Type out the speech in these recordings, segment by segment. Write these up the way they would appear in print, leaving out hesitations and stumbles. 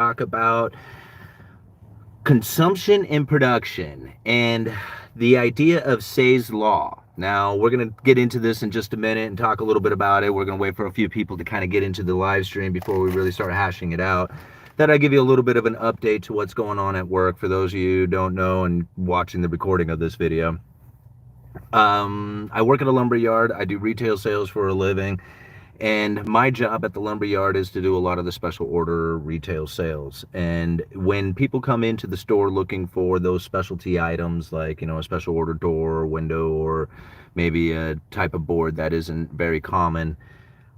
talk about consumption and production and the idea of Say's law. Now, we're going to get into this in just a minute and talk a little bit about it. We're going to wait for a few people to kind of get into the live stream before we really start hashing it out. That I give you a little bit of an update to what's going on at work for those of you who don't know and watching the recording of this video. I work at a lumber yard. I do retail sales for a living. And my job at the lumber yard is to do a lot of the special order retail sales. And when people come into the store looking for those specialty items, like, a special order door or window, or maybe a type of board that isn't very common,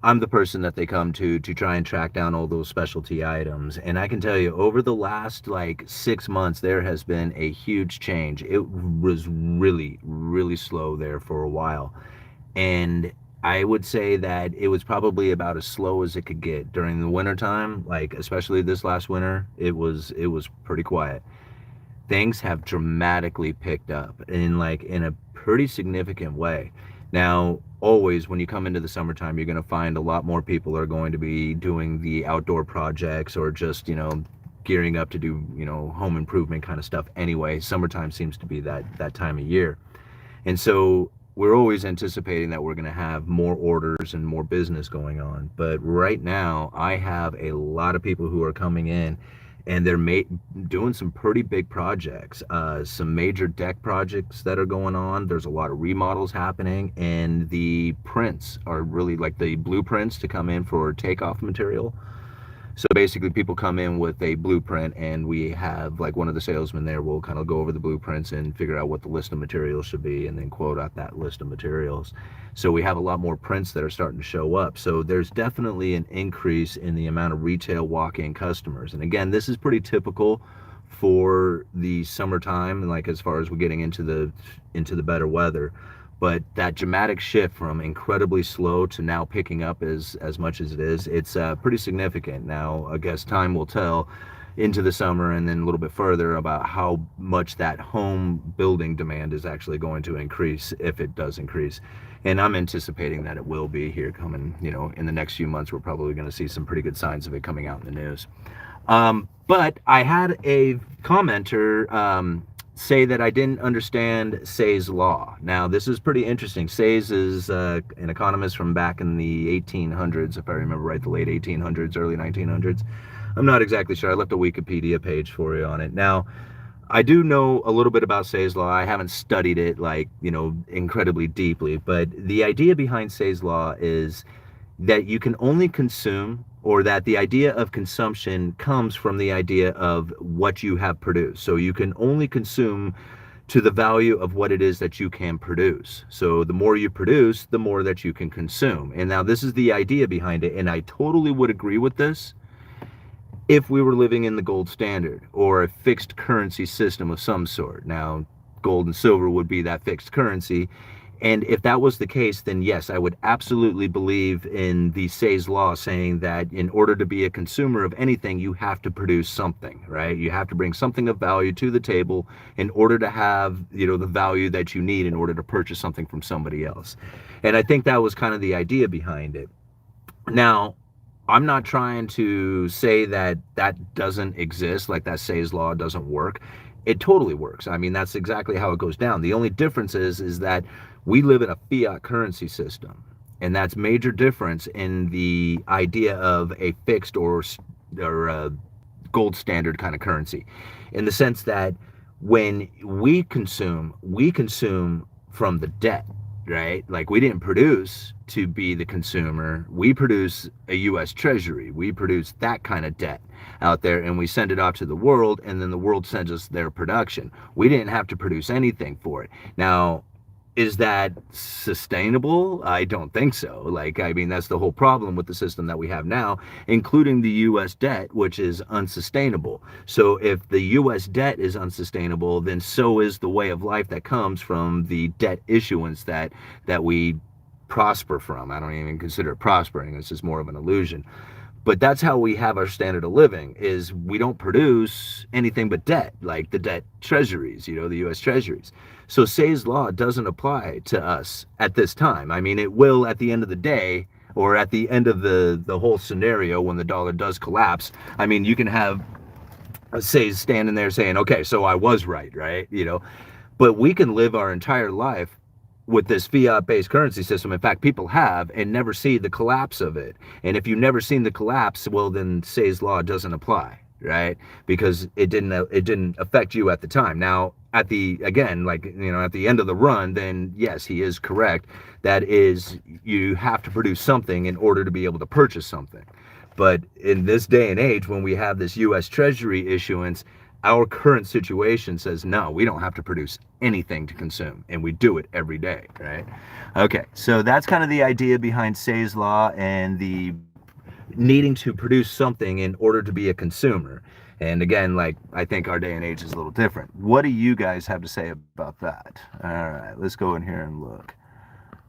I'm the person that they come to try and track down all those specialty items. And I can tell you, over the last like 6 months, there has been a huge change. It was really, really slow there for a while. And I would say that it was probably about as slow as it could get during the wintertime, like especially this last winter. It was pretty quiet. Things have dramatically picked up in a pretty significant way. Now, always when you come into the summertime, you're going to find a lot more people are going to be doing the outdoor projects or just, gearing up to do, home improvement kind of stuff anyway. Summertime seems to be that time of year. And so we're always anticipating that we're going to have more orders and more business going on. But right now, I have a lot of people who are coming in and they're doing some pretty big projects, some major deck projects that are going on. There's a lot of remodels happening, and the prints are really like the blueprints to come in for takeoff material. So basically, people come in with a blueprint, and we have like one of the salesmen there will kind of go over the blueprints and figure out what the list of materials should be, and then quote out that list of materials. So we have a lot more prints that are starting to show up. So there's definitely an increase in the amount of retail walk-in customers. And again, this is pretty typical for the summertime, like as far as we're getting into the better weather. But that dramatic shift from incredibly slow to now picking up as much as it is, it's pretty significant. Now, I guess time will tell into the summer and then a little bit further about how much that home building demand is actually going to increase, if it does increase. And I'm anticipating that it will be here coming, in the next few months. We're probably going to see some pretty good signs of it coming out in the news. But I had a commenter say that I didn't understand Say's law. Now, this is pretty interesting. Say's is an economist from back in the 1800s, if I remember right, the late 1800s, early 1900s. I'm not exactly sure. I left a Wikipedia page for you on it. Now, I do know a little bit about Say's law. I haven't studied it incredibly deeply, but the idea behind Say's law is that you can only consume, or that the idea of consumption comes from the idea of what you have produced. So you can only consume to the value of what it is that you can produce. So the more you produce, the more that you can consume. And now this is the idea behind it, and I totally would agree with this if we were living in the gold standard or a fixed currency system of some sort. Now, gold and silver would be that fixed currency. And if that was the case, then yes, I would absolutely believe in the Say's law saying that in order to be a consumer of anything, you have to produce something, right? You have to bring something of value to the table in order to have, the value that you need in order to purchase something from somebody else. And I think that was kind of the idea behind it. Now, I'm not trying to say that that doesn't exist, like that Say's law doesn't work. It totally works. I mean, that's exactly how it goes down. The only difference is that we live in a fiat currency system, and that's major difference in the idea of a fixed or a gold standard kind of currency, in the sense that when we consume from the debt, right? Like, we didn't produce to be the consumer. We produce a U.S. Treasury. We produce that kind of debt out there, and we send it off to the world, and then the world sends us their production. We didn't have to produce anything for it. Now, is that sustainable? I don't think so. That's the whole problem with the system that we have now, including the U.S. debt, which is unsustainable. So if the U.S. debt is unsustainable, then so is the way of life that comes from the debt issuance that we prosper from. I don't even consider it prospering. It's just more of an illusion. But that's how we have our standard of living, is we don't produce anything but debt, like the debt treasuries, the U.S. treasuries. So Say's law doesn't apply to us at this time. I mean, it will at the end of the day, or at the end of the whole scenario when the dollar does collapse, I mean, you can have say standing there saying, okay, so I was right, right? But we can live our entire life with this fiat based currency system. In fact, people have and never see the collapse of it. And if you've never seen the collapse, well, then Say's law doesn't apply, right? Because it didn't affect you at the time. Now, at the again, like at the end of the run, then yes, he is correct. That is, you have to produce something in order to be able to purchase something. But in this day and age, when we have this U.S. Treasury issuance, our current situation says no, we don't have to produce anything to consume, and we do it every day, right? Okay, so that's kind of the idea behind Say's law and the needing to produce something in order to be a consumer. And again, like, I think our day and age is a little different. What do you guys have to say about that? All right, let's go in here and look.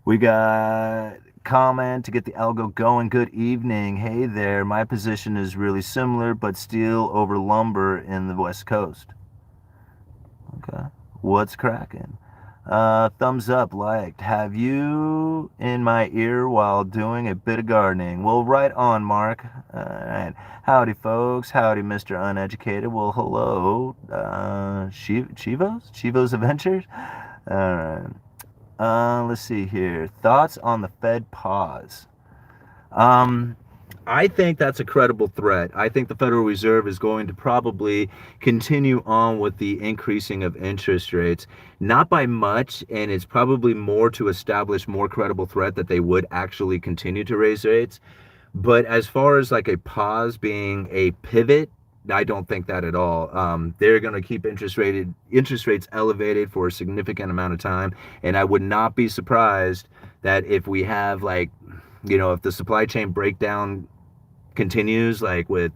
We got comment to get the algo going. Good evening. Hey there. My position is really similar, but steel over lumber in the West Coast. Okay. What's cracking? Thumbs up, liked. Have you in my ear while doing a bit of gardening? Well, right on, Mark. All right. Howdy, folks. Howdy, Mr. Uneducated. Well, hello. Chivo's Adventures? All right. Let's see here. Thoughts on the Fed pause? I think that's a credible threat. I think the Federal Reserve is going to probably continue on with the increasing of interest rates, not by much, and it's probably more to establish more credible threat that they would actually continue to raise rates. But as far as like a pause being a pivot, I don't think that at all. They're going to keep interest rates elevated for a significant amount of time, and I would not be surprised that if we have if the supply chain breakdown continues, like I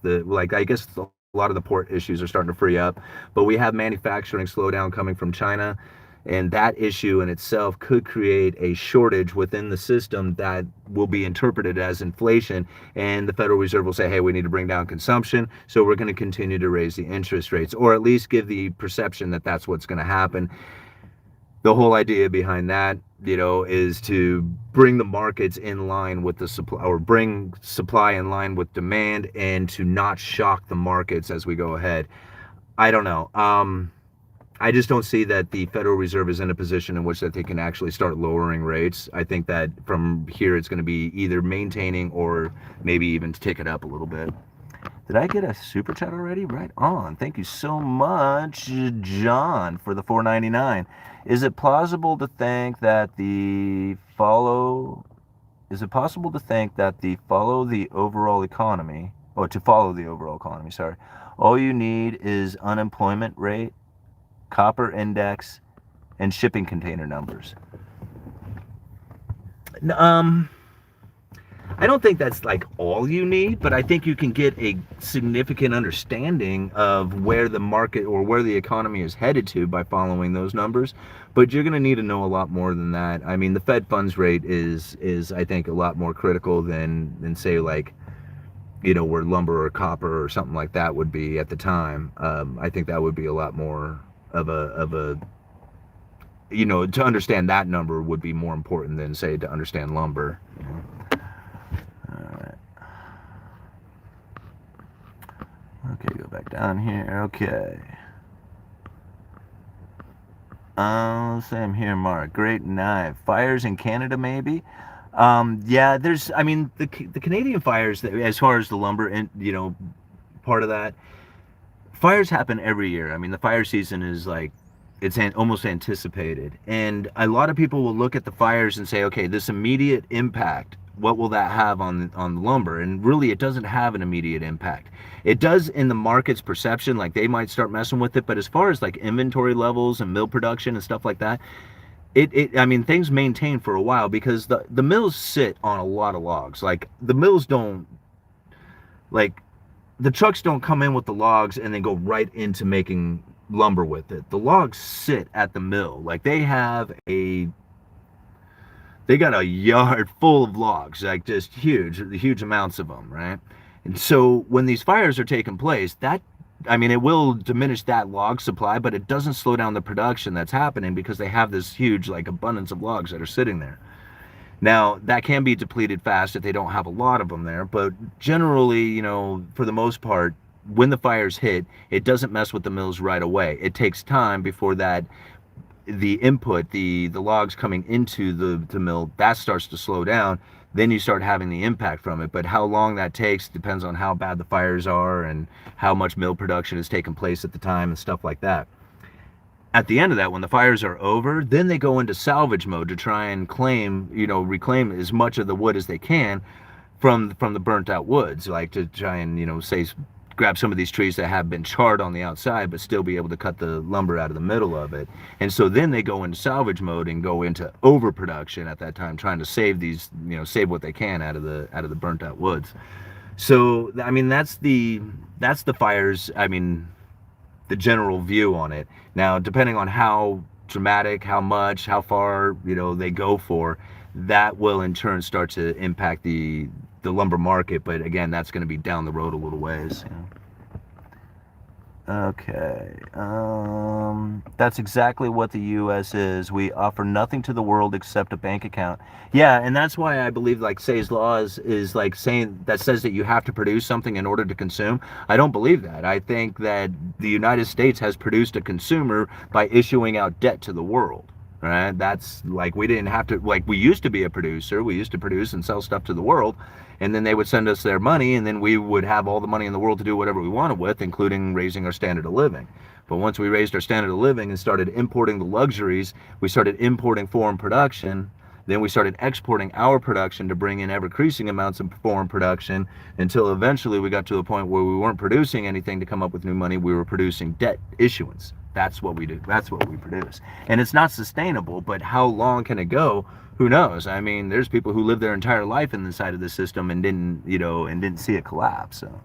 guess a lot of the port issues are starting to free up, but we have manufacturing slowdown coming from China. And that issue in itself could create a shortage within the system that will be interpreted as inflation. And the Federal Reserve will say, hey, we need to bring down consumption, so we're going to continue to raise the interest rates, or at least give the perception that that's what's going to happen. The whole idea behind that, is to bring the markets in line with the supply, or bring supply in line with demand, and to not shock the markets as we go ahead. I don't know. I just don't see that the Federal Reserve is in a position in which that they can actually start lowering rates. I think that from here it's going to be either maintaining or maybe even to tick it up a little bit. Did I get a super chat already? Right on. Thank you so much, John, for the $4.99. Is it plausible to think that the follow the overall economy, or to follow the overall economy, sorry, all you need is unemployment rate, copper index, and shipping container numbers? I don't think that's like all you need, but I think you can get a significant understanding of where the market or where the economy is headed to by following those numbers. But you're going to need to know a lot more than that. I mean, the Fed funds rate is I think a lot more critical than say like where lumber or copper or something like that would be at the time. I think that would be a lot more of a to understand that number would be more important than say to understand lumber. All right. Okay, go back down here. Okay. Same here, Mark. Great knife. Fires in Canada, maybe. Yeah, the Canadian fires, as far as the lumber and part of that. Fires happen every year. I mean, the fire season is like, it's almost anticipated. And a lot of people will look at the fires and say, okay, this immediate impact, what will that have on the lumber? And really, it doesn't have an immediate impact. It does in the market's perception, like they might start messing with it. But as far as like inventory levels and mill production and stuff like that, things maintain for a while because the mills sit on a lot of logs. Like the mills don't, like, the trucks don't come in with the logs and then go right into making lumber with it. The logs sit at the mill. Like they got a yard full of logs, like just huge amounts of them, right? And so when these fires are taking place, it will diminish that log supply, but it doesn't slow down the production that's happening because they have this huge like abundance of logs that are sitting there. Now, that can be depleted fast if they don't have a lot of them there, but generally, for the most part, when the fires hit, it doesn't mess with the mills right away. It takes time before the input, the logs coming into the mill, that starts to slow down. Then you start having the impact from it. But how long that takes depends on how bad the fires are and how much mill production has taken place at the time and stuff like that. At the end of that, when the fires are over, then they go into salvage mode to try and reclaim as much of the wood as they can from the burnt out woods, like to try and say grab some of these trees that have been charred on the outside but still be able to cut the lumber out of the middle of it. And so then they go into salvage mode and go into overproduction at that time, trying to save save what they can out of the burnt out woods. So I mean, that's the fires, I mean, the general view on it. Now, depending on how dramatic, how much, how far they go for, that will in turn start to impact the lumber market. But again, that's going to be down the road a little ways. Okay, that's exactly what the U.S. is. We offer nothing to the world except a bank account. Yeah, and that's why I believe like Say's law is like saying that says that you have to produce something in order to consume. I don't believe that. I think that the United States has produced a consumer by issuing out debt to the world. Right? That's like, we didn't have to, like, we used to be a producer. We used to produce and sell stuff to the world, and then they would send us their money, and then we would have all the money in the world to do whatever we wanted with, including raising our standard of living. But once we raised our standard of living and started importing the luxuries, we started importing foreign production. Then we started exporting our production to bring in ever-increasing amounts of foreign production, until eventually we got to a point where we weren't producing anything to come up with new money. We were producing debt issuance. That's what we do. That's what we produce. And it's not sustainable, but how long can it go? Who knows? I mean, there's people who live their entire life inside of the system and didn't see it collapse. So,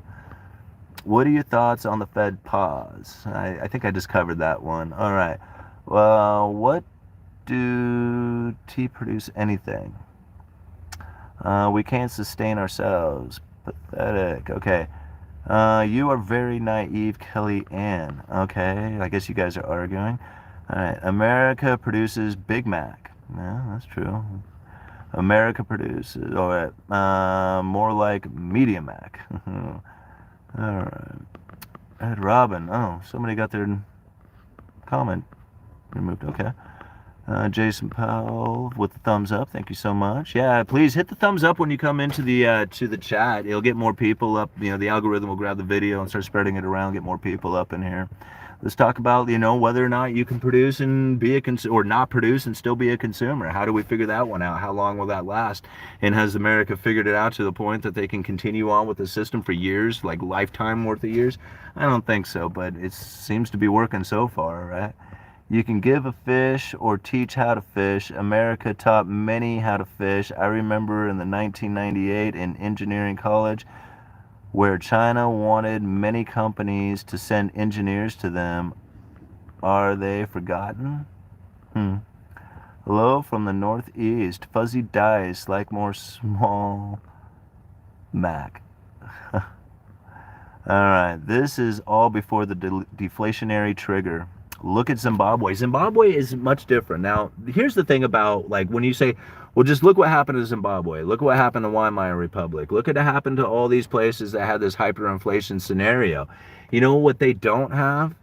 what are your thoughts on the Fed pause? I think I just covered that one. All right. Well, what do T produce anything? We can't sustain ourselves. Pathetic. Okay. You are very naive, Kelly Ann. Okay, I guess you guys are arguing. All right. America produces Big Mac. Yeah, that's true. America produces, all right, more like Medium Mac. All right. Ed Robin. Oh, somebody got their comment removed. Okay. Jason Powell with the thumbs up. Thank you so much. Yeah, please hit the thumbs up when you come into the chat. It'll get more people up. The algorithm will grab the video and start spreading it around, get more people up in here. Let's talk about, whether or not you can produce and be a consumer, or not produce and still be a consumer. How do we figure that one out? How long will that last? And has America figured it out to the point that they can continue on with the system for years, like lifetime worth of years? I don't think so, but it seems to be working so far, right? You can give a fish or teach how to fish. America taught many how to fish. I remember in the 1998 in engineering college, where China wanted many companies to send engineers to them. Are they forgotten? Hello from the Northeast. Fuzzy dice like more small Mac. All right, this is all before the deflationary trigger. Look at Zimbabwe. Zimbabwe is much different. Now, here's the thing about, like, when you say, well, just look what happened to Zimbabwe. Look what happened to Weimar Republic. Look at what happened to all these places that had this hyperinflation scenario. You know what they don't have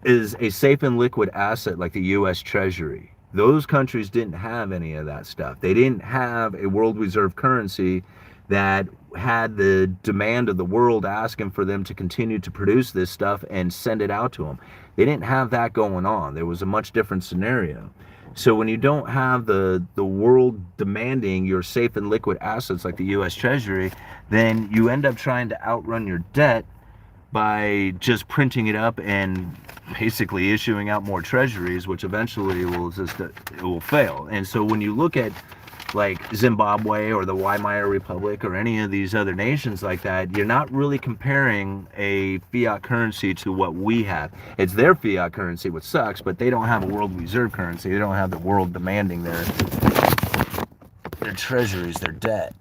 is a safe and liquid asset like the U.S. Treasury. Those countries didn't have any of that stuff. They didn't have a world reserve currency that had the demand of the world asking for them to continue to produce this stuff and send it out to them. They didn't have that going on. There was a much different scenario. So when you don't have the world demanding your safe and liquid assets like the U.S. Treasury, then you end up trying to outrun your debt by just printing it up and basically issuing out more treasuries, which eventually will fail. And so when you look at like Zimbabwe or the Weimar Republic or any of these other nations like that, you're not really comparing a fiat currency to what we have. It's their fiat currency, which sucks, but they don't have a world reserve currency. They don't have the world demanding their treasuries, their debt.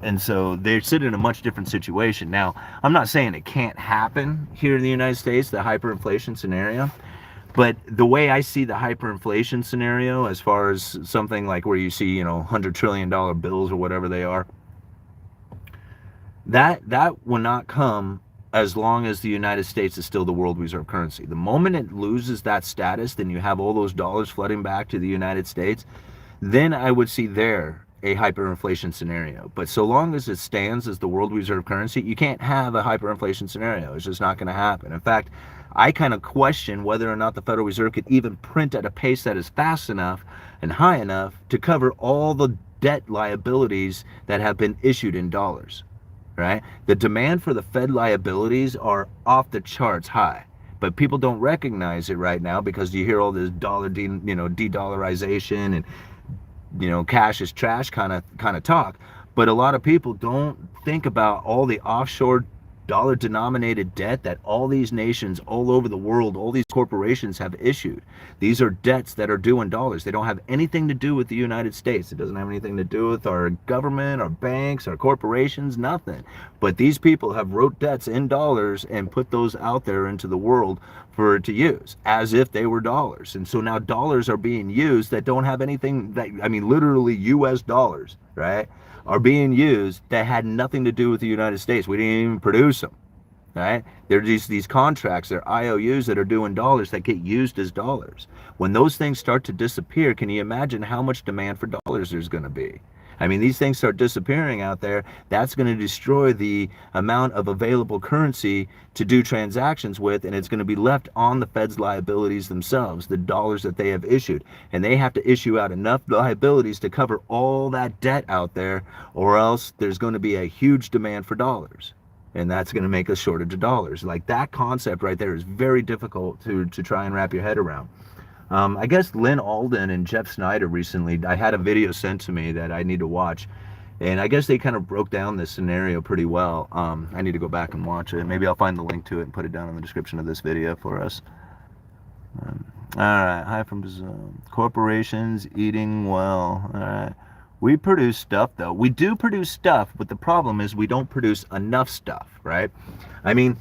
And so they sit in a much different situation. Now, I'm not saying it can't happen here in the United States, the hyperinflation scenario, But the way I see the hyperinflation scenario, as far as something like where you see, you know, $100 trillion bills or whatever they are, that will not come as long as the United States is still the world reserve currency. The moment it loses that status, then you have all those dollars flooding back to the United States, then I would see there a hyperinflation scenario. But so long as it stands as the world reserve currency, you can't have a hyperinflation scenario. It's just not going to happen. In fact, I kind of question whether or not the Federal Reserve could even print at a pace that is fast enough and high enough to cover all the debt liabilities that have been issued in dollars. Right? The demand for the Fed liabilities are off the charts high, but people don't recognize it right now because you hear all this de-dollarization and, you know, cash is trash kind of talk. But a lot of people don't think about all the offshore dollar denominated debt that all these nations all over the world, all these corporations have issued. These are debts that are due in dollars. They don't have anything to do with the United States. It doesn't have anything to do with our government, our banks, our corporations, nothing. But these people have wrote debts in dollars and put those out there into the world for it to use as if they were dollars. And so now dollars are being used that don't have anything that, I mean, literally US dollars, right, are being used that had nothing to do with the United States. We didn't even produce them, right? There are these contracts, they're IOUs that are due in dollars that get used as dollars. When those things start to disappear, can you imagine how much demand for dollars there's going to be? I mean, these things start disappearing out there. That's going to destroy the amount of available currency to do transactions with, and it's going to be left on the Fed's liabilities themselves, the dollars that they have issued. And they have to issue out enough liabilities to cover all that debt out there, or else there's going to be a huge demand for dollars. And that's going to make a shortage of dollars. Like, that concept right there is very difficult to try and wrap your head around. I guess Lynn Alden and Jeff Snyder recently, I had a video sent to me that I need to watch, and I guess they kind of broke down this scenario pretty well. I need to go back and watch it. Maybe I'll find the link to it and put it down in the description of this video for us. All right, hi from Brazil. Corporations eating well. All right. We produce stuff, though. We do produce stuff, but the problem is we don't produce enough stuff, right? I mean,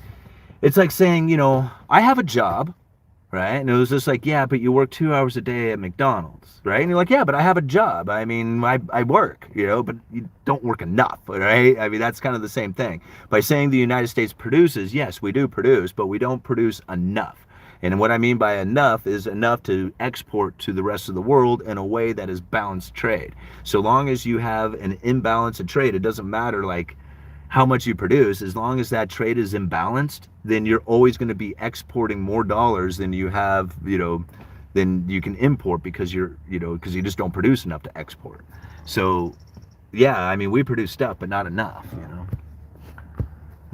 it's like saying, you know, I have a job, right? And it was just like, yeah, but you work 2 hours a day at McDonald's, right? And you're like, yeah, but I have a job. I mean, I work, you know, but you don't work enough, right? I mean, that's kind of the same thing. By saying the United States produces, yes, we do produce, but we don't produce enough. And what I mean by enough is enough to export to the rest of the world in a way that is balanced trade. So long as you have an imbalance in trade, it doesn't matter like how much you produce, as long as that trade is imbalanced, then you're always going to be exporting more dollars than you have, you know, than you can import, because you're, you know, because you just don't produce enough to export. So yeah, I mean, we produce stuff, but not enough, you know.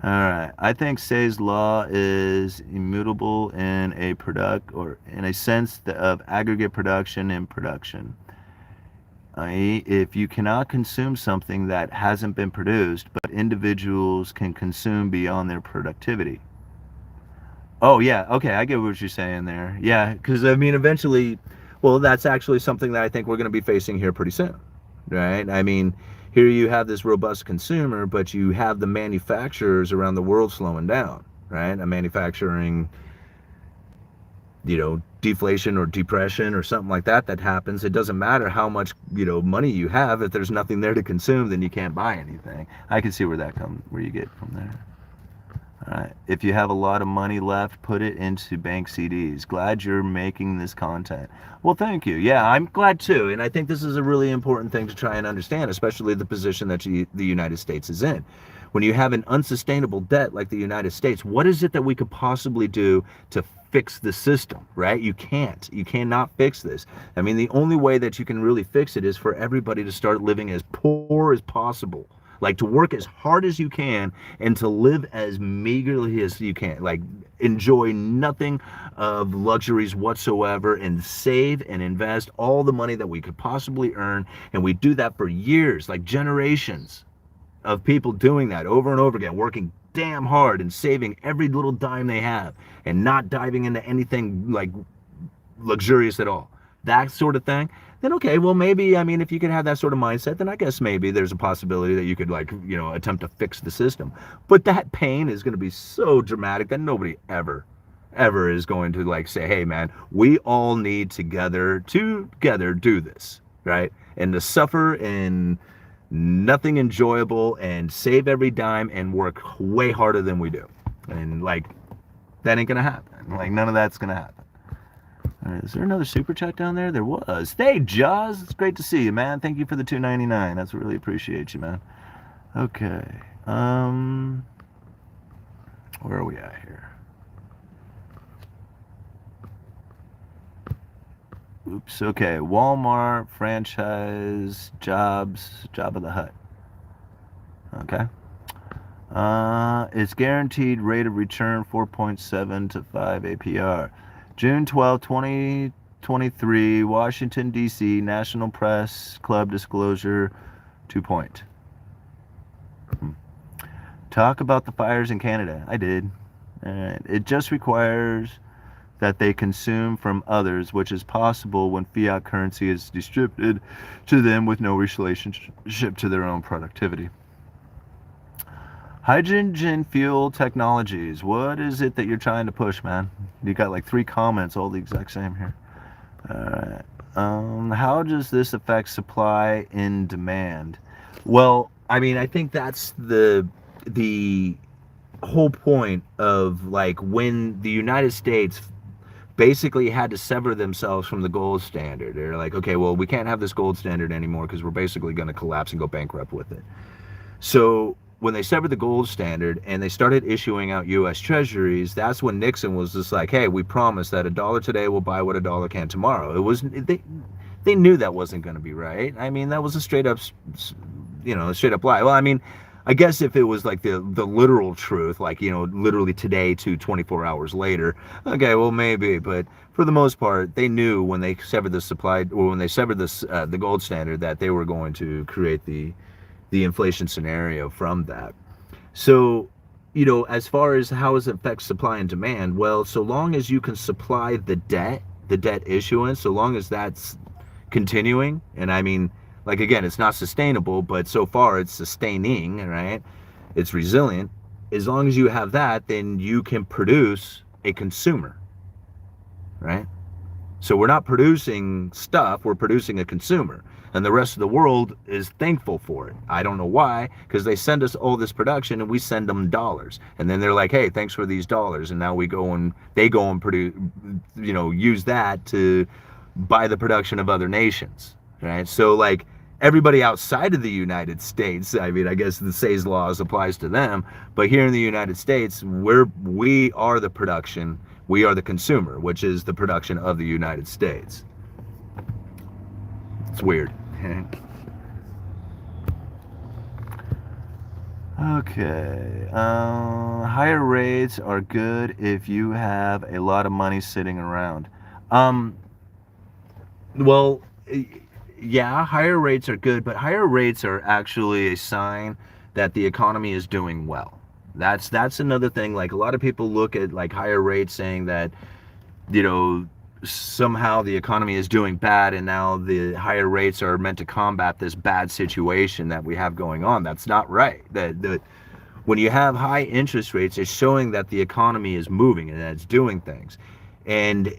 All right, I think Say's law is immutable in a product, or in a sense of aggregate production and production. I.e., if you cannot consume something that hasn't been produced, but individuals can consume beyond their productivity. Oh yeah, okay, I get what you're saying there. Yeah, because I mean, eventually, well, that's actually something that I think we're going to be facing here pretty soon, right? I mean, here you have this robust consumer, but you have the manufacturers around the world slowing down, right? A manufacturing, you know, deflation or depression or something like that happens. It doesn't matter how much, you know, money you have. If there's nothing there to consume, then you can't buy anything. I can see where that comes, where you get from there. All right, if you have a lot of money left, put it into bank CDs. Glad you're making this content. Well, thank you. Yeah, I'm glad too. And I think this is a really important thing to try and understand, especially the position that the United States is in. When you have an unsustainable debt like the United States, what is it that we could possibly do to fix the system, right? You cannot fix this. I mean, the only way that you can really fix it is for everybody to start living as poor as possible. Like, to work as hard as you can and to live as meagerly as you can. Like, enjoy nothing of luxuries whatsoever, and save and invest all the money that we could possibly earn. And we do that for years, like generations of people doing that over and over again, working damn hard and saving every little dime they have and not diving into anything like luxurious at all. That sort of thing. Then okay, well, maybe, I mean, if you can have that sort of mindset, then I guess maybe there's a possibility that you could, like, you know, attempt to fix the system. But that pain is going to be so dramatic that nobody ever ever is going to like say, hey man, we all need together do this, right? And to suffer and nothing enjoyable and save every dime and work way harder than we do. And like, that ain't gonna happen. Like, none of that's gonna happen. All right, is there another super chat down there? There was. Hey, Jaws, it's great to see you, man. Thank you for the $2.99. That's really appreciate you, man. Okay. Where are we at here? Oops. Okay. Walmart franchise jobs, job of the Hut. Okay. Its guaranteed rate of return 4.7 to 5 APR. June 12, 2023, Washington, D.C., National Press Club disclosure, 2 point. Talk about the fires in Canada. I did. It just requires that they consume from others, which is possible when fiat currency is distributed to them with no relationship to their own productivity. Hydrogen fuel technologies. What is it that you're trying to push, man? You got like 3 comments, all the exact same here. Alright. How does this affect supply and demand? Well, I mean, I think that's the whole point of like when the United States basically had to sever themselves from the gold standard. They're like, okay, well, we can't have this gold standard anymore because we're basically going to collapse and go bankrupt with it. So when they severed the gold standard and they started issuing out U.S. treasuries, that's when Nixon was just like, hey, we promise that $1 today will buy what $1 can tomorrow. It was they knew that wasn't going to be right. I mean, that was a straight up lie. Well, I mean, I guess if it was like the literal truth, like, literally today to 24 hours later, okay, well, maybe. But for the most part, they knew when they severed the supply, or when they severed this the gold standard, that they were going to create the inflation scenario from that. So, as far as how it affects supply and demand, well, so long as you can supply the debt issuance, so long as that's continuing, and I mean, like, again, it's not sustainable, but so far it's sustaining, right? It's resilient. As long as you have that, then you can produce a consumer, right? So we're not producing stuff, we're producing a consumer. And the rest of the world is thankful for it. I don't know why, because they send us all this production and we send them dollars. And then they're like, hey, thanks for these dollars. And now they go and produce, use that to buy the production of other nations, right? So like everybody outside of the United States, I mean, I guess the Say's laws applies to them, but here in the United States, we are the production, we are the consumer, which is the production of the United States. It's weird. Okay. Higher rates are good if you have a lot of money sitting around. Well, yeah, higher rates are good, but higher rates are actually a sign that the economy is doing well. That's another thing. Like, a lot of people look at like higher rates saying that, somehow the economy is doing bad, and now the higher rates are meant to combat this bad situation that we have going on. That's not right. When you have high interest rates, it's showing that the economy is moving and that it's doing things. And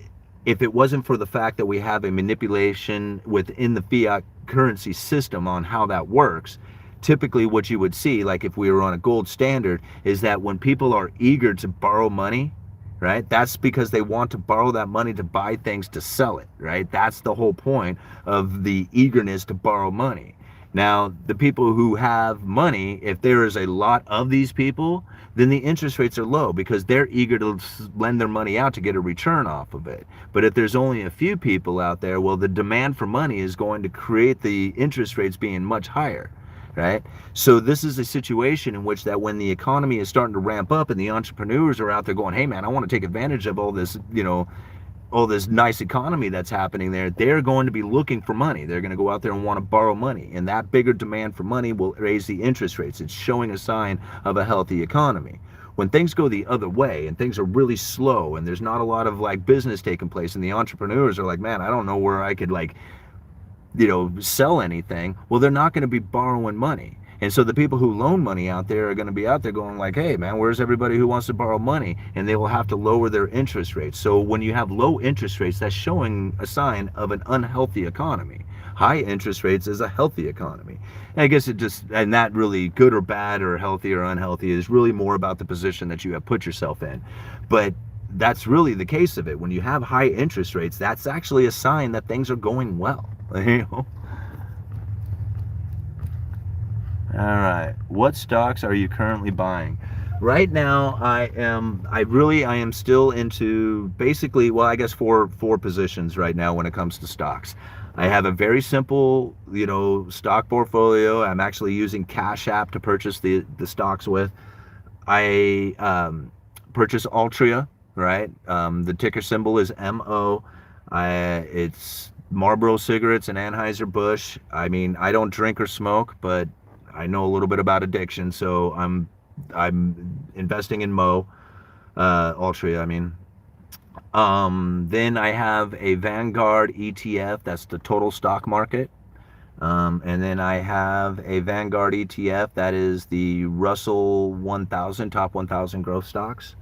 if it wasn't for the fact that we have a manipulation within the fiat currency system on how that works, typically what you would see, like if we were on a gold standard, is that when people are eager to borrow money, right, that's because they want to borrow that money to buy things to sell it, right? That's the whole point of the eagerness to borrow money. Now, the people who have money, if there is a lot of these people, then the interest rates are low because they're eager to lend their money out to get a return off of it. But if there's only a few people out there, well, the demand for money is going to create the interest rates being much higher. Right? So this is a situation in which that when the economy is starting to ramp up and the entrepreneurs are out there going, hey man, I want to take advantage of all this, all this nice economy that's happening there, they're going to be looking for money. They're going to go out there and want to borrow money. And that bigger demand for money will raise the interest rates. It's showing a sign of a healthy economy. When things go the other way and things are really slow and there's not a lot of like business taking place and the entrepreneurs are like, man, I don't know where I could like, sell anything, well, they're not going to be borrowing money. And so the people who loan money out there are going to be out there going like, hey man, where's everybody who wants to borrow money? And they will have to lower their interest rates. So when you have low interest rates, that's showing a sign of an unhealthy economy. High interest rates is a healthy economy. And I guess it just, and that really good or bad or healthy or unhealthy is really more about the position that you have put yourself in. But that's really the case of it. When you have high interest rates, that's actually a sign that things are going well. You know? All right. What stocks are you currently buying? Right now, I am still into basically, well, I guess four positions right now when it comes to stocks. I have a very simple, stock portfolio. I'm actually using Cash App to purchase the stocks with. I purchase Altria, right? The ticker symbol is MO. It's Marlboro cigarettes and Anheuser-Busch. I mean, I don't drink or smoke, but I know a little bit about addiction, so I'm investing in Altria, I mean. Then I have a Vanguard ETF, that's the total stock market. And then I have a Vanguard ETF, that is the Russell 1000, top 1000 growth stocks.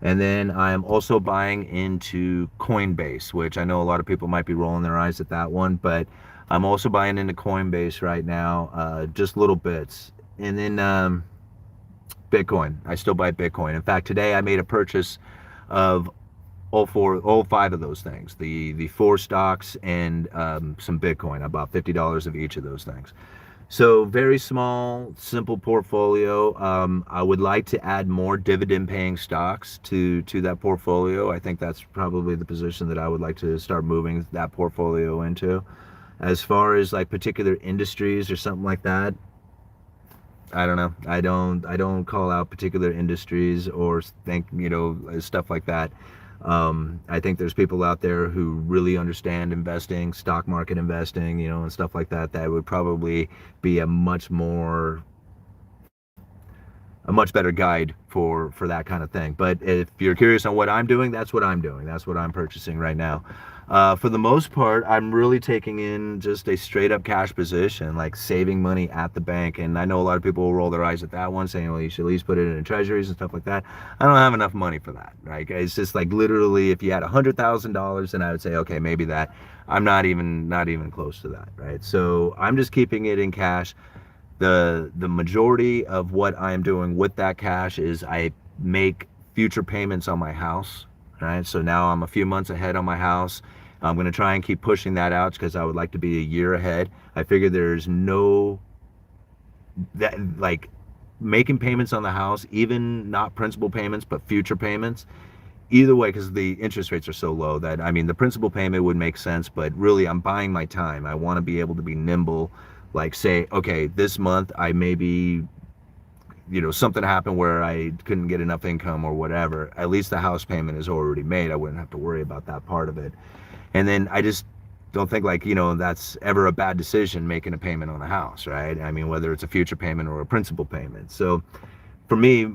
And then I'm also buying into Coinbase, which I know a lot of people might be rolling their eyes at that one, but I'm also buying into Coinbase right now, just little bits. And then Bitcoin. I still buy Bitcoin. In fact, today I made a purchase of all five of those things, the four stocks and some Bitcoin. I bought $50 of each of those things. So very small, simple portfolio. I would like to add more dividend-paying stocks to that portfolio. I think that's probably the position that I would like to start moving that portfolio into. As far as like particular industries or something like that, I don't know. I don't call out particular industries or think, stuff like that. I think there's people out there who really understand investing, stock market investing, and stuff like that. That would probably be a much better guide for that kind of thing. But if you're curious on what I'm doing, that's what I'm doing. That's what I'm purchasing right now. For the most part, I'm really taking in just a straight up cash position, like saving money at the bank. And I know a lot of people will roll their eyes at that one, saying, well, you should at least put it in treasuries and stuff like that. I don't have enough money for that, right? It's just like literally, if you had $100,000, then I would say, okay, maybe that. I'm not even close to that, right? So I'm just keeping it in cash. The majority of what I'm doing with that cash is I make future payments on my house, right? So now I'm a few months ahead on my house. I'm going to try and keep pushing that out because I would like to be a year ahead. I figure there's like making payments on the house, even not principal payments, but future payments. Either way, because the interest rates are so low that, I mean, the principal payment would make sense, but really I'm buying my time. I want to be able to be nimble, like say, okay, this month I maybe, something happened where I couldn't get enough income or whatever. At least the house payment is already made. I wouldn't have to worry about that part of it. And then I just don't think like, that's ever a bad decision, making a payment on a house, right? I mean, whether it's a future payment or a principal payment. So for me,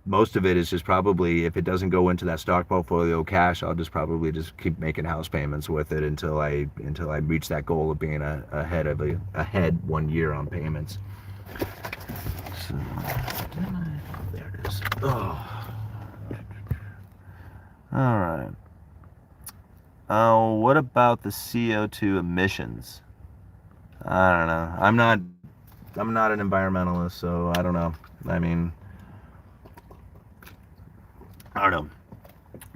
most of it is just probably, if it doesn't go into that stock portfolio cash, I'll just probably just keep making house payments with it until I reach that goal of being ahead 1 year on payments. So, there it is. Oh. All right. What about the CO2 emissions? I don't know. I'm not an environmentalist, so I don't know. I mean, I don't know.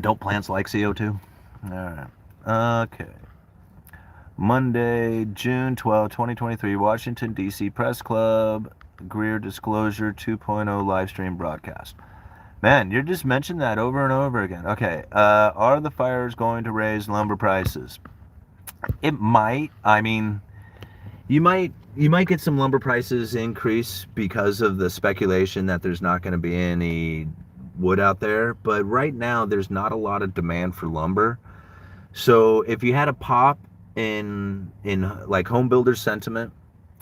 Don't plants like CO2? All right. Okay. Monday, June 12, 2023, Washington, D.C. Press Club, Greer Disclosure 2.0 live stream broadcast. Man, you're just mentioning that over and over again. Okay. Are the fires going to raise lumber prices? It might. I mean, you might get some lumber prices increase because of the speculation that there's not going to be any wood out there, but right now there's not a lot of demand for lumber. So if you had a pop in like home builder sentiment,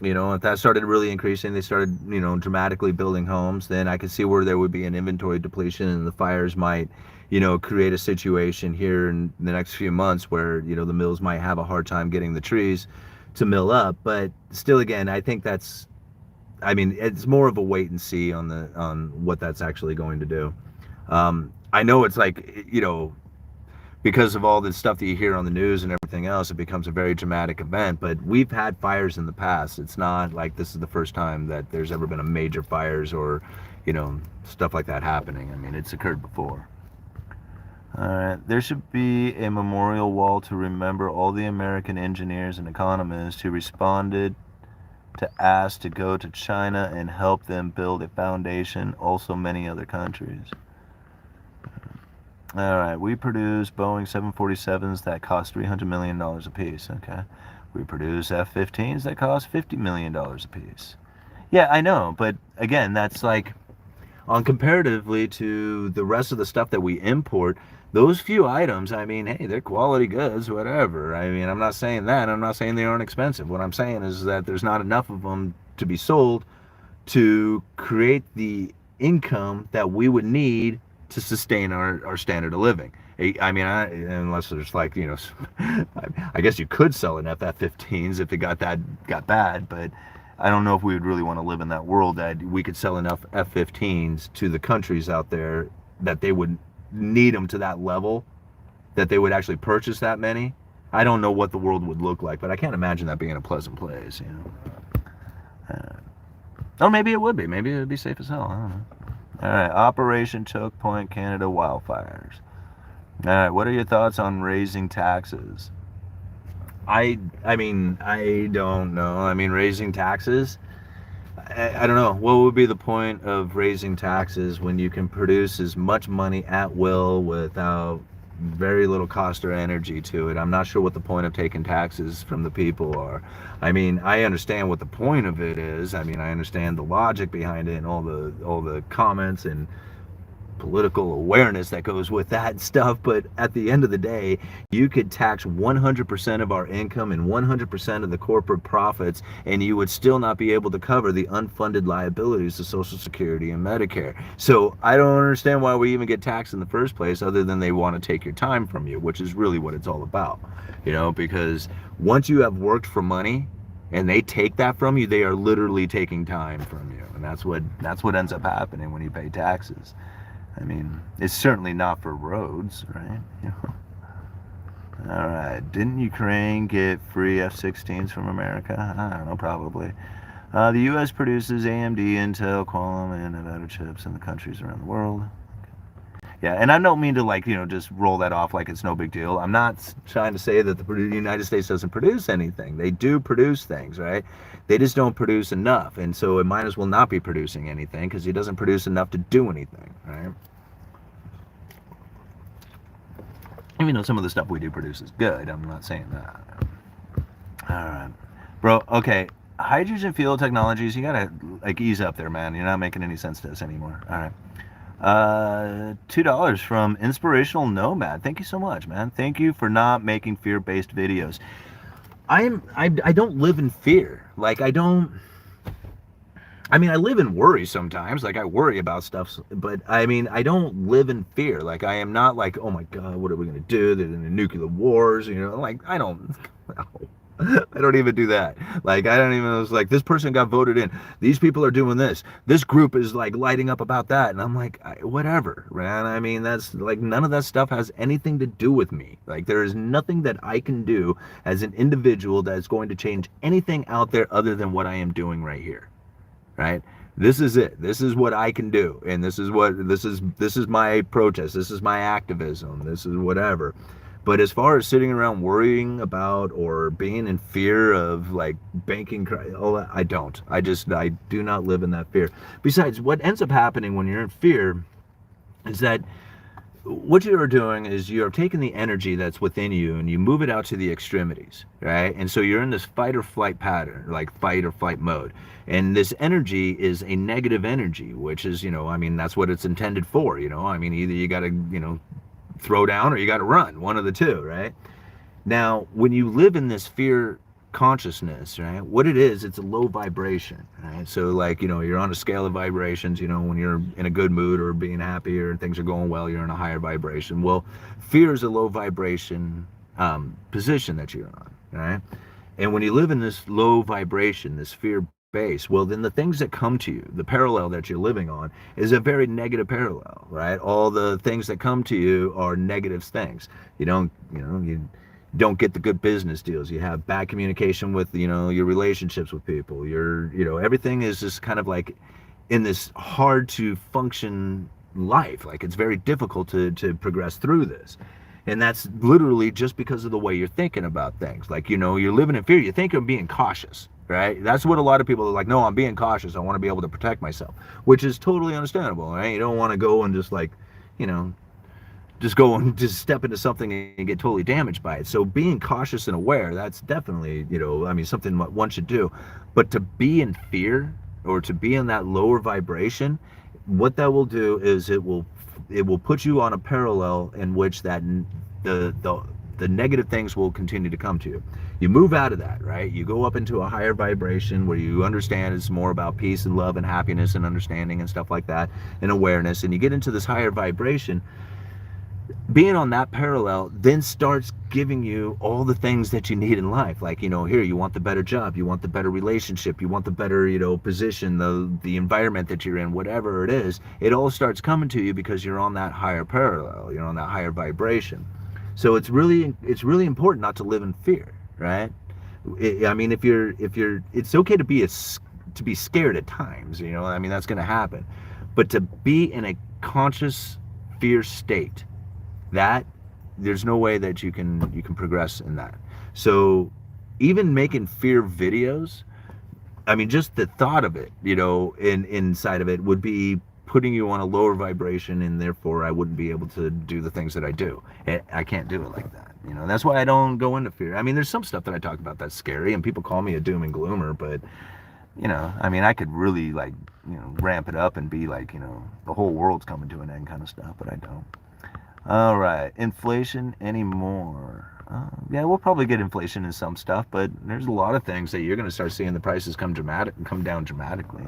if that started really increasing, they started dramatically building homes, then I could see where there would be an inventory depletion, and the fires might create a situation here in the next few months where the mills might have a hard time getting the trees to mill up. But still, again, I think I mean, it's more of a wait and see on what that's actually going to do. I know it's like, because of all the stuff that you hear on the news and everything else, it becomes a very dramatic event. But we've had fires in the past. It's not like this is the first time that there's ever been a major fires or, stuff like that happening. I mean, it's occurred before. All right. There should be a memorial wall to remember all the American engineers and economists who responded to ask to go to China and help them build a foundation. Also, many other countries. All right, we produce Boeing 747s that cost $300 million a piece, okay? We produce F-15s that cost $50 million a piece. Yeah, I know, but again, that's like, on comparatively to the rest of the stuff that we import, those few items, I mean, hey, they're quality goods, whatever. I mean, I'm not saying that. I'm not saying they aren't expensive. What I'm saying is that there's not enough of them to be sold to create the income that we would need to sustain our standard of living. I mean, unless there's like, I guess you could sell an FF-15s if it got bad, but I don't know if we would really want to live in that world that we could sell enough F-15s to the countries out there that they would need them to that level, that they would actually purchase that many. I don't know what the world would look like, but I can't imagine that being a pleasant place, or maybe it would be. Maybe it would be safe as hell. I don't know. All right, Operation Choke Point, Canada wildfires. All right, what are your thoughts on raising taxes? I mean, I don't know. I mean, raising taxes? I don't know. What would be the point of raising taxes when you can produce as much money at will without very little cost or energy to it? I'm not sure what the point of taking taxes from the people are. I mean, I understand what the point of it is. I mean, I understand the logic behind it and all the comments and political awareness that goes with that stuff, but at the end of the day, you could tax 100% of our income and 100% of the corporate profits, and you would still not be able to cover the unfunded liabilities of Social Security and Medicare. So I don't understand why we even get taxed in the first place, other than they want to take your time from you, which is really what it's all about, because once you have worked for money and they take that from you, they are literally taking time from you, and that's what ends up happening when you pay taxes. I mean, it's certainly not for roads, right? All right. Didn't Ukraine get free F-16s from America? I don't know, probably. The U.S. produces AMD, Intel, Qualcomm, and Nevada chips in the countries around the world. Yeah, and I don't mean to, just roll that off like it's no big deal. I'm not trying to say that the United States doesn't produce anything. They do produce things, right? They just don't produce enough, and so it might as well not be producing anything because it doesn't produce enough to do anything, right? Even though some of the stuff we do produce is good, I'm not saying that. All right, bro. Okay, hydrogen fuel technologies. You gotta ease up there, man. You're not making any sense to us anymore. All right. $2 from Inspirational Nomad. Thank you so much, man. Thank you for not making fear-based videos. I don't live in fear. I live in worry sometimes. I worry about stuff, but I don't live in fear. I am not oh my God, what are we going to do? There's the nuclear wars, I don't, I don't even do that. I don't even, it's this person got voted in. These people are doing this. This group is lighting up about that. And I'm whatever, man. That's none of that stuff has anything to do with me. There is nothing that I can do as an individual that's going to change anything out there other than what I am doing right here. Right? This is it. This is what I can do. And this is my protest. This is my activism. This is whatever. But as far as sitting around worrying about or being in fear of banking, all that, I don't. I do not live in that fear. Besides, what ends up happening when you're in fear is that what you are doing is you're taking the energy that's within you and you move it out to the extremities, right? And so you're in this fight or flight pattern, fight or flight mode. And this energy is a negative energy, which is, that's what it's intended for, either you got to, throw down or you got to run, one of the two, right? Now, when you live in this fear consciousness, right, what it is, it's a low vibration, right? So you're on a scale of vibrations, when you're in a good mood or being happy or things are going well, you're in a higher vibration. Well, fear is a low vibration position that you're on, right? And when you live in this low vibration, this fear base, well, then the things that come to you, the parallel that you're living on, is a very negative parallel, right? All the things that come to you are negative things. You don't get the good business deals. You have bad communication with, your relationships with people. Everything is just kind of like in this hard to function life. Like it's very difficult to progress through this. And that's literally just because of the way you're thinking about things. Like, you're living in fear. You think you're being cautious, right? That's what a lot of people are like, no, I'm being cautious. I want to be able to protect myself, which is totally understandable, right? You don't want to go and just like, you know, just go and just step into something and get totally damaged by it. So being cautious and aware, that's definitely, something one should do. But to be in fear or to be in that lower vibration, what that will do is it will put you on a parallel in which the negative things will continue to come to you. You move out of that, right? You go up into a higher vibration where you understand it's more about peace and love and happiness and understanding and stuff like that and awareness, and you get into this higher vibration. Being on that parallel then starts giving you all the things that you need in life. Like, here, you want the better job, you want the better relationship, you want the better, position, the environment that you're in, whatever it is, it all starts coming to you because you're on that higher parallel, you're on that higher vibration. So it's really important not to live in fear, right? If you're, it's okay to be scared at times, that's going to happen. But to be in a conscious fear state, that there's no way that you can progress in that. So even making fear videos, just the thought of it, inside of it would be putting you on a lower vibration, and therefore I wouldn't be able to do the things that I do. I can't do it like that. That's why I don't go into fear. There's some stuff that I talk about that's scary, and people call me a doom and gloomer, but I could really ramp it up and be like, the whole world's coming to an end kind of stuff, but I don't. All right, inflation anymore? Yeah, we'll probably get inflation in some stuff, but there's a lot of things that you're going to start seeing the prices come down dramatically.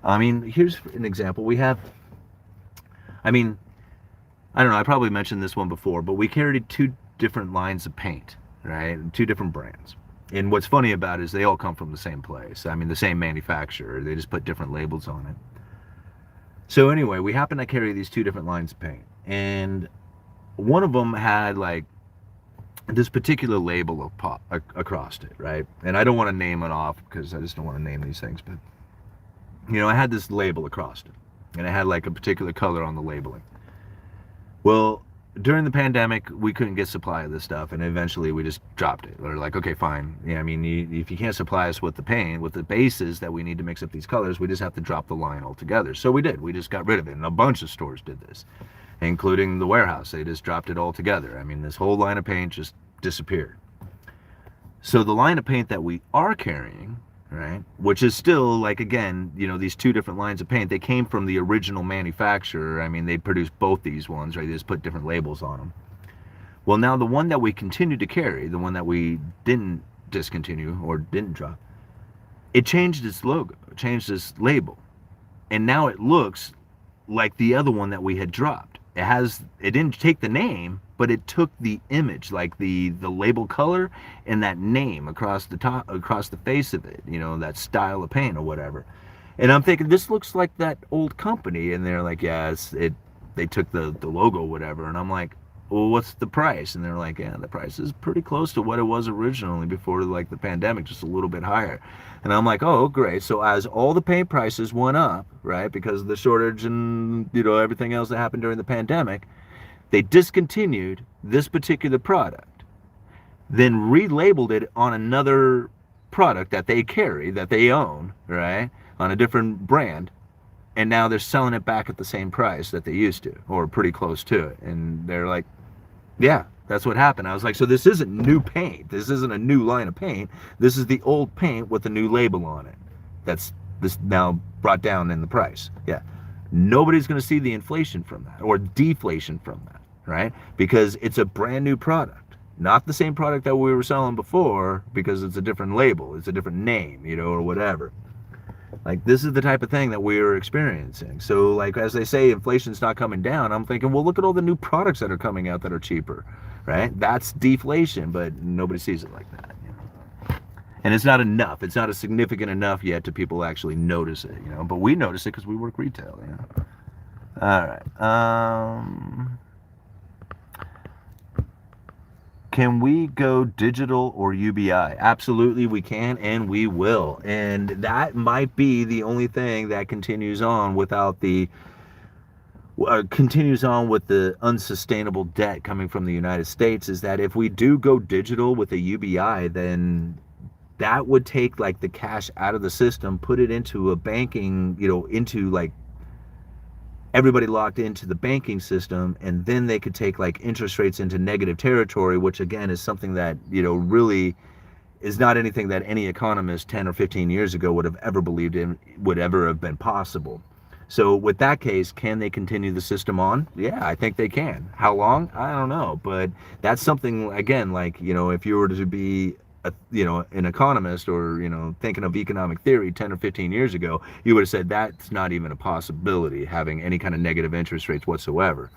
And here's an example. We have, I don't know, I probably mentioned this one before, but we carried two different lines of paint, right? Two different brands. And what's funny about it is they all come from the same place. The same manufacturer. They just put different labels on it. So anyway, we happen to carry these two different lines of paint. And one of them had like this particular label across it, right? And I don't want to name it off because I just don't want to name these things, but I had this label across it, and it had like a particular color on the labeling. Well, during the pandemic, we couldn't get supply of this stuff, and eventually we just dropped it. We're like, okay, fine. Yeah, if you can't supply us with the paint, with the bases that we need to mix up these colors, we just have to drop the line altogether. So we did. We just got rid of it, and a bunch of stores did this, including the warehouse. They just dropped it all together. This whole line of paint just disappeared. So the line of paint that we are carrying, right, which is still like, again, these two different lines of paint, they came from the original manufacturer. They produced both these ones, right? They just put different labels on them. Well, now the one that we continue to carry, the one that we didn't discontinue or didn't drop, it changed its logo, it changed its label, and now it looks like the other one that we had dropped. It didn't take the name, but it took the image, like the label color and that name across the top, across the face of it, that style of paint or whatever. And I'm thinking, this looks like that old company. And they're like, yeah, they took the logo, whatever. And I'm like, well, what's the price? And they're like, yeah, the price is pretty close to what it was originally before like the pandemic, just a little bit higher. And I'm like, oh, great. So as all the paint prices went up, right, because of the shortage and everything else that happened during the pandemic, they discontinued this particular product, then relabeled it on another product that they carry, that they own, right, on a different brand, and now they're selling it back at the same price that they used to, or pretty close to it. And they're like, yeah, that's what happened. I was like, so this isn't new paint. This isn't a new line of paint. This is the old paint with a new label on it. That's this now brought down in the price. Yeah. Nobody's going to see the inflation from that or deflation from that, right? Because it's a brand new product, not the same product that we were selling before, because it's a different label, it's a different name, or whatever. Like, this is the type of thing that we're experiencing. So, like, as they say, inflation's not coming down. I'm thinking, well, look at all the new products that are coming out that are cheaper, right? That's deflation, but nobody sees it like that. And it's not enough. It's not a significant enough yet to people actually notice it, you know. But we notice it because we work retail, you know. All right. Can we go digital or UBI? Absolutely, we can, and we will. And that might be the only thing that continues on without the continues on with the unsustainable debt coming from the United States, is that if we do go digital with a UBI, then that would take like the cash out of the system, put it into a banking, you know, into like everybody locked into the banking system, and then they could take like interest rates into negative territory, which again is something that, you know, really is not anything that any economist 10 or 15 years ago would have ever believed in would ever have been possible. So with that case, can they continue the system on? Yeah, I think they can. How long? I don't know, but that's something, again, like, you know, if you were to be you know, an economist, or, you know, thinking of economic theory 10 or 15 years ago, you would have said that's not even a possibility, having any kind of negative interest rates whatsoever.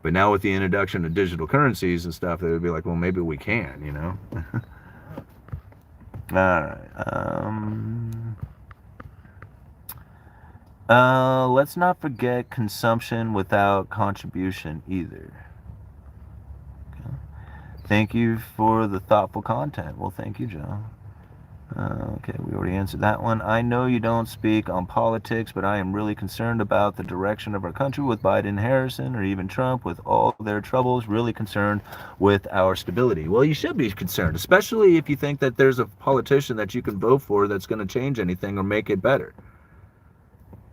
But now with the introduction of digital currencies and stuff, they would be like, well, maybe we can, you know. All right. Let's not forget consumption without contribution either. Okay. Thank you for the thoughtful content. Well, thank you, Joe. Okay, we already answered that one. I know you don't speak on politics, but I am really concerned about the direction of our country with Biden, Harrison, or even Trump, with all their troubles. Really concerned with our stability. Well, you should be concerned, especially if you think that there's a politician that you can vote for that's going to change anything or make it better.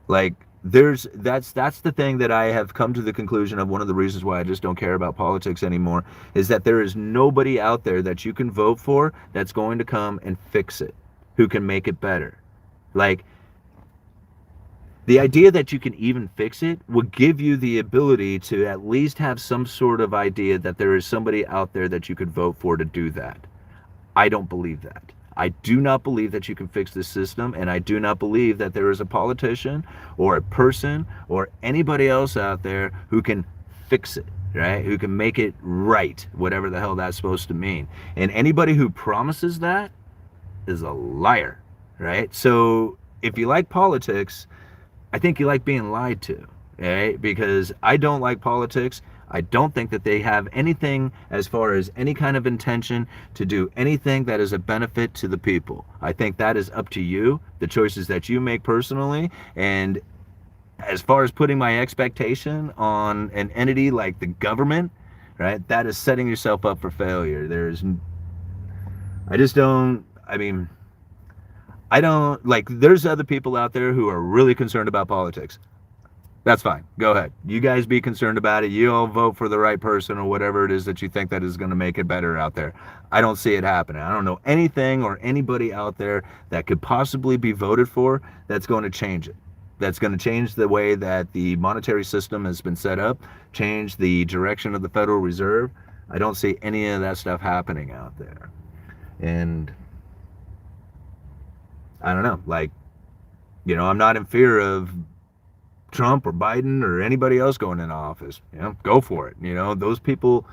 Like, that's the thing that I have come to the conclusion of. One of the reasons why I just don't care about politics anymore is that there is nobody out there that you can vote for that's going to come and fix it, who can make it better. Like, the idea that you can even fix it would give you the ability to at least have some sort of idea that there is somebody out there that you could vote for to do that. I don't believe that. I do not believe that you can fix this system, and I do not believe that there is a politician or a person or anybody else out there who can fix it, right? Who can make it right, whatever the hell that's supposed to mean. And anybody who promises that is a liar, right? So if you like politics, I think you like being lied to, right? Because I don't like politics. I don't think that they have anything as far as any kind of intention to do anything that is a benefit to the people. I think that is up to you, the choices that you make personally. And as far as putting my expectation on an entity like the government, right, that is setting yourself up for failure. I don't, like, there's other people out there who are really concerned about politics. That's fine. Go ahead. You guys be concerned about it. You all vote for the right person or whatever it is that you think that is going to make it better out there. I don't see it happening. I don't know anything or anybody out there that could possibly be voted for that's going to change it. That's going to change the way that the monetary system has been set up, change the direction of the Federal Reserve. I don't see any of that stuff happening out there. And I don't know, like, you know, I'm not in fear of Trump or Biden or anybody else going into office. You know, go for it. You know, those people,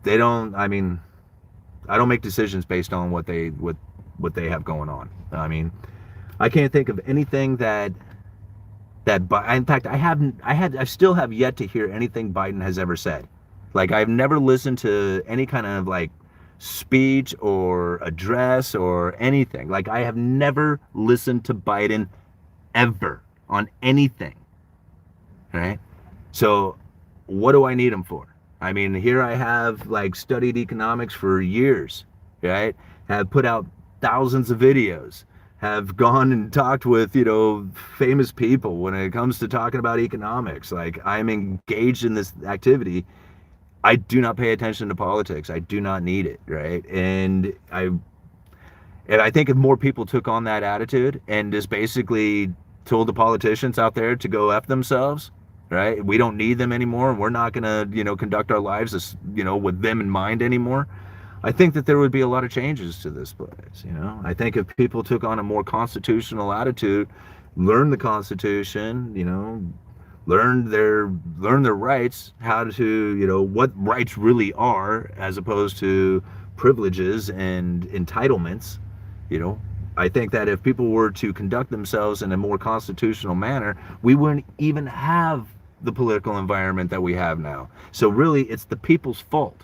they don't, I mean, I don't make decisions based on what they have going on. I mean, I can't think of anything in fact, I still have yet to hear anything Biden has ever said. Like, I've never listened to any kind of like speech or address or anything. Like, I have never listened to Biden ever on anything, right? So what do I need him for? I mean, here I have like studied economics for years, right? Have put out thousands of videos, have gone and talked with, you know, famous people when it comes to talking about economics. Like, I'm engaged in this activity. I do not pay attention to politics. I do not need it, right? And I think if more people took on that attitude and just basically told the politicians out there to go F themselves, right? We don't need them anymore, and we're not going to, you know, conduct our lives as, you know, with them in mind anymore. I think that there would be a lot of changes to this place, you know? I think if people took on a more constitutional attitude, learn the Constitution, you know, learn their rights, how to, you know, what rights really are, as opposed to privileges and entitlements. You know, I think that if people were to conduct themselves in a more constitutional manner, we wouldn't even have the political environment that we have now. So really, it's the people's fault.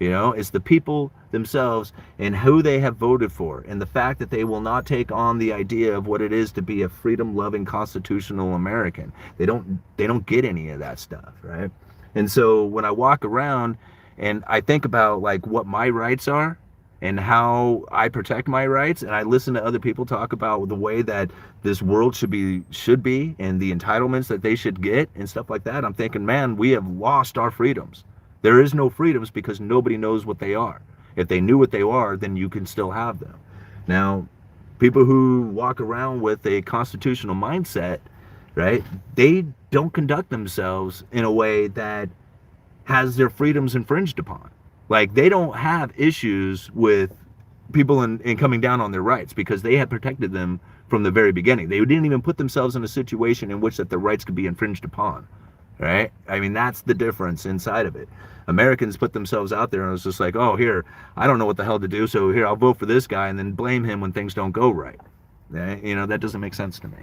You know, it's the people themselves and who they have voted for, and the fact that they will not take on the idea of what it is to be a freedom-loving constitutional American. They don't get any of that stuff, right? And so when I walk around and I think about like what my rights are and how I protect my rights, and I listen to other people talk about the way that this world should be and the entitlements that they should get and stuff like that, I'm thinking, man, we have lost our freedoms. There is no freedoms because nobody knows what they are. If they knew what they are, then you can still have them. Now, people who walk around with a constitutional mindset, right, they don't conduct themselves in a way that has their freedoms infringed upon. Like, they don't have issues with people in coming down on their rights because they had protected them from the very beginning. They didn't even put themselves in a situation in which that their rights could be infringed upon, right? I mean, that's the difference inside of it. Americans put themselves out there and it's just like, oh, here, I don't know what the hell to do, so here, I'll vote for this guy and then blame him when things don't go right. You know, that doesn't make sense to me.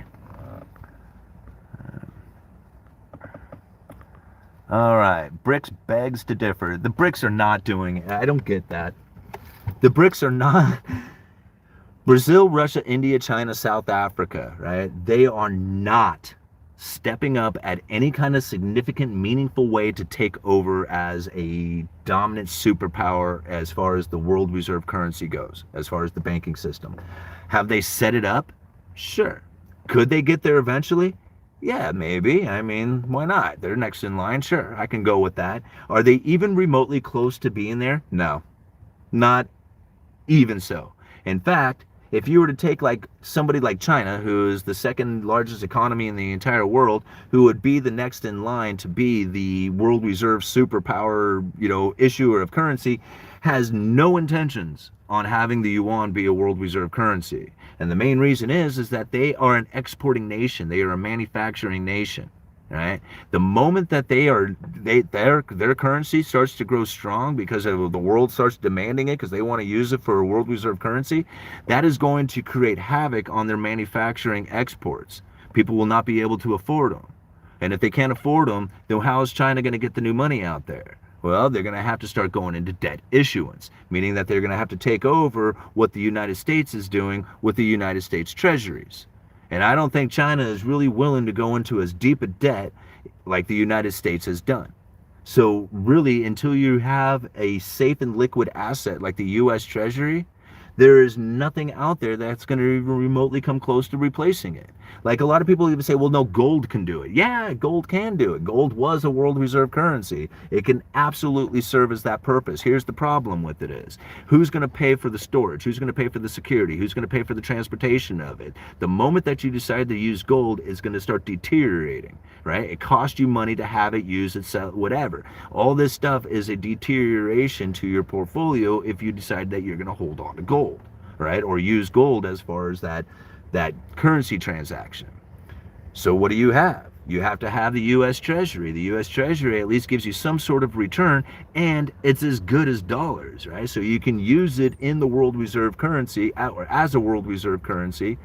All right, BRICS begs to differ. The BRICS are not doing it. I don't get that. The BRICS are not. Brazil, Russia, India, China, South Africa, right? They are not stepping up at any kind of significant, meaningful way to take over as a dominant superpower as far as the world reserve currency goes, as far as the banking system. Have they set it up? Sure. Could they get there eventually? Yeah, maybe. I mean, why not? They're next in line. Sure, I can go with that. Are they even remotely close to being there? No, not even so. In fact, if you were to take like somebody like China, who is the second largest economy in the entire world, who would be the next in line to be the world reserve superpower, you know, issuer of currency, has no intentions on having the yuan be a world reserve currency. And the main reason is that they are an exporting nation. They are a manufacturing nation, right? The moment that their currency starts to grow strong because of the world starts demanding it because they want to use it for a world reserve currency, that is going to create havoc on their manufacturing exports. People will not be able to afford them. And if they can't afford them, then how is China going to get the new money out there? Well, they're going to have to start going into debt issuance, meaning that they're going to have to take over what the United States is doing with the United States treasuries. And I don't think China is really willing to go into as deep a debt like the United States has done. So really, until you have a safe and liquid asset like the U.S. Treasury, there is nothing out there that's going to even remotely come close to replacing it. Like a lot of people even say, well, no, gold can do it. Yeah, gold can do it. Gold was a world reserve currency. It can absolutely serve as that purpose. Here's the problem with it is, who's going to pay for the storage? Who's going to pay for the security? Who's going to pay for the transportation of it? The moment that you decide to use gold, it's going to start deteriorating, right? It costs you money to have it, use it, sell, whatever. All this stuff is a deterioration to your portfolio if you decide that you're going to hold on to gold, right? Or use gold as far as that currency transaction. So what do you have? You have to have the U.S. Treasury. The U.S. Treasury at least gives you some sort of return, and it's as good as dollars, right? So you can use it in the world reserve currency, or as a world reserve currency,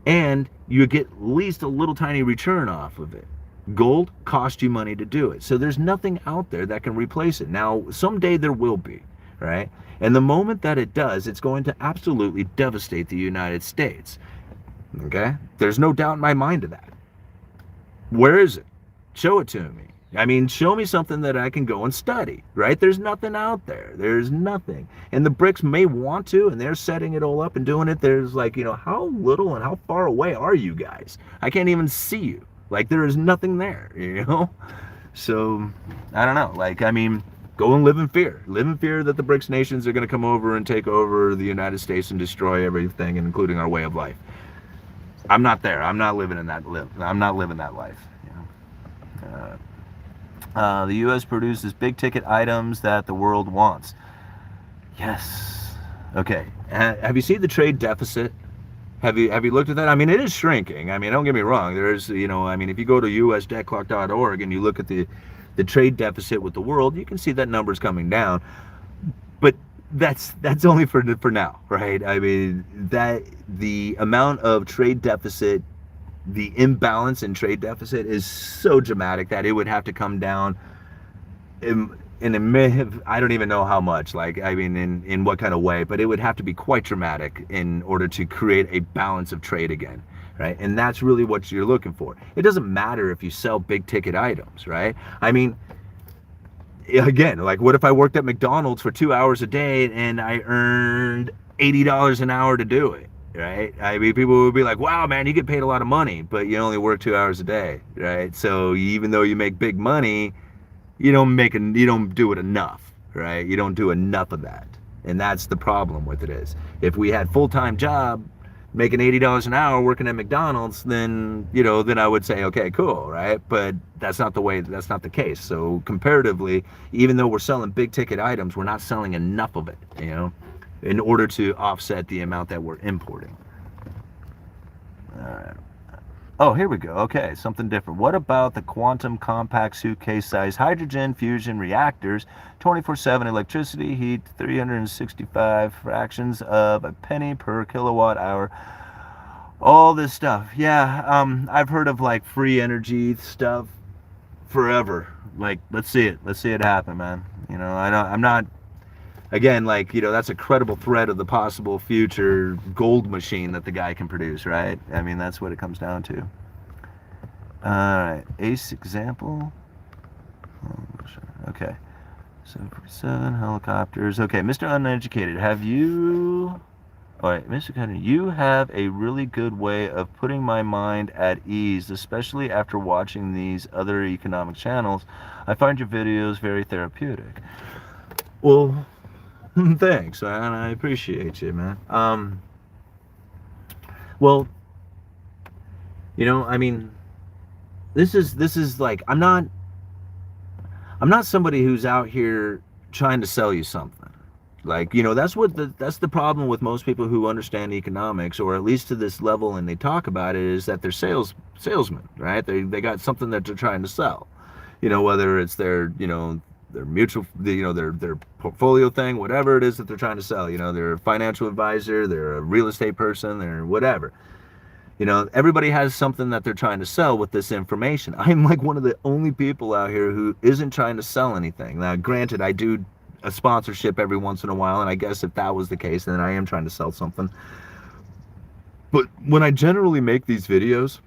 and you get at least a little tiny return off of it. Gold cost you money to do it. So there's nothing out there that can replace it. Now, someday there will be, right? And the moment that it does, it's going to absolutely devastate the United States. Okay? There's no doubt in my mind of that. Where is it? Show it to me. I mean, show me something that I can go and study, right? There's nothing out there. There's nothing. And the BRICS may want to, and they're setting it all up and doing it. There's like, you know, how little and how far away are you guys? I can't even see you. Like, there is nothing there, you know? So, I don't know. Like, I mean, go and live in fear. Live in fear that the BRICS nations are going to come over and take over the United States and destroy everything, including our way of life. I'm not there. I'm not living in that I'm not living that life. You know? The U.S. produces big ticket items that the world wants. Yes. Okay. Have you seen the trade deficit? Have you looked at that? I mean, it is shrinking. I mean, don't get me wrong. There's, you know, I mean, if you go to usdebtclock.org and you look at the trade deficit with the world, you can see that number's coming down. But that's only for now, right? I mean, that the amount of trade deficit, the imbalance in trade deficit is so dramatic that it would have to come down in a may have, I don't even know how much, like, I mean, in what kind of way, but it would have to be quite dramatic in order to create a balance of trade again, right? And that's really what you're looking for. It doesn't matter if you sell big ticket items, right? I mean, again, like, what if I worked at McDonald's for 2 hours a day and I earned $80 an hour to do it, right? I mean, people would be like, wow, man, you get paid a lot of money, but you only work 2 hours a day, right? So even though you make big money, you don't do it enough, right? You don't do enough of that. And that's the problem with it is, if we had full-time job making $80 an hour working at McDonald's, then, then I would say, okay, cool, right? But that's not the case. So comparatively, even though we're selling big ticket items, we're not selling enough of it, in order to offset the amount that we're importing. All right. Oh, here we go. Okay, something different. What about the quantum compact suitcase size hydrogen fusion reactors, 24/7 electricity, heat, 365 fractions of a penny per kilowatt hour? All this stuff. Yeah, I've heard of like free energy stuff forever. Like, let's see it happen, man. I'm not, again, like, that's a credible threat of the possible future gold machine that the guy can produce, right? I mean, that's what it comes down to. All right, ace example. Okay, 747 helicopters. Okay, Mr. Uneducated, have you... All right, Mr. Cutter, you have a really good way of putting my mind at ease, especially after watching these other economic channels. I find your videos very therapeutic. Well, thanks, man. I appreciate you, man. Well, I mean, this is like, I'm not somebody who's out here trying to sell you something. Like, that's the problem with most people who understand economics, or at least to this level, and they talk about it, is that they're salesmen, right? They got something that they're trying to sell. Whether it's their mutual, their portfolio thing, whatever it is that they're trying to sell. They're a financial advisor, they're a real estate person, they're whatever. Everybody has something that they're trying to sell with this information. I'm like one of the only people out here who isn't trying to sell anything. Now, granted, I do a sponsorship every once in a while, and I guess if that was the case, then I am trying to sell something. But when I generally make these videos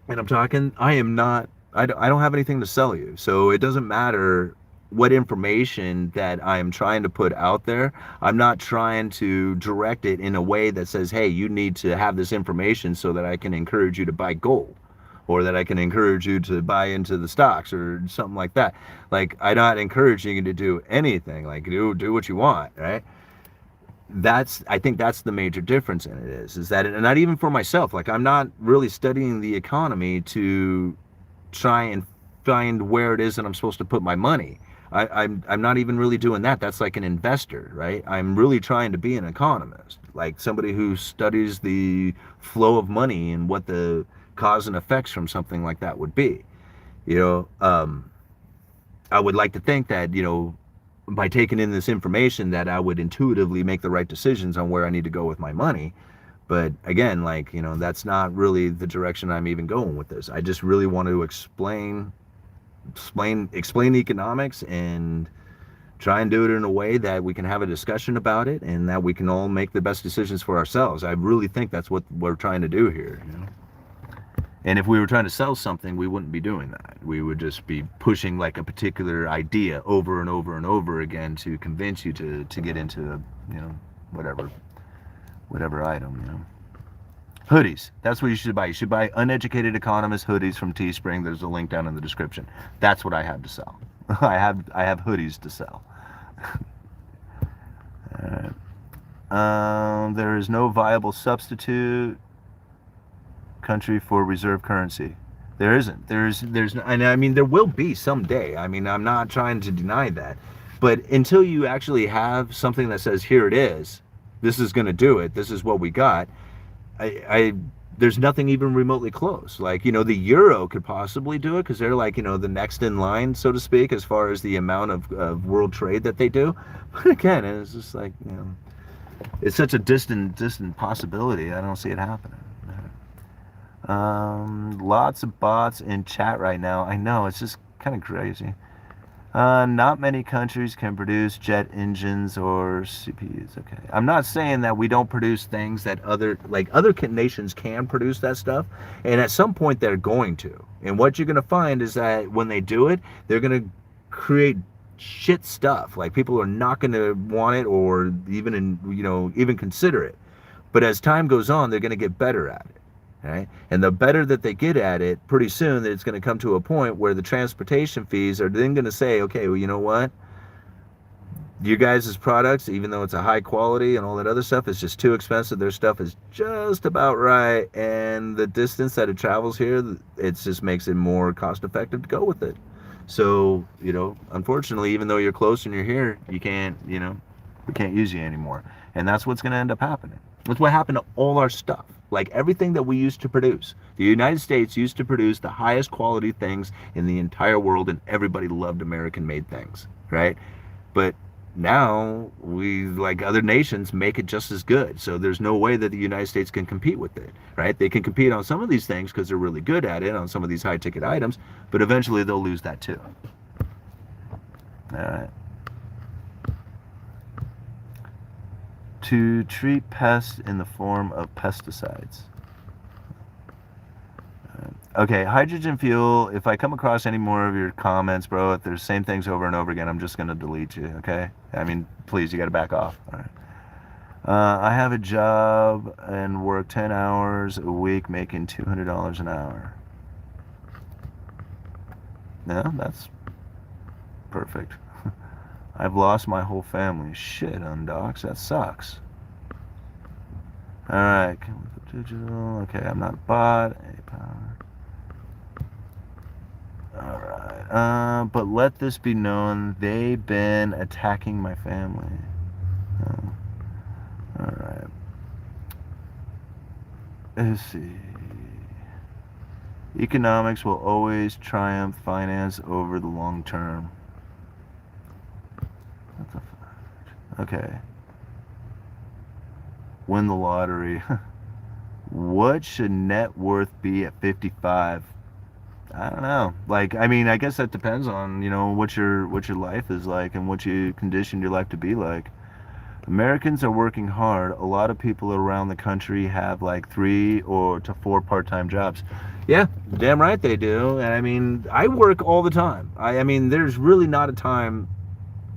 and I'm talking, I don't have anything to sell you. So it doesn't matter what information that I am trying to put out there. I'm not trying to direct it in a way that says, hey, you need to have this information so that I can encourage you to buy gold, or that I can encourage you to buy into the stocks or something like that. Like, I'm not encouraging you to do anything. Like, do what you want, right? I think that's the major difference in it is that, and not even for myself, like, I'm not really studying the economy to try and find where it is that I'm supposed to put my money. I'm not even really doing that. That's like an investor, right? I'm really trying to be an economist, like somebody who studies the flow of money and what the cause and effects from something like that would be. I would like to think that, by taking in this information, that I would intuitively make the right decisions on where I need to go with my money. But again, like, that's not really the direction I'm even going with this. I just really want to explain economics and try and do it in a way that we can have a discussion about it and that we can all make the best decisions for ourselves. I really think that's what we're trying to do here. And if we were trying to sell something, we wouldn't be doing that. We would just be pushing like a particular idea over and over and over again to convince you to get into, whatever item, Hoodies. That's what you should buy. You should buy Uneducated Economist hoodies from Teespring. There's a link down in the description. That's what I have to sell. I have hoodies to sell. There is no viable substitute country for reserve currency. There isn't. There's and I mean, there will be someday. I mean, I'm not trying to deny that, but until you actually have something that says, here it is, this is going to do it, this is what we got, there's there's nothing even remotely close. Like, the euro could possibly do it because they're like, the next in line, so to speak, as far as the amount of world trade that they do. But again, it's just like, it's such a distant possibility. I don't see it happening. Lots of bots in chat right now. I know, it's just kind of crazy. Not many countries can produce jet engines or CPUs. Okay, I'm not saying that we don't produce things that other nations can produce that stuff, and at some point they're going to. And what you're going to find is that when they do it, they're going to create shit stuff. Like, people are not going to want it or even consider it. But as time goes on, they're going to get better at it. Right? And the better that they get at it, pretty soon it's going to come to a point where the transportation fees are then going to say, okay, well, you know what? You guys' products, even though it's a high quality and all that other stuff, is just too expensive. Their stuff is just about right. And the distance that it travels here, it just makes it more cost effective to go with it. So, unfortunately, even though you're close and you're here, we can't use you anymore. And that's what's going to end up happening. That's what happened to all our stuff. Like, everything that we used to produce. The United States used to produce the highest quality things in the entire world, and everybody loved American-made things, right? But now we, like other nations, make it just as good. So there's no way that the United States can compete with it, right? They can compete on some of these things because they're really good at it, on some of these high-ticket items, but eventually they'll lose that too. All right. To treat pests in the form of pesticides. Okay, hydrogen fuel. If I come across any more of your comments, bro, if there's the same things over and over again, I'm just going to delete you, okay? I mean, please, you got to back off. All right. I have a job and work 10 hours a week making $200 an hour. No, that's perfect. I've lost my whole family. Shit, Undocs, that sucks. Alright, digital. Okay, I'm not a bot. Alright, but let this be known, they've been attacking my family. Alright. Let's see. Economics will always triumph finance over the long term. What the fuck? Okay. Win the lottery. What should net worth be at 55? I don't know. Like, I mean, I guess that depends on, what your life is like and what you conditioned your life to be like. Americans are working hard. A lot of people around the country have like 3 or to 4 part-time jobs. Yeah, damn right they do. And I mean, I work all the time. I mean, there's really not a time.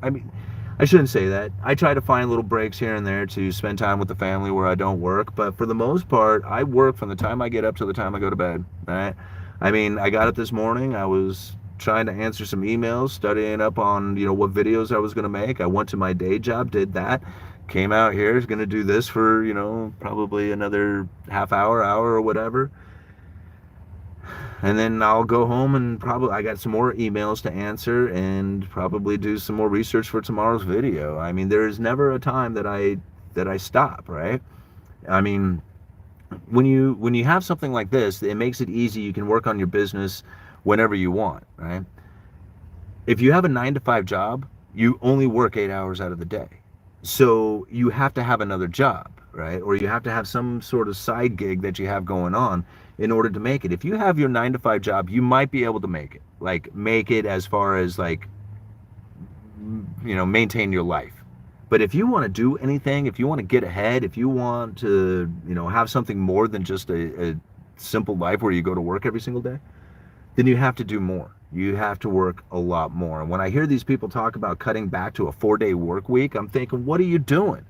I mean, I shouldn't say that. I try to find little breaks here and there to spend time with the family where I don't work, but for the most part, I work from the time I get up to the time I go to bed, right? I mean, I got up this morning, I was trying to answer some emails, studying up on, what videos I was going to make. I went to my day job, did that, came out here, is going to do this for, probably another half hour or whatever. And then I'll go home and I got some more emails to answer and probably do some more research for tomorrow's video. I mean, there is never a time that I stop, right? I mean, when you have something like this, it makes it easy. You can work on your business whenever you want, right? If you have a 9-to-5 job, you only work 8 hours out of the day. So you have to have another job, right? Or you have to have some sort of side gig that you have going on in order to make it. If you have your 9-to-5 job, you might be able to make it. Like, make it as far as like, maintain your life. But if you want to do anything, if you want to get ahead, if you want to, have something more than just a simple life where you go to work every single day, then you have to do more. You have to work a lot more. And when I hear these people talk about cutting back to a 4-day work week, I'm thinking, what are you doing?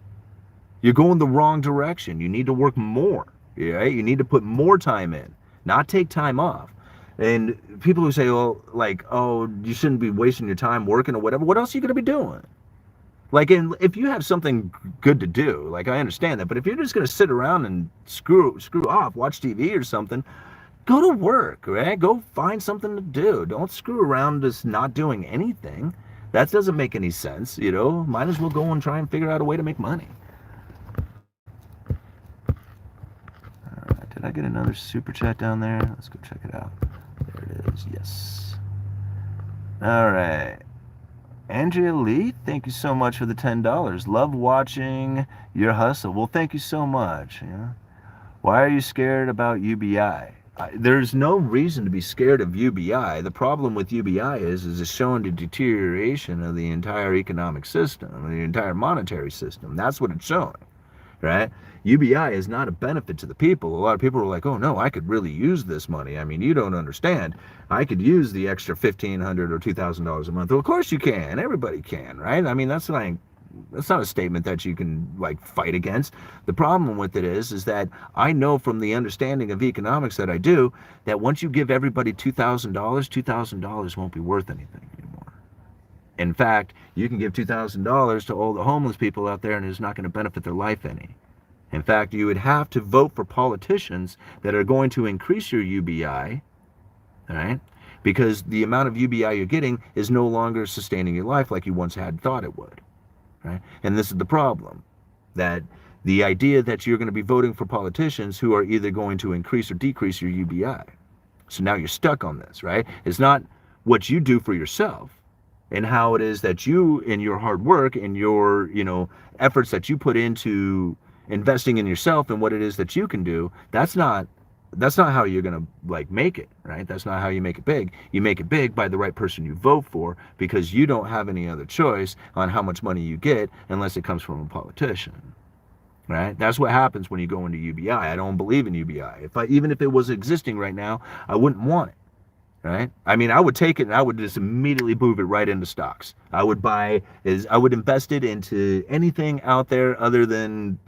You're going the wrong direction. You need to work more. Right? You need to put more time in, not take time off. And people who say, well, like, oh, you shouldn't be wasting your time working or whatever. What else are you going to be doing? Like, if you have something good to do, like, I understand that. But if you're just going to sit around and screw off, watch TV or something, go to work, right? Go find something to do. Don't screw around just not doing anything. That doesn't make any sense, Might as well go and try and figure out a way to make money. Did I get another super chat down there? Let's go check it out. There it is. Yes. All right. Andrea Lee, thank you so much for the $10. Love watching your hustle. Well, thank you so much. Yeah. Why are you scared about UBI? There's no reason to be scared of UBI. The problem with UBI is it's showing the deterioration of the entire economic system, the entire monetary system. That's what it's showing, right? UBI is not a benefit to the people. A lot of people are like, oh no, I could really use this money. I mean, you don't understand. I could use the extra $1,500 or $2,000 a month. Well, of course you can. Everybody can, right? I mean, that's not a statement that you can like fight against. The problem with it is that I know from the understanding of economics that I do that once you give everybody $2,000 won't be worth anything anymore. In fact, you can give $2,000 to all the homeless people out there and it's not going to benefit their life any. In fact, you would have to vote for politicians that are going to increase your UBI, all right? Because the amount of UBI you're getting is no longer sustaining your life like you once had thought it would. Right? And this is the problem, that the idea that you're going to be voting for politicians who are either going to increase or decrease your UBI. So now you're stuck on this, right? It's not what you do for yourself and how it is that you, in your hard work and your, efforts that you put into investing in yourself and what it is that you can do. That's not how you're going to like make it, right? That's not how you make it big. You make it big by the right person you vote for, because you don't have any other choice on how much money you get unless it comes from a politician, right? That's what happens when you go into UBI. I don't believe in UBI. Even if it was existing right now, I wouldn't want it, right? I mean, I would take it and I would just immediately move it right into stocks. I would invest it into anything out there other than,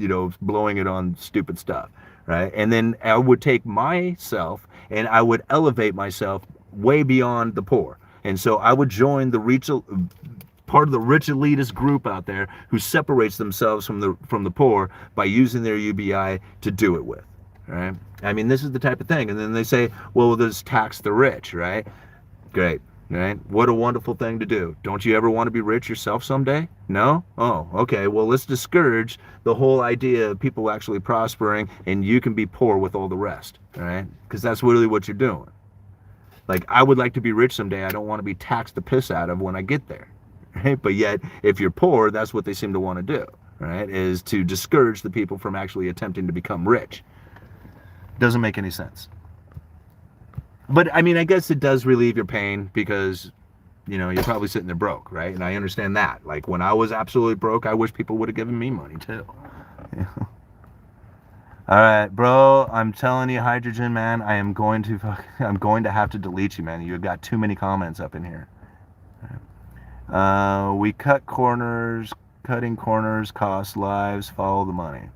blowing it on stupid stuff. Right? And then I would take myself and I would elevate myself way beyond the poor. And so I would join part of the rich elitist group out there who separates themselves from the poor by using their UBI to do it with. Right? I mean, this is the type of thing. And then they say, well, let's tax the rich, right? Great. Right? What a wonderful thing to do. Don't you ever want to be rich yourself someday? No? Oh, okay. Well, let's discourage the whole idea of people actually prospering and you can be poor with all the rest. All right? Because that's really what you're doing. Like, I would like to be rich someday. I don't want to be taxed the piss out of when I get there. Right? But yet, if you're poor, that's what they seem to want to do. Right? Is to discourage the people from actually attempting to become rich. Doesn't make any sense. But I mean, I guess it does relieve your pain because, you're probably sitting there broke, right? And I understand that. Like when I was absolutely broke, I wish people would have given me money too. Yeah. All right, bro. I'm telling you, Hydrogen Man, I'm going to have to delete you, man. You've got too many comments up in here. We cut corners, cutting corners, cost lives, follow the money.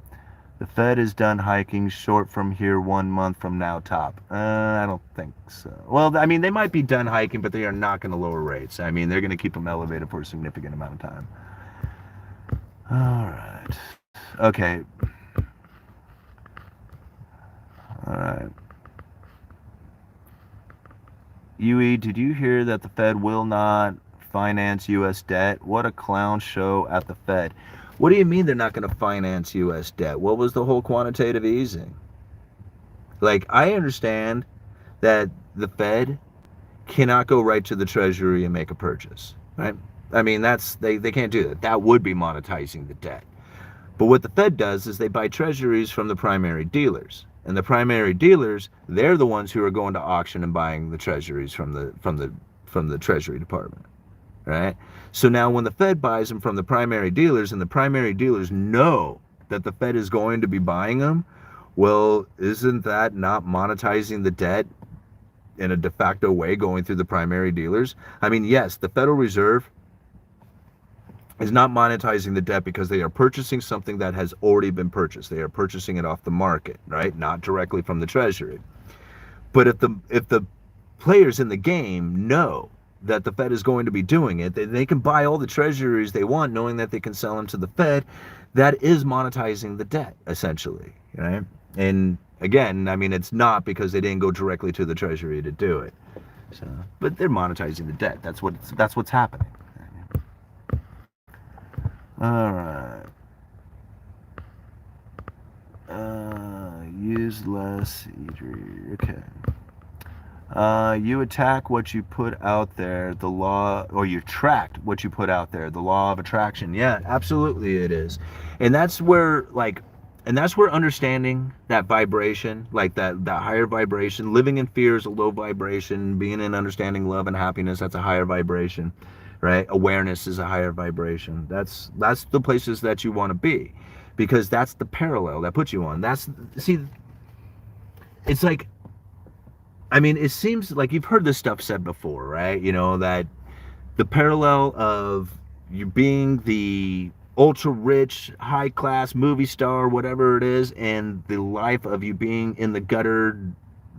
The Fed is done hiking, short from here 1 month from now, top. I don't think so. Well, I mean, they might be done hiking, but they are not going to lower rates. I mean, they're going to keep them elevated for a significant amount of time. All right. Okay. All right. UE, did you hear that the Fed will not finance U.S. debt? What a clown show at the Fed. What do you mean they're not going to finance U.S. debt? What was the whole quantitative easing? Like, I understand that the Fed cannot go right to the Treasury and make a purchase, right? I mean, they can't do that. That would be monetizing the debt. But what the Fed does is they buy treasuries from the primary dealers. And the primary dealers, they're the ones who are going to auction and buying the treasuries from the Treasury Department, right? So now when the Fed buys them from the primary dealers and the primary dealers know that the Fed is going to be buying them, well, isn't that not monetizing the debt in a de facto way going through the primary dealers? I mean, yes, the Federal Reserve is not monetizing the debt because they are purchasing something that has already been purchased. They are purchasing it off the market, right? Not directly from the Treasury. But if the players in the game know that the Fed is going to be doing it, they can buy all the treasuries they want knowing that they can sell them to the Fed. That is monetizing the debt, essentially, right? And again, I mean, it's not because they didn't go directly to the Treasury to do it. So, but they're monetizing the debt. That's what's happening. All right. use less. Okay. You attack what you put out there, the law, or you attract what you put out there, the law of attraction. Yeah, absolutely it is. And that's where, and that's where understanding that vibration, like that higher vibration, living in fear is a low vibration, being in understanding love and happiness, that's a higher vibration, right? Awareness is a higher vibration. That's the places that you want to be, because that's the parallel that puts you on. See, it's like, I mean, it seems like you've heard this stuff said before, right? That the parallel of you being the ultra rich, high class movie star, whatever it is, and the life of you being in the gutter,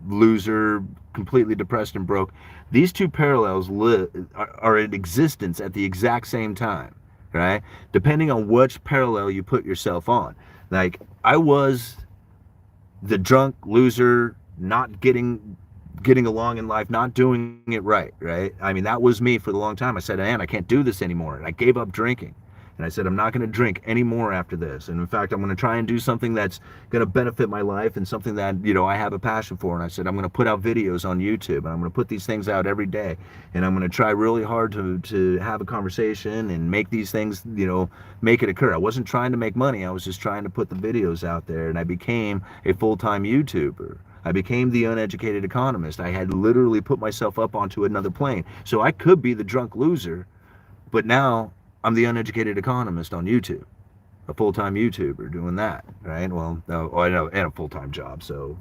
loser, completely depressed and broke. These two parallels are in existence at the exact same time, right? Depending on which parallel you put yourself on. Like, I was the drunk loser, not getting along in life, not doing it right. I mean, that was me for the long time. I said, man, I can't do this anymore. And I gave up drinking. And I said, I'm not going to drink anymore after this. And in fact, I'm going to try and do something that's going to benefit my life and something that, I have a passion for. And I said, I'm going to put out videos on YouTube, and I'm going to put these things out every day. And I'm going to try really hard to have a conversation and make these things, make it occur. I wasn't trying to make money. I was just trying to put the videos out there. And I became a full-time YouTuber. I became the uneducated economist. I had literally put myself up onto another plane. So I could be the drunk loser, but now I'm the uneducated economist on YouTube, a full-time YouTuber doing that, right? Well, no, I know, and a full-time job. So,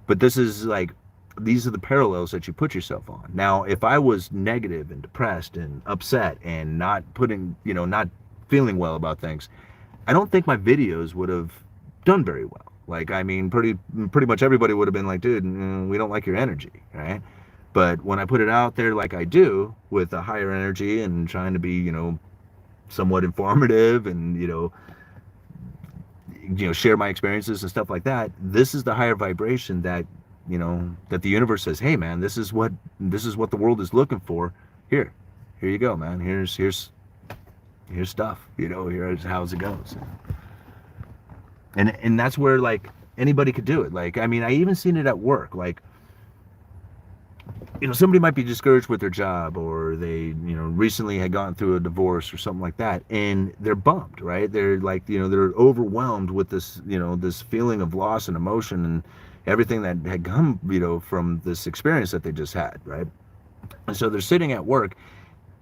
but this is like, these are the parallels that you put yourself on. Now, if I was negative and depressed and upset and not not feeling well about things, I don't think my videos would have done very well. Like, I mean, pretty much everybody would have been like, dude, we don't like your energy, right? But when I put it out there like I do, with a higher energy and trying to be, somewhat informative and, share my experiences and stuff like that, this is the higher vibration that, that the universe says, hey, man, this is what the world is looking for. Here you go, man. Here's stuff, here's how it goes. And that's where, like, anybody could do it. Like, I mean, I even seen it at work. Like, somebody might be discouraged with their job, or they, recently had gone through a divorce or something like that, and they're bummed, right? They're like, they're overwhelmed with this, this feeling of loss and emotion and everything that had come, from this experience that they just had, right? And so they're sitting at work,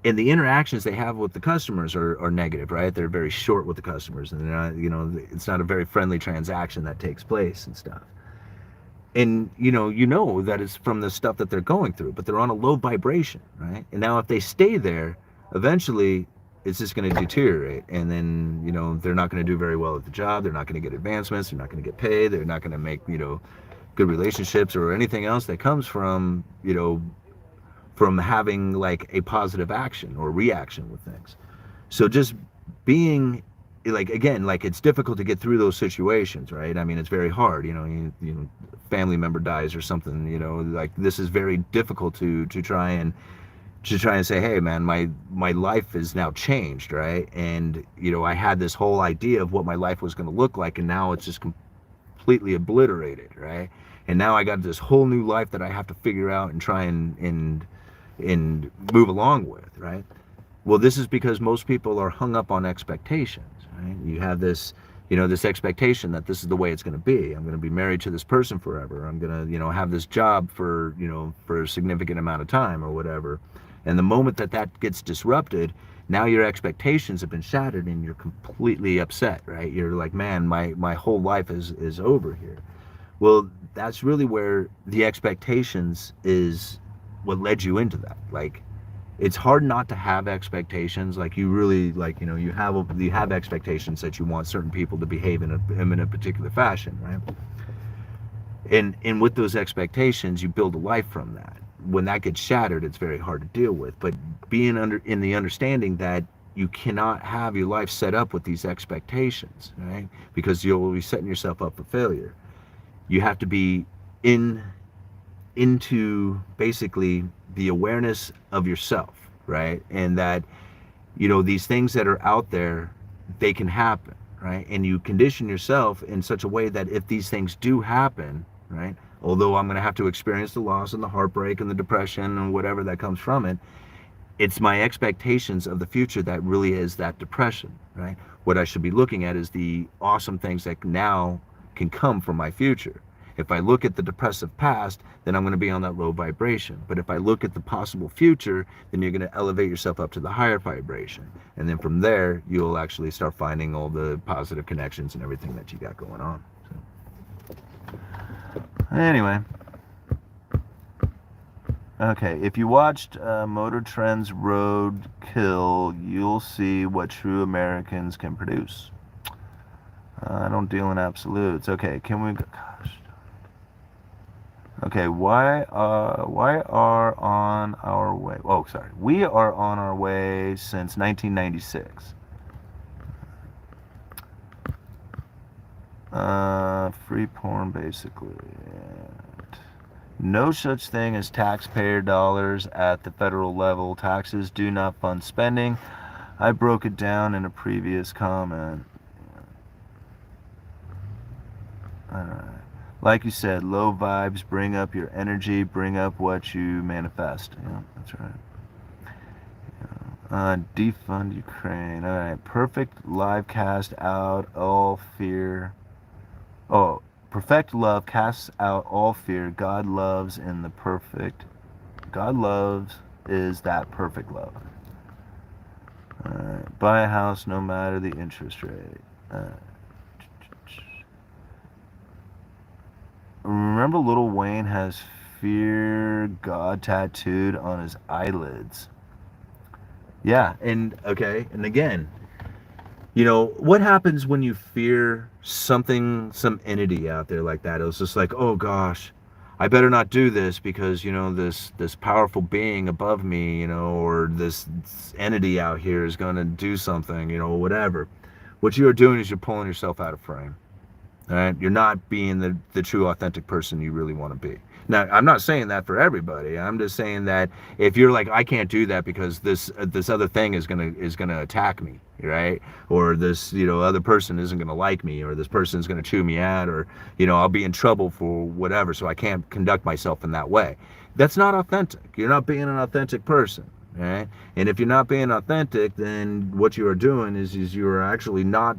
and the interactions they have with the customers are negative, right? They're very short with the customers, and they're not, it's not a very friendly transaction that takes place and stuff. And that it's from the stuff that they're going through, but they're on a low vibration, right? And now if they stay there, eventually it's just going to deteriorate, and then they're not going to do very well at the job. They're not going to get advancements. They're not going to get paid. They're not going to make good relationships or anything else that comes from from having like a positive action or reaction with things. So just being like, again, like, it's difficult to get through those situations, right? I mean, it's very hard, family member dies or something, like, this is very difficult to try and say, hey, man, my life is now changed, right? And I had this whole idea of what my life was going to look like, and now it's just completely obliterated, right? And now I got this whole new life that I have to figure out and try and move along with, right? Well, this is because most people are hung up on expectations, right? You have this, this expectation that this is the way it's going to be. I'm going to be married to this person forever. I'm going to, have this job for, for a significant amount of time or whatever. And the moment that gets disrupted, now your expectations have been shattered and you're completely upset, right? You're like, man, my whole life is over here. Well, that's really where the expectations is what led you into that. Like, it's hard not to have expectations. Like, you really, like, you have expectations that you want certain people to behave in a particular fashion, right? And with those expectations, you build a life from that. When that gets shattered, it's very hard to deal with. But being in the understanding that you cannot have your life set up with these expectations, right? Because you'll be setting yourself up for failure. You have to be into basically the awareness of yourself, right? And that, these things that are out there, they can happen, right? And you condition yourself in such a way that if these things do happen, right? Although I'm going to have to experience the loss and the heartbreak and the depression and whatever that comes from it, it's my expectations of the future that really is that depression, right? What I should be looking at is the awesome things that now can come from my future. If I look at the depressive past, then I'm going to be on that low vibration. But if I look at the possible future, then you're going to elevate yourself up to the higher vibration. And then from there, you'll actually start finding all the positive connections and everything that you got going on. So. Anyway. Okay, if you watched Motor Trend's Roadkill, you'll see what true Americans can produce. I don't deal in absolutes. Okay, can we... Gosh. Okay, why are on our way... Oh, sorry. We are on our way since 1996. Free porn, basically. No such thing as taxpayer dollars at the federal level. Taxes do not fund spending. I broke it down in a previous comment. Alright. Like you said, low vibes bring up your energy, bring up what you manifest. Yeah, that's right. Defund Ukraine. Alright. Perfect live cast out all fear. Oh. Perfect love casts out all fear. God loves in the perfect. God loves is that perfect love. Buy a house no matter the interest rate. Remember Lil Wayne has fear God tattooed on his eyelids. Yeah, and okay, and again, you know, what happens when you fear something, some entity out there like that? It was just like, oh gosh, I better not do this because, you know, this powerful being above me, you know, or this entity out here is going to do something, you know, whatever. What you are doing is you're pulling yourself out of frame. All right? You're not being the true authentic person you really want to be. Now, I'm not saying that for everybody. I'm just saying that if you're like, I can't do that because this other thing is gonna attack me, right? Or this, you know, other person isn't gonna like me, or this person's gonna chew me out, or, you know, I'll be in trouble for whatever, so I can't conduct myself in that way. That's not authentic. You're not being an authentic person, right? And if you're not being authentic, then what you are doing is you're actually not.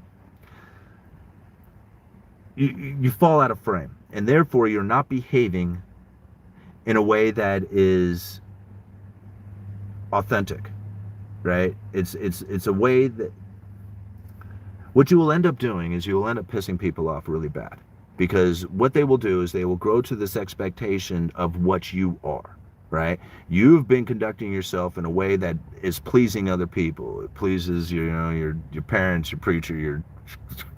You fall out of frame, and therefore you're not behaving in a way that is authentic, right? It's a way that what you will end up doing is you will end up pissing people off really bad, because what they will do is they will grow to this expectation of what you are, right? You've been conducting yourself in a way that is pleasing other people. It pleases your, you know, your parents, your preacher, your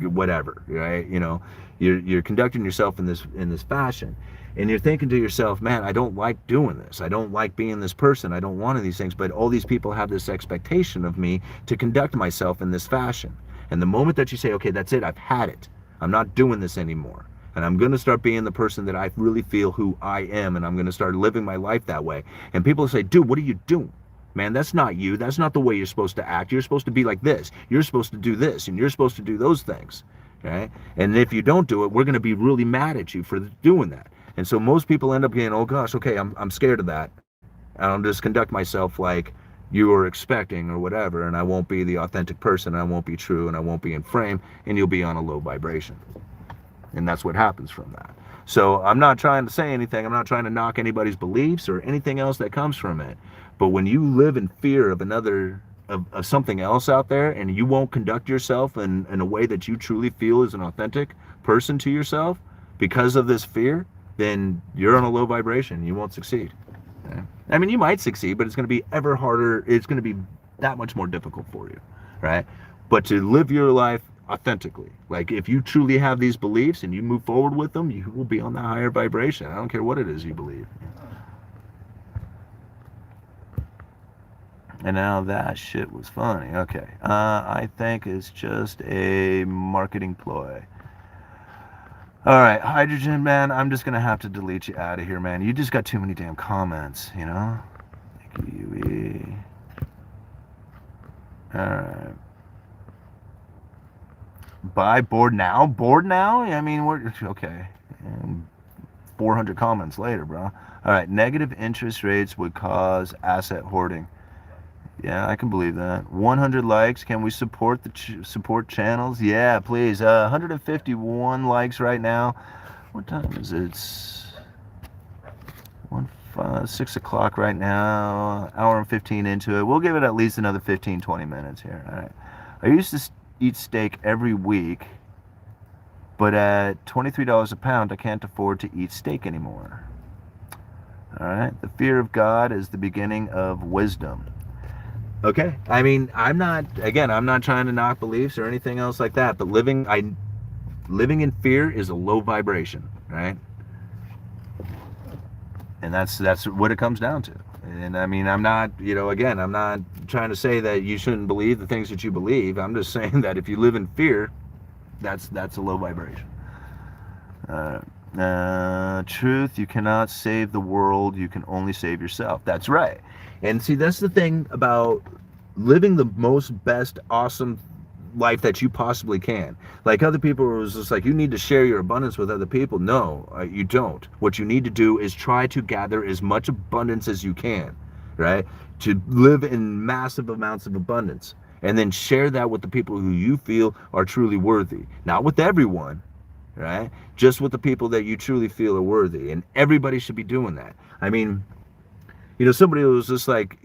whatever, right? You know, you're conducting yourself in this fashion. And you're thinking to yourself, man, I don't like doing this. I don't like being this person. I don't want any of these things. But all these people have this expectation of me to conduct myself in this fashion. And the moment that you say, okay, that's it, I've had it. I'm not doing this anymore. And I'm going to start being the person that I really feel who I am. And I'm going to start living my life that way. And people say, dude, what are you doing? Man, that's not you. That's not the way you're supposed to act. You're supposed to be like this. You're supposed to do this. And you're supposed to do those things. Okay? And if you don't do it, we're going to be really mad at you for doing that. And so most people end up getting, oh gosh, okay, I'm scared of that. I'll just conduct myself like you are expecting or whatever, and I won't be the authentic person, and I won't be true, and I won't be in frame, and you'll be on a low vibration. And that's what happens from that. So I'm not trying to say anything. I'm not trying to knock anybody's beliefs or anything else that comes from it. But when you live in fear of another, of something else out there, and you won't conduct yourself in a way that you truly feel is an authentic person to yourself because of this fear, then you're on a low vibration. You won't succeed. Okay? I mean, you might succeed, but it's going to be ever harder. It's going to be that much more difficult for you, right? But to live your life authentically, like if you truly have these beliefs and you move forward with them, you will be on that higher vibration. I don't care what it is you believe. And now that shit was funny. Okay. I think it's just a marketing ploy. All right, Hydrogen Man, I'm just going to have to delete you out of here, man. You just got too many damn comments, you know? Thank you, All right. Buy board now? Board now? I mean, we're okay. 400 comments later, bro. All right, negative interest rates would cause asset hoarding. Yeah, I can believe that. 100 likes. Can we support the support channels? Yeah, please. 151 likes right now. What time is it? It's 6 o'clock right now. Hour and 15 into it. We'll give it at least another 15, 20 minutes here. All right. I used to eat steak every week, but at $23 a pound, I can't afford to eat steak anymore. All right. The fear of God is the beginning of wisdom. Okay. I mean, I'm not trying to knock beliefs or anything else like that, but living in fear is a low vibration, right? And that's what it comes down to. And I mean, I'm not, I'm not trying to say that you shouldn't believe the things that you believe. I'm just saying that if you live in fear, that's a low vibration. Truth, you cannot save the world, you can only save yourself. That's right. And see, that's the thing about living the most best, awesome life that you possibly can. Like other people was just like, you need to share your abundance with other people. No, you don't. What you need to do is try to gather as much abundance as you can, right? To live in massive amounts of abundance, and then share that with the people who you feel are truly worthy. Not with everyone, right? Just with the people that you truly feel are worthy. And everybody should be doing that. I mean, somebody was just like,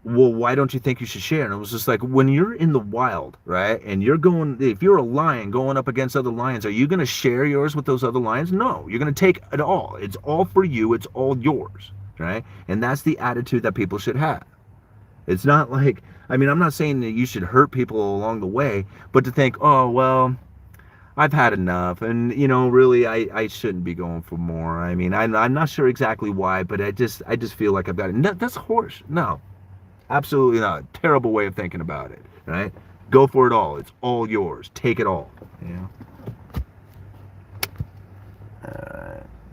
well, why don't you think you should share? And it was just like, when you're in the wild, right? And if you're a lion going up against other lions, are you going to share yours with those other lions? No, you're going to take it all. It's all for you. It's all yours, right? And that's the attitude that people should have. It's not like, I mean, I'm not saying that you should hurt people along the way, but to think, oh, well, I've had enough, and really, I shouldn't be going for more. I mean, I'm not sure exactly why, but I just feel like I've got it. No, that's horse. No, absolutely not. Terrible way of thinking about it, right? Go for it all. It's all yours. Take it all.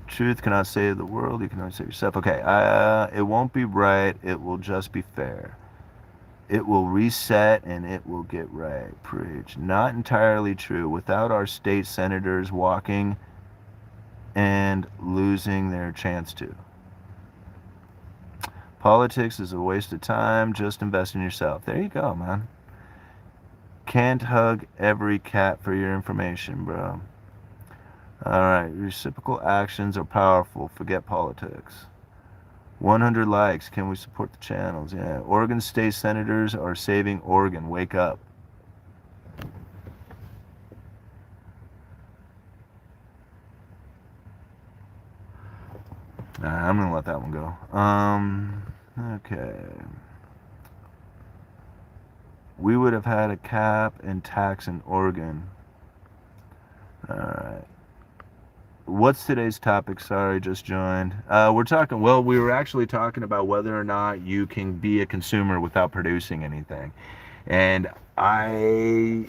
Truth cannot save the world. You can only save yourself. Okay. It won't be right. It will just be fair. It will reset and it will get right. Preach. Not entirely true. Without our state senators walking and losing their chance to. Politics is a waste of time. Just invest in yourself. There you go, man. Can't hug every cat for your information, bro. All right. Reciprocal actions are powerful. Forget politics. 100 likes. Can we support the channels? Yeah. Oregon state senators are saving Oregon. Wake up. I'm going to let that one go. Okay. We would have had a cap and tax in Oregon. All right. What's today's topic? Sorry, just joined. We were actually talking about whether or not you can be a consumer without producing anything. And I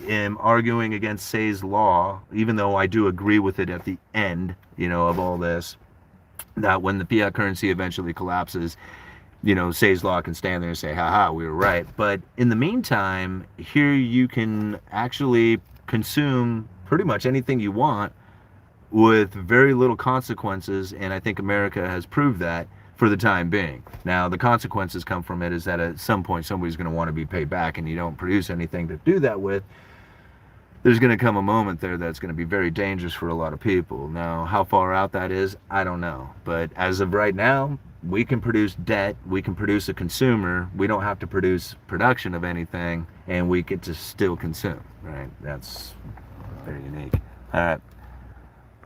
am arguing against Say's law, even though I do agree with it at the end, of all this, that when the fiat currency eventually collapses, Say's law can stand there and say, haha, we were right. But in the meantime, here you can actually consume pretty much anything you want with very little consequences, and I think America has proved that for the time being. Now, the consequences come from it is that at some point somebody's going to want to be paid back, and you don't produce anything to do that with. There's going to come a moment there that's going to be very dangerous for a lot of people. Now, how far out that is, I don't know. But as of right now, we can produce debt, we can produce a consumer, we don't have to produce production of anything, and we get to still consume, right? That's very unique. All right.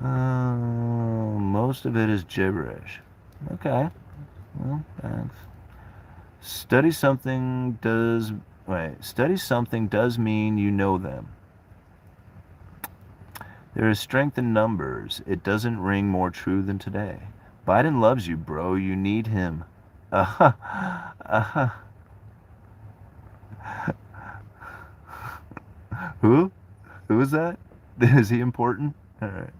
Most of it is gibberish. Okay. Well, thanks. Study something does mean you know them. There is strength in numbers. It doesn't ring more true than today. Biden loves you, bro. You need him. Who? Who is that? Is he important? All right.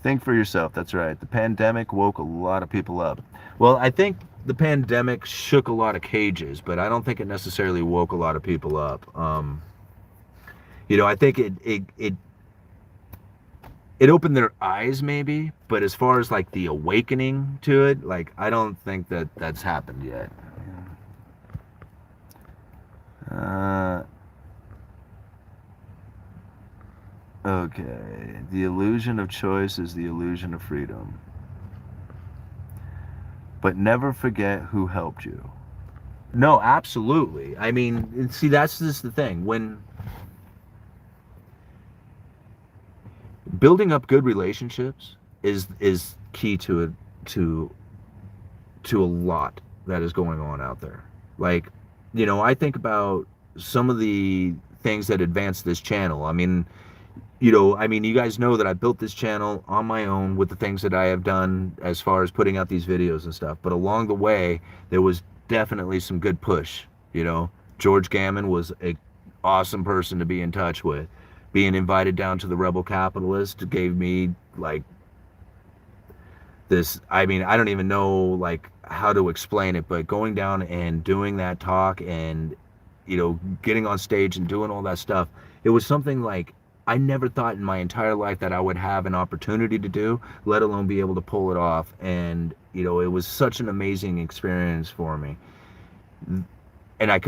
Think for yourself. That's right. The pandemic woke a lot of people up. Well, I think the pandemic shook a lot of cages, but I don't think it necessarily woke a lot of people up. I think it opened their eyes maybe, but as far as like the awakening to it, like I don't think that that's happened yet. Uh, okay, the illusion of choice is the illusion of freedom. But never forget who helped you. No, absolutely. I mean, see, that's just the thing. When building up good relationships is key to it, to a lot that is going on out there. Like, I think about some of the things that advance this channel. I mean, you guys know that I built this channel on my own with the things that I have done as far as putting out these videos and stuff. But along the way, there was definitely some good push. George Gammon was a awesome person to be in touch with. Being invited down to the Rebel Capitalist gave me like this. I mean, I don't even know like how to explain it, but going down and doing that talk and getting on stage and doing all that stuff, it was something like I never thought in my entire life that I would have an opportunity to do, let alone be able to pull it off. And it was such an amazing experience for me. And I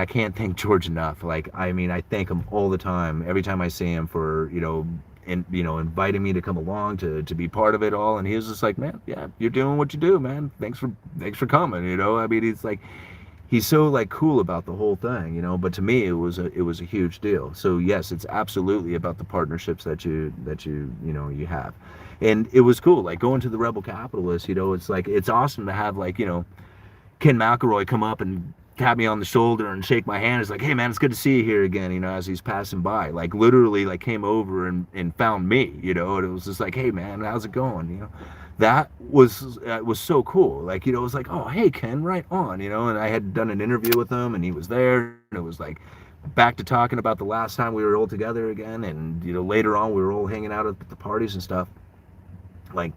can't thank George enough. Like, I mean, I thank him all the time, every time I see him for, inviting me to come along to be part of it all. And he was just like, man, yeah, you're doing what you do, man. Thanks for coming. I mean, it's like, he's so like cool about the whole thing, but to me it was a huge deal. So yes, it's absolutely about the partnerships that you have. And it was cool, like going to the Rebel Capitalist, it's like, it's awesome to have like, Ken McElroy come up and tap me on the shoulder and shake my hand. It's like, hey man, it's good to see you here again, as he's passing by. Like literally like came over and found me, and it was just like, hey man, how's it going? That was so cool. Like, it was like, oh hey Ken, right on, and I had done an interview with him and he was there, and it was like back to talking about the last time we were all together again. And later on we were all hanging out at the parties and stuff. Like,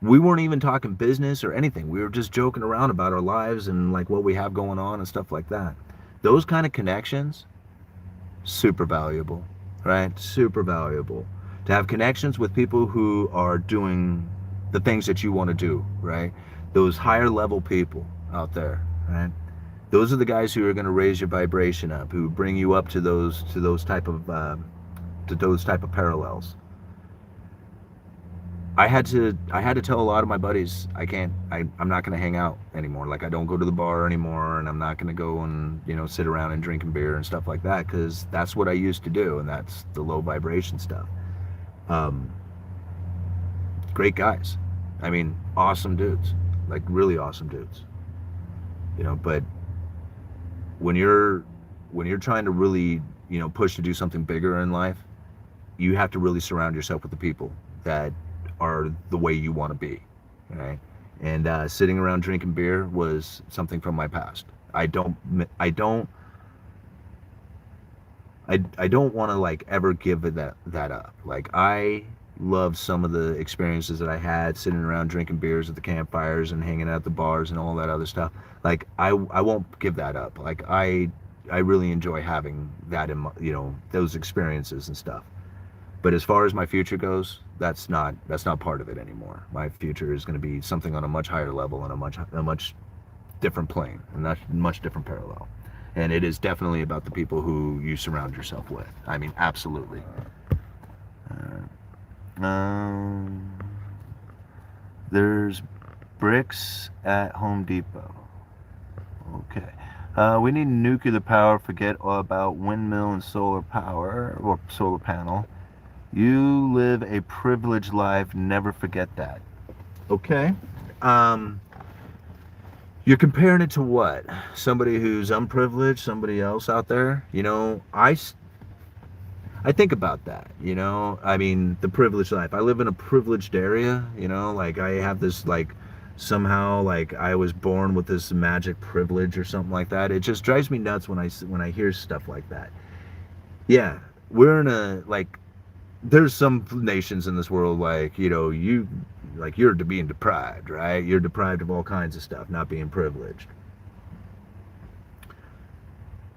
we weren't even talking business or anything. We were just joking around about our lives and like what we have going on and stuff like that. Those kind of connections, super valuable, right? Super valuable. To have connections with people who are doing the things that you want to do, right? Those higher level people out there, right? Those are the guys who are going to raise your vibration up, who bring you up to those type of parallels. I had to tell a lot of my buddies I'm not going to hang out anymore. Like, I don't go to the bar anymore, and I'm not going to go and sit around and drinking beer and stuff like that, because that's what I used to do, and that's the low vibration stuff. Great guys, I mean, awesome dudes, like really awesome dudes. But when you're trying to really push to do something bigger in life, you have to really surround yourself with the people that are the way you want to be, right? And sitting around drinking beer was something from my past. I don't want to like ever give that up. Like, I love some of the experiences that I had sitting around drinking beers at the campfires and hanging out at the bars and all that other stuff. Like, I won't give that up. Like, I really enjoy having that in my, those experiences and stuff. But as far as my future goes, that's not part of it anymore. My future is going to be something on a much higher level and a much different plane, and that's much different parallel. And it is definitely about the people who you surround yourself with. I mean, absolutely. There's BRICS at Home Depot. Okay. We need nuclear power. Forget all about windmill and solar power or solar panel. You live a privileged life. Never forget that. Okay. You're comparing it to what? Somebody who's unprivileged, somebody else out there? I think about that, I mean, the privileged life. I live in a privileged area, like I have this like, somehow like I was born with this magic privilege or something like that. It just drives me nuts when I hear stuff like that. Yeah, we're in a like, there's some nations in this world like, you're being deprived, right? You're deprived of all kinds of stuff, not being privileged.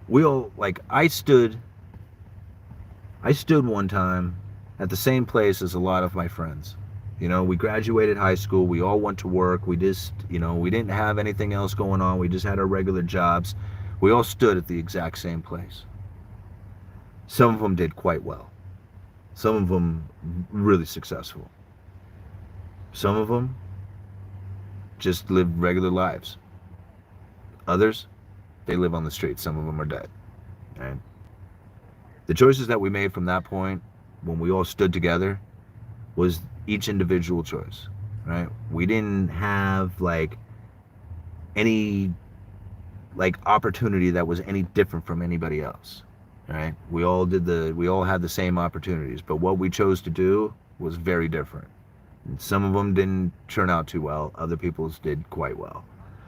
We all, like, I stood I stood one time at the same place as a lot of my friends. You know, we graduated high school, we all went to work, we just, you know, we didn't have anything else going on, we just had our regular jobs. We all stood at the exact same place. Some of them did quite well. Some of them really successful. Some of them just live regular lives. Others, they live on the streets. Some of them are dead. Right? The choices that we made from that point, when we all stood together, was each individual choice. Right? We didn't have like any like opportunity that was any different from anybody else. Right? We all had the same opportunities, but what we chose to do was very different. Some of them didn't turn out too well. Other people's did quite well.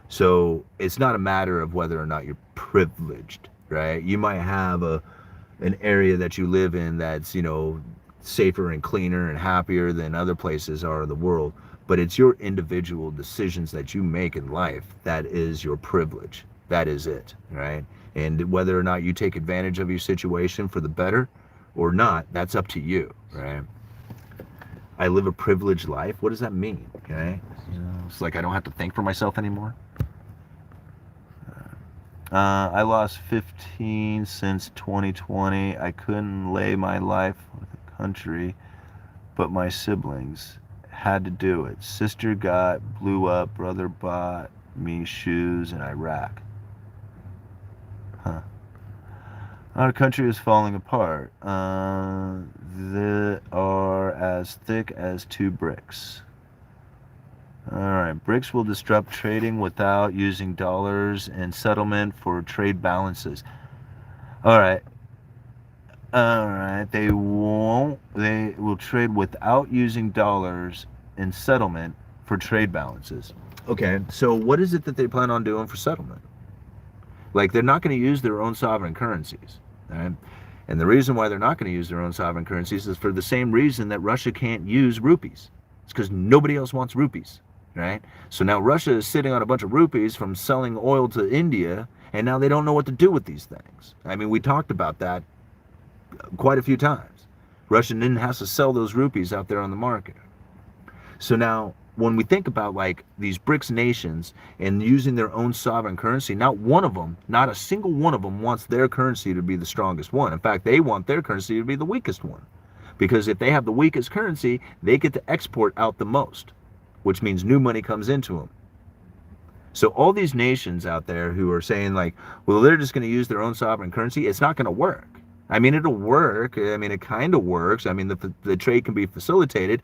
So it's not a matter of whether or not you're privileged, right? You might have an area that you live in that's, you know, safer and cleaner and happier than other places are in the world. But it's your individual decisions that you make in life that is your privilege. That is it, right? And whether or not you take advantage of your situation for the better or not, that's up to you, right? I live a privileged life. What does that mean? Okay, it's like I don't have to think for myself anymore. I lost 15 since 2020. I couldn't lay my life with a country, but my siblings had to do it. Sister blew up. Brother bought me shoes in Iraq. Huh. Our country is falling apart. They are as thick as two bricks. Alright, BRICS will disrupt trading without using dollars and settlement for trade balances. Alright. They will trade without using dollars and settlement for trade balances. Okay, so what is it that they plan on doing for settlement? Like, they're not going to use their own sovereign currencies. Right? And the reason why they're not going to use their own sovereign currencies is for the same reason that Russia can't use rupees. It's because nobody else wants rupees, right? So now Russia is sitting on a bunch of rupees from selling oil to India, and now they don't know what to do with these things. I mean, we talked about that quite a few times. Russia then has to sell those rupees out there on the market. So now, when we think about like these BRICS nations and using their own sovereign currency, not a single one of them wants their currency to be the strongest one. In fact, they want their currency to be the weakest one. Because if they have the weakest currency, they get to export out the most, which means new money comes into them. So all these nations out there who are saying like, well, they're just going to use their own sovereign currency, it's not going to work. I mean, it'll work. I mean, it kind of works. I mean, the trade can be facilitated.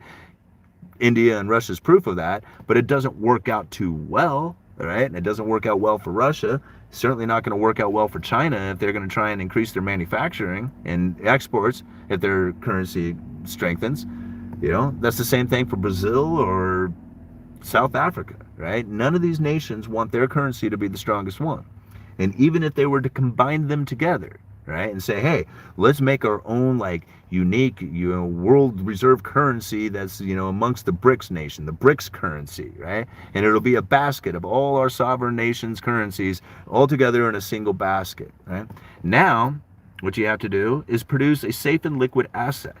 India and Russia's proof of that, but it doesn't work out too well, all right? And it doesn't work out well for Russia. It's certainly not going to work out well for China if they're going to try and increase their manufacturing and exports if their currency strengthens. You know, that's the same thing for Brazil or South Africa, right? None of these nations want their currency to be the strongest one. And even if they were to combine them together, right, and say, hey, let's make our own like unique, world reserve currency that's, amongst the BRICS nation, the BRICS currency, right? And it'll be a basket of all our sovereign nations' currencies all together in a single basket, right? Now, what you have to do is produce a safe and liquid asset.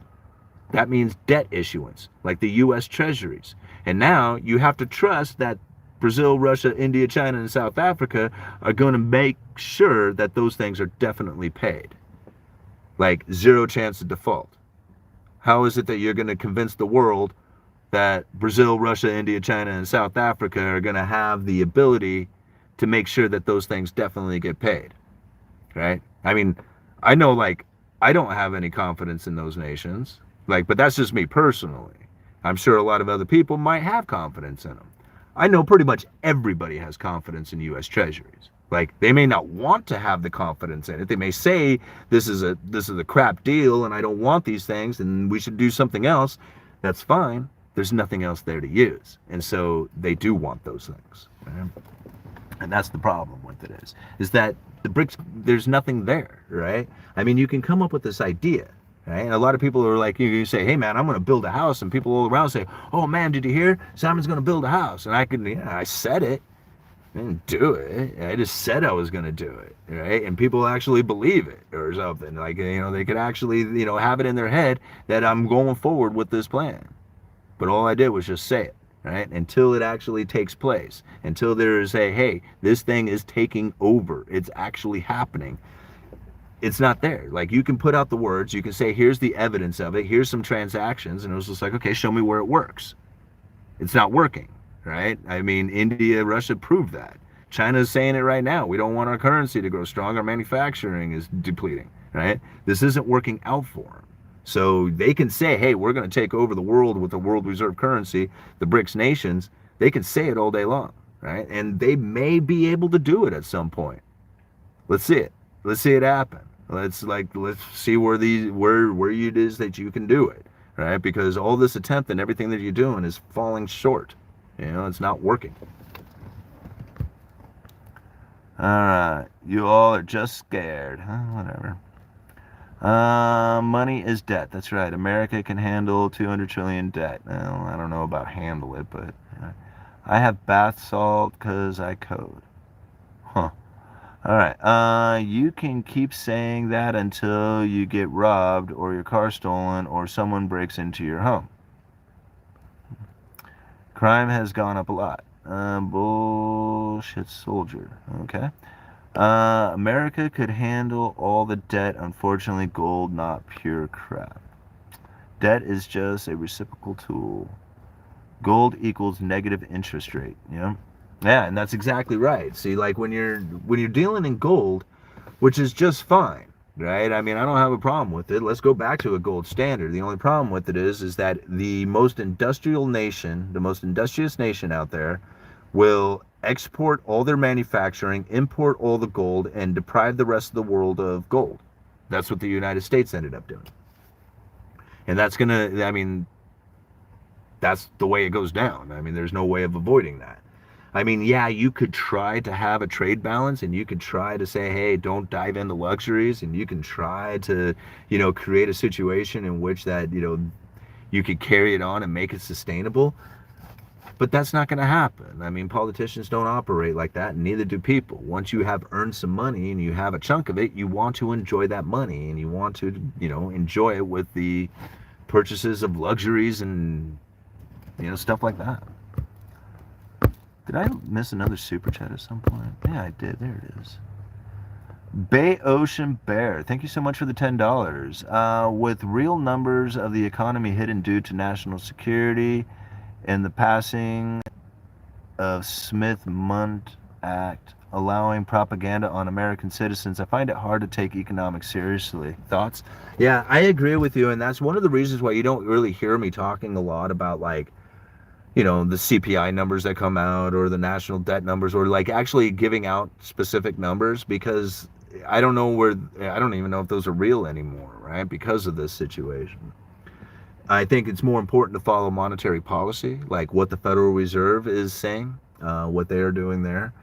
That means debt issuance, like the U.S. treasuries. And now you have to trust that Brazil, Russia, India, China, and South Africa are going to make sure that those things are definitely paid. Like zero chance of default. How is it that you're going to convince the world that Brazil, Russia, India, China, and South Africa are going to have the ability to make sure that those things definitely get paid? Right? I mean, I know, like, I don't have any confidence in those nations. Like, but that's just me personally. I'm sure a lot of other people might have confidence in them. I know pretty much everybody has confidence in U.S. treasuries. Like, they may not want to have the confidence in it. They may say this is a crap deal and I don't want these things and we should do something else. That's fine. There's nothing else there to use. And so they do want those things. Right? And that's the problem with it is that the BRICS, there's nothing there, right? I mean, you can come up with this idea, right? And a lot of people are like, you say, hey man, I'm going to build a house. And people all around say, oh man, did you hear? Simon's going to build a house. And I said it. I didn't do it. I just said I was going to do it, right? And people actually believe it or something. Like, they could actually, have it in their head that I'm going forward with this plan. But all I did was just say it, right? Until it actually takes place, until there is a, hey, this thing is taking over. It's actually happening. It's not there. Like, you can put out the words, you can say, here's the evidence of it, here's some transactions, and it was just like, okay, show me where it works. It's not working, right? I mean, India, Russia proved that. China's saying it right now. We don't want our currency to grow strong. Our manufacturing is depleting, right? This isn't working out for them. So they can say, hey, we're going to take over the world with the world reserve currency, the BRICS nations. They can say it all day long, right? And they may be able to do it at some point. Let's see it. Let's see it happen. Let's see where it is that you can do it, right? Because all this attempt and everything that you're doing is falling short. It's not working. All right, you all are just scared, huh? Whatever. Money is debt. That's right. America can handle 200 trillion debt. Well, I don't know about handle it, but I have bath salt because I code. Huh. All right. You can keep saying that until you get robbed or your car stolen or someone breaks into your home. Crime has gone up a lot. Bullshit soldier. Okay. America could handle all the debt. Unfortunately, gold, not pure crap. Debt is just a reciprocal tool. Gold equals negative interest rate. Yeah, and that's exactly right. See, like when you're dealing in gold, which is just fine, right? I mean, I don't have a problem with it. Let's go back to a gold standard. The only problem with it is that the most industrial nation, the most industrious nation out there, will export all their manufacturing, import all the gold, and deprive the rest of the world of gold. That's what the United States ended up doing. And that's the way it goes down. I mean, there's no way of avoiding that. I mean, yeah, you could try to have a trade balance, and you could try to say, hey, don't dive into luxuries, and you can try to, create a situation in which that, you could carry it on and make it sustainable. But that's not going to happen. I mean, politicians don't operate like that, and neither do people. Once you have earned some money and you have a chunk of it, you want to enjoy that money, and you want to, enjoy it with the purchases of luxuries and, stuff like that. Did I miss another super chat at some point? Yeah, I did. There it is. Bay Ocean Bear, thank you so much for the $10. With real numbers of the economy hidden due to national security and the passing of Smith-Mundt Act allowing propaganda on American citizens, I find it hard to take economics seriously. Thoughts? Yeah, I agree with you, and that's one of the reasons why you don't really hear me talking a lot about, like, the CPI numbers that come out or the national debt numbers, or like actually giving out specific numbers, because I don't even know if those are real anymore, right? Because of this situation. I think it's more important to follow monetary policy, like what the Federal Reserve is saying, what they are doing there.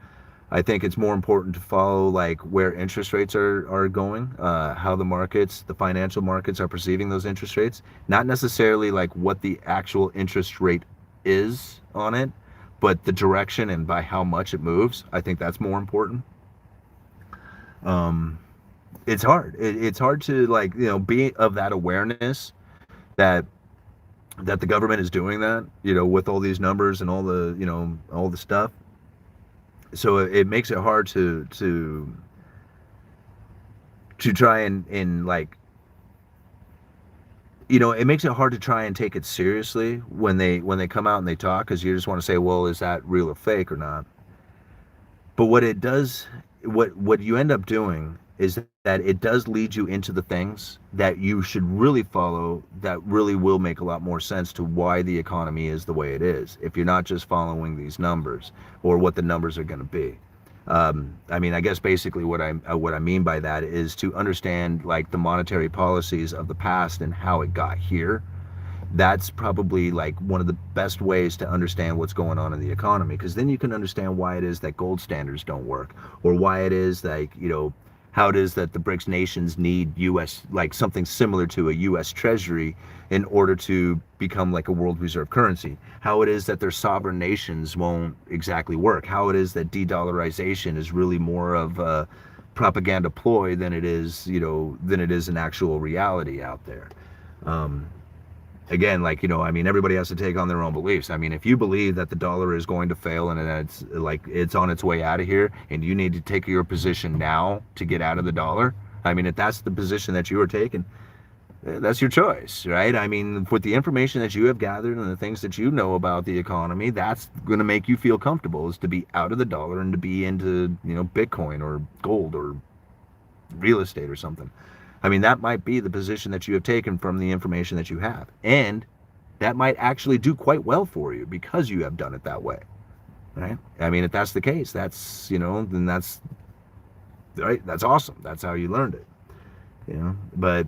I think it's more important to follow like where interest rates are going, how the financial markets are perceiving those interest rates, not necessarily like what the actual interest rate is on it, but the direction and by how much it moves. I think that's more important. It's hard. It's hard to be of that awareness that the government is doing that, with all these numbers and all the stuff. So it makes it hard to try and like, it makes it hard to try and take it seriously when they come out and they talk, because you just want to say, well, is that real or fake or not? But what it does, what you end up doing is that it does lead you into the things that you should really follow, that really will make a lot more sense to why the economy is the way it is, if you're not just following these numbers or what the numbers are going to be. I mean, I guess basically what I mean by that is to understand like the monetary policies of the past and how it got here. That's probably like one of the best ways to understand what's going on in the economy, because then you can understand why it is that gold standards don't work, or why it is like, how it is that the BRICS nations need US, like something similar to a US Treasury in order to become like a world reserve currency, how it is that their sovereign nations won't exactly work, how it is that de-dollarization is really more of a propaganda ploy than it is, than it is an actual reality out there. Um, Again, like, I mean, everybody has to take on their own beliefs. I mean, if you believe that the dollar is going to fail and that it's on its way out of here and you need to take your position now to get out of the dollar, I mean, if that's the position that you are taking, that's your choice, right? I mean, with the information that you have gathered and the things that you know about the economy, that's going to make you feel comfortable, is to be out of the dollar and to be into, Bitcoin or gold or real estate or something. I mean, that might be the position that you have taken from the information that you have. And that might actually do quite well for you because you have done it that way, right? I mean, if that's the case, that's, then that's, right? That's awesome. That's how you learned it, But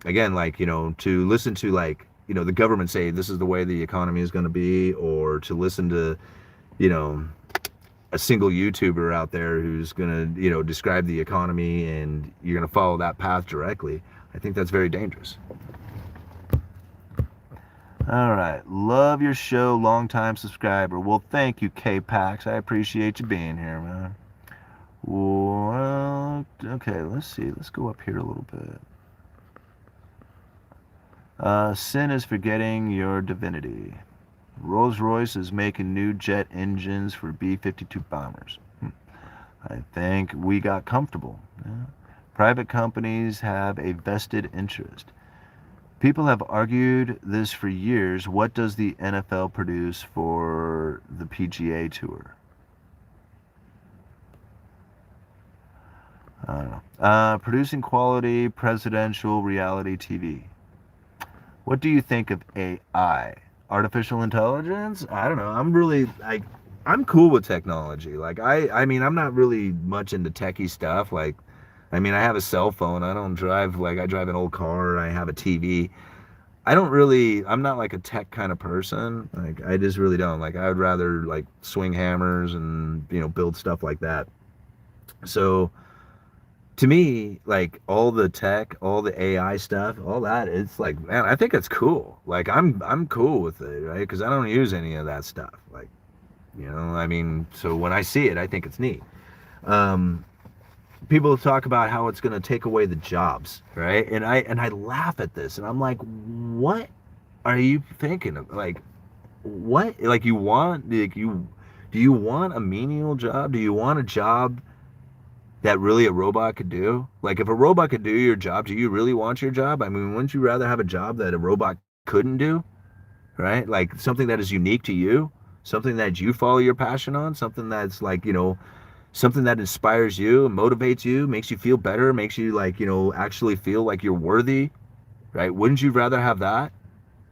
again, like, to listen to, like, the government say this is the way the economy is going to be, or to listen to, you know, a single YouTuber out there who's going to, describe the economy and you're going to follow that path directly, I think that's very dangerous. All right. Love your show, long-time subscriber. Well, thank you, K-Pax. I appreciate you being here, man. Well, okay, let's see. Let's go up here a little bit. Sin is forgetting your divinity. Rolls-Royce is making new jet engines for B-52 bombers. I think we got comfortable. Yeah. Private companies have a vested interest. People have argued this for years. What does the NFL produce for the PGA Tour? I don't know. Producing quality presidential reality TV. What do you think of AI? Artificial intelligence? I don't know. I'm cool with technology. Like, I mean, I'm not really much into techie stuff. Like, I mean, I have a cell phone. I don't drive, like, I drive an old car. I have a TV. I'm not like a tech kind of person. Like, I just really don't. Like, I would rather, like, swing hammers and, build stuff like that. So, to me, like, all the tech, all the AI stuff, all that, it's like, man, I think it's cool. Like, I'm cool with it, right? Because I don't use any of that stuff. Like, I mean, so when I see it, I think it's neat. People talk about how it's going to take away the jobs, right? And I laugh at this, and I'm like, what are you thinking of? Like, what? Like, do you want a menial job? Do you want a job that really a robot could do? Like, if a robot could do your job, do you really want your job? I mean, wouldn't you rather have a job that a robot couldn't do, right? Like, something that is unique to you, something that you follow your passion on, something that's like, something that inspires you, motivates you, makes you feel better, makes you, like, actually feel like you're worthy, right? Wouldn't you rather have that?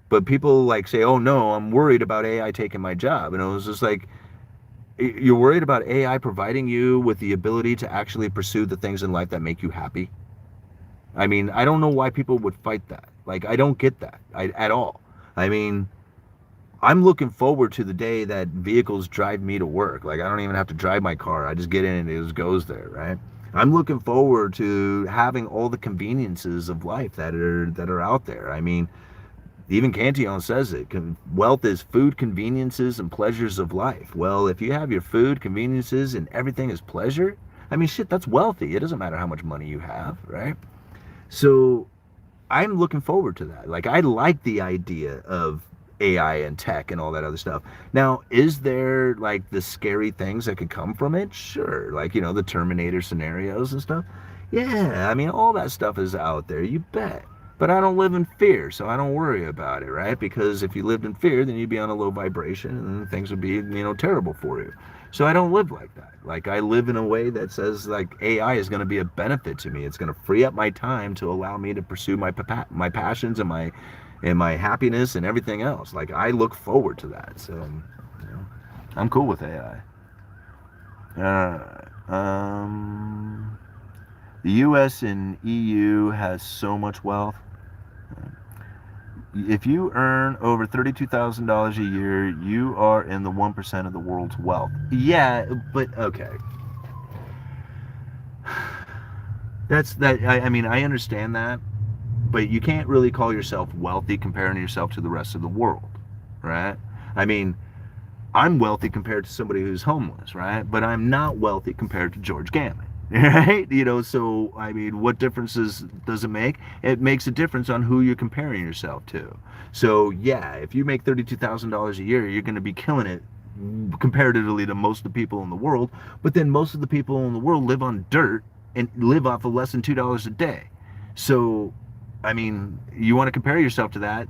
But people, like, say, oh no, I'm worried about AI taking my job. And it was just like, you're worried about AI providing you with the ability to actually pursue the things in life that make you happy? I mean, I don't know why people would fight that. Like, I don't get that at all. I mean, I'm looking forward to the day that vehicles drive me to work. Like, I don't even have to drive my car. I just get in and it just goes there, right? I'm looking forward to having all the conveniences of life that are out there. I mean, even Cantillon says it. Wealth is food, conveniences, and pleasures of life. Well, if you have your food, conveniences, and everything is pleasure, I mean, shit, that's wealthy. It doesn't matter how much money you have, right? So I'm looking forward to that. Like, I like the idea of AI and tech and all that other stuff. Now, is there, like, the scary things that could come from it? Sure. Like, the Terminator scenarios and stuff. Yeah, I mean, all that stuff is out there, you bet. But I don't live in fear, so I don't worry about it, right? Because if you lived in fear, then you'd be on a low vibration and things would be, terrible for you. So I don't live like that. Like, I live in a way that says, like, AI is going to be a benefit to me. It's going to free up my time to allow me to pursue my passions and my happiness and everything else. Like, I look forward to that. So, I'm cool with AI. The U.S. and EU has so much wealth. If you earn over $32,000 a year, you are in the 1% of the world's wealth. Yeah, but okay. That's that. I mean, I understand that, but you can't really call yourself wealthy comparing yourself to the rest of the world, right? I mean, I'm wealthy compared to somebody who's homeless, right? But I'm not wealthy compared to George Gammon, right? So I mean, what differences does it make? It makes a difference on who you're comparing yourself to. So yeah, if you make $32,000 a year, you're going to be killing it comparatively to most of the people in the world. But then most of the people in the world live on dirt and live off of less than $2 a day. So, I mean, you want to compare yourself to that,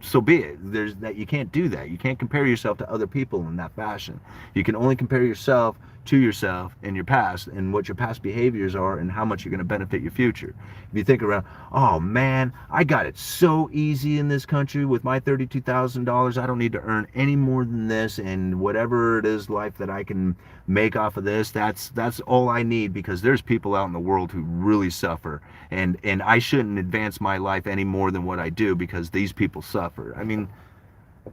so be it. There's that. You can't do that. You can't compare yourself to other people in that fashion. You can only compare yourself to yourself in your past and what your past behaviors are and how much you're going to benefit your future. If you think around, oh man, I got it so easy in this country with my $32,000. I don't need to earn any more than this, and whatever it is life that I can make off of this, that's all I need, because there's people out in the world who really suffer, and I shouldn't advance my life any more than what I do because these people suffer. I mean,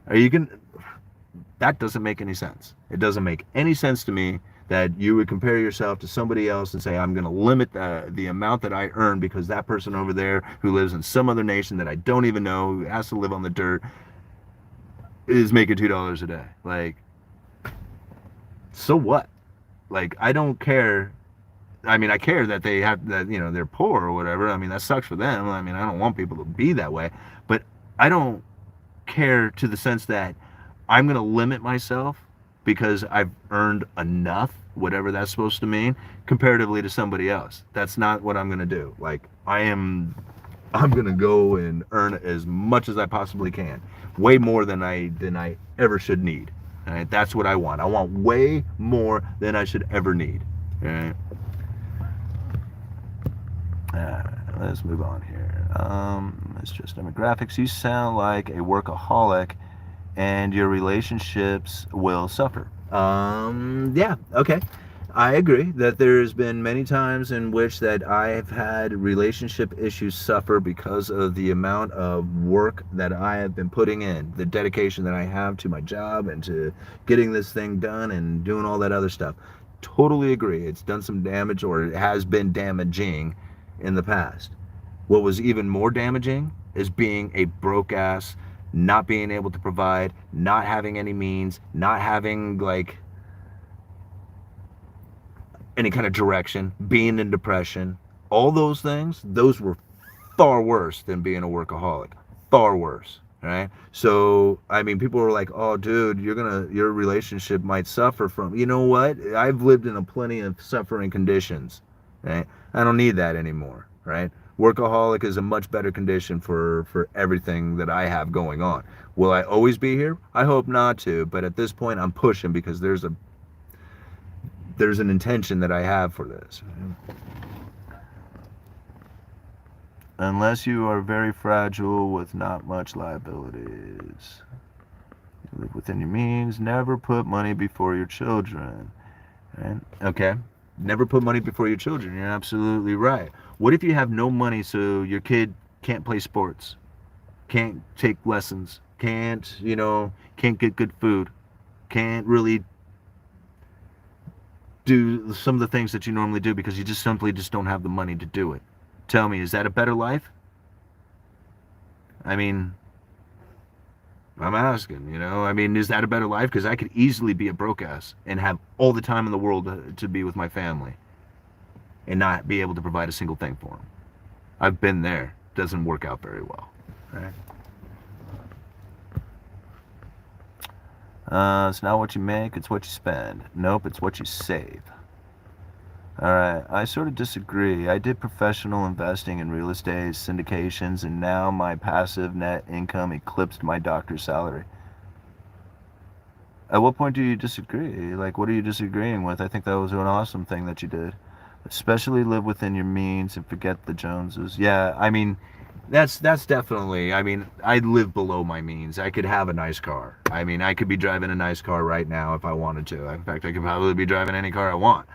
are you going to that doesn't make any sense. It doesn't make any sense to me that you would compare yourself to somebody else and say, I'm going to limit the amount that I earn because that person over there who lives in some other nation that I don't even know, who has to live on the dirt, is making $2 a day. Like, so what? Like, I don't care. I mean, I care that they have that, they're poor or whatever. I mean, that sucks for them. I mean, I don't want people to be that way, but I don't care to the sense that I'm going to limit myself because I've earned enough, whatever that's supposed to mean, comparatively to somebody else. That's not what I'm going to do. Like, I'm going to go and earn as much as I possibly can, way more than I ever should need. All right? That's what I want. I want way more than I should ever need. All right? Let's move on here. It's just demographics. You sound like a workaholic, and your relationships will suffer. Yeah, okay. I agree that there's been many times in which that I have had relationship issues suffer because of the amount of work that I have been putting in, the dedication that I have to my job and to getting this thing done and doing all that other stuff. Totally agree. It's done some damage, or it has been damaging in the past. What was even more damaging is being a broke ass, not being able to provide, not having any means, not having like any kind of direction, being in depression. All those things, those were far worse than being a workaholic. Far worse. Right? So, I mean, people were like, "Oh, dude, your relationship might suffer from." You know what? I've lived in a plenty of suffering conditions. Right? I don't need that anymore. Right? Workaholic is a much better condition for everything that I have going on. Will I always be here? I hope not to, but at this point, I'm pushing because there's an intention that I have for this. Unless you are very fragile with not much liabilities. You live within your means. Never put money before your children. Right? Okay. Never put money before your children. You're absolutely right. What if you have no money so your kid can't play sports, can't take lessons, can't get good food, can't really do some of the things that you normally do because you just simply don't have the money to do it? Tell me, is that a better life? I mean, I'm asking, I mean, is that a better life? Because I could easily be a broke ass and have all the time in the world to be with my family and not be able to provide a single thing for them. I've been there. Doesn't work out very well. Right? It's not what you make, it's what you spend. Nope, it's what you save. Alright, I sort of disagree. I did professional investing in real estate, syndications, and now my passive net income eclipsed my doctor's salary. At what point do you disagree? Like, what are you disagreeing with? I think that was an awesome thing that you did. Especially live within your means and forget the Joneses. Yeah, I mean, that's definitely, I mean, I live below my means. I could have a nice car. I mean, I could be driving a nice car right now if I wanted to. In fact, I could probably be driving any car I want.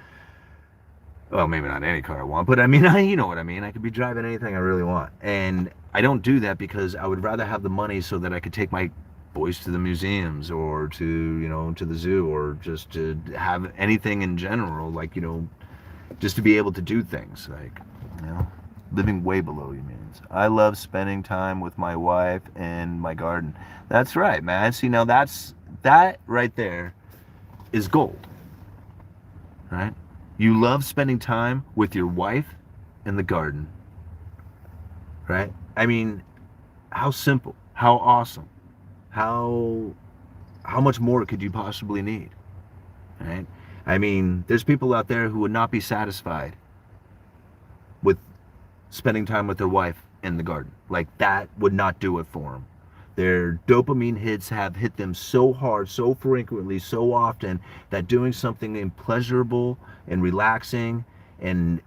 Well, maybe not any car I want, but I mean, you know what I mean. I could be driving anything I really want. And I don't do that because I would rather have the money so that I could take my boys to the museums or to the zoo, or just to have anything in general, like, just to be able to do things, like, living way below your means. I love spending time with my wife in my garden. That's right, man. See, now that right there is gold, right? You love spending time with your wife in the garden, right? I mean, how simple, how awesome, how much more could you possibly need, right? I mean, there's people out there who would not be satisfied with spending time with their wife in the garden. Like, that would not do it for them. Their dopamine hits have hit them so hard, so frequently, so often, that doing something pleasurable and relaxing and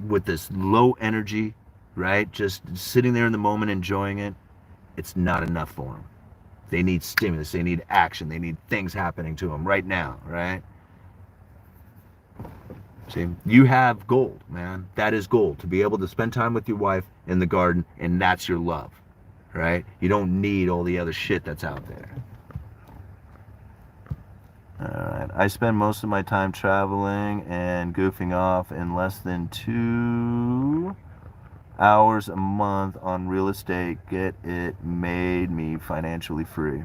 with this low energy, right, just sitting there in the moment enjoying it, it's not enough for them. They need stimulus, they need action, they need things happening to them right now, right? See, you have gold, man. That is gold. To be able to spend time with your wife in the garden, and that's your love, right? You don't need all the other shit that's out there. Alright, I spend most of my time traveling and goofing off in less than 2 hours a month on real estate. Get it made me financially free.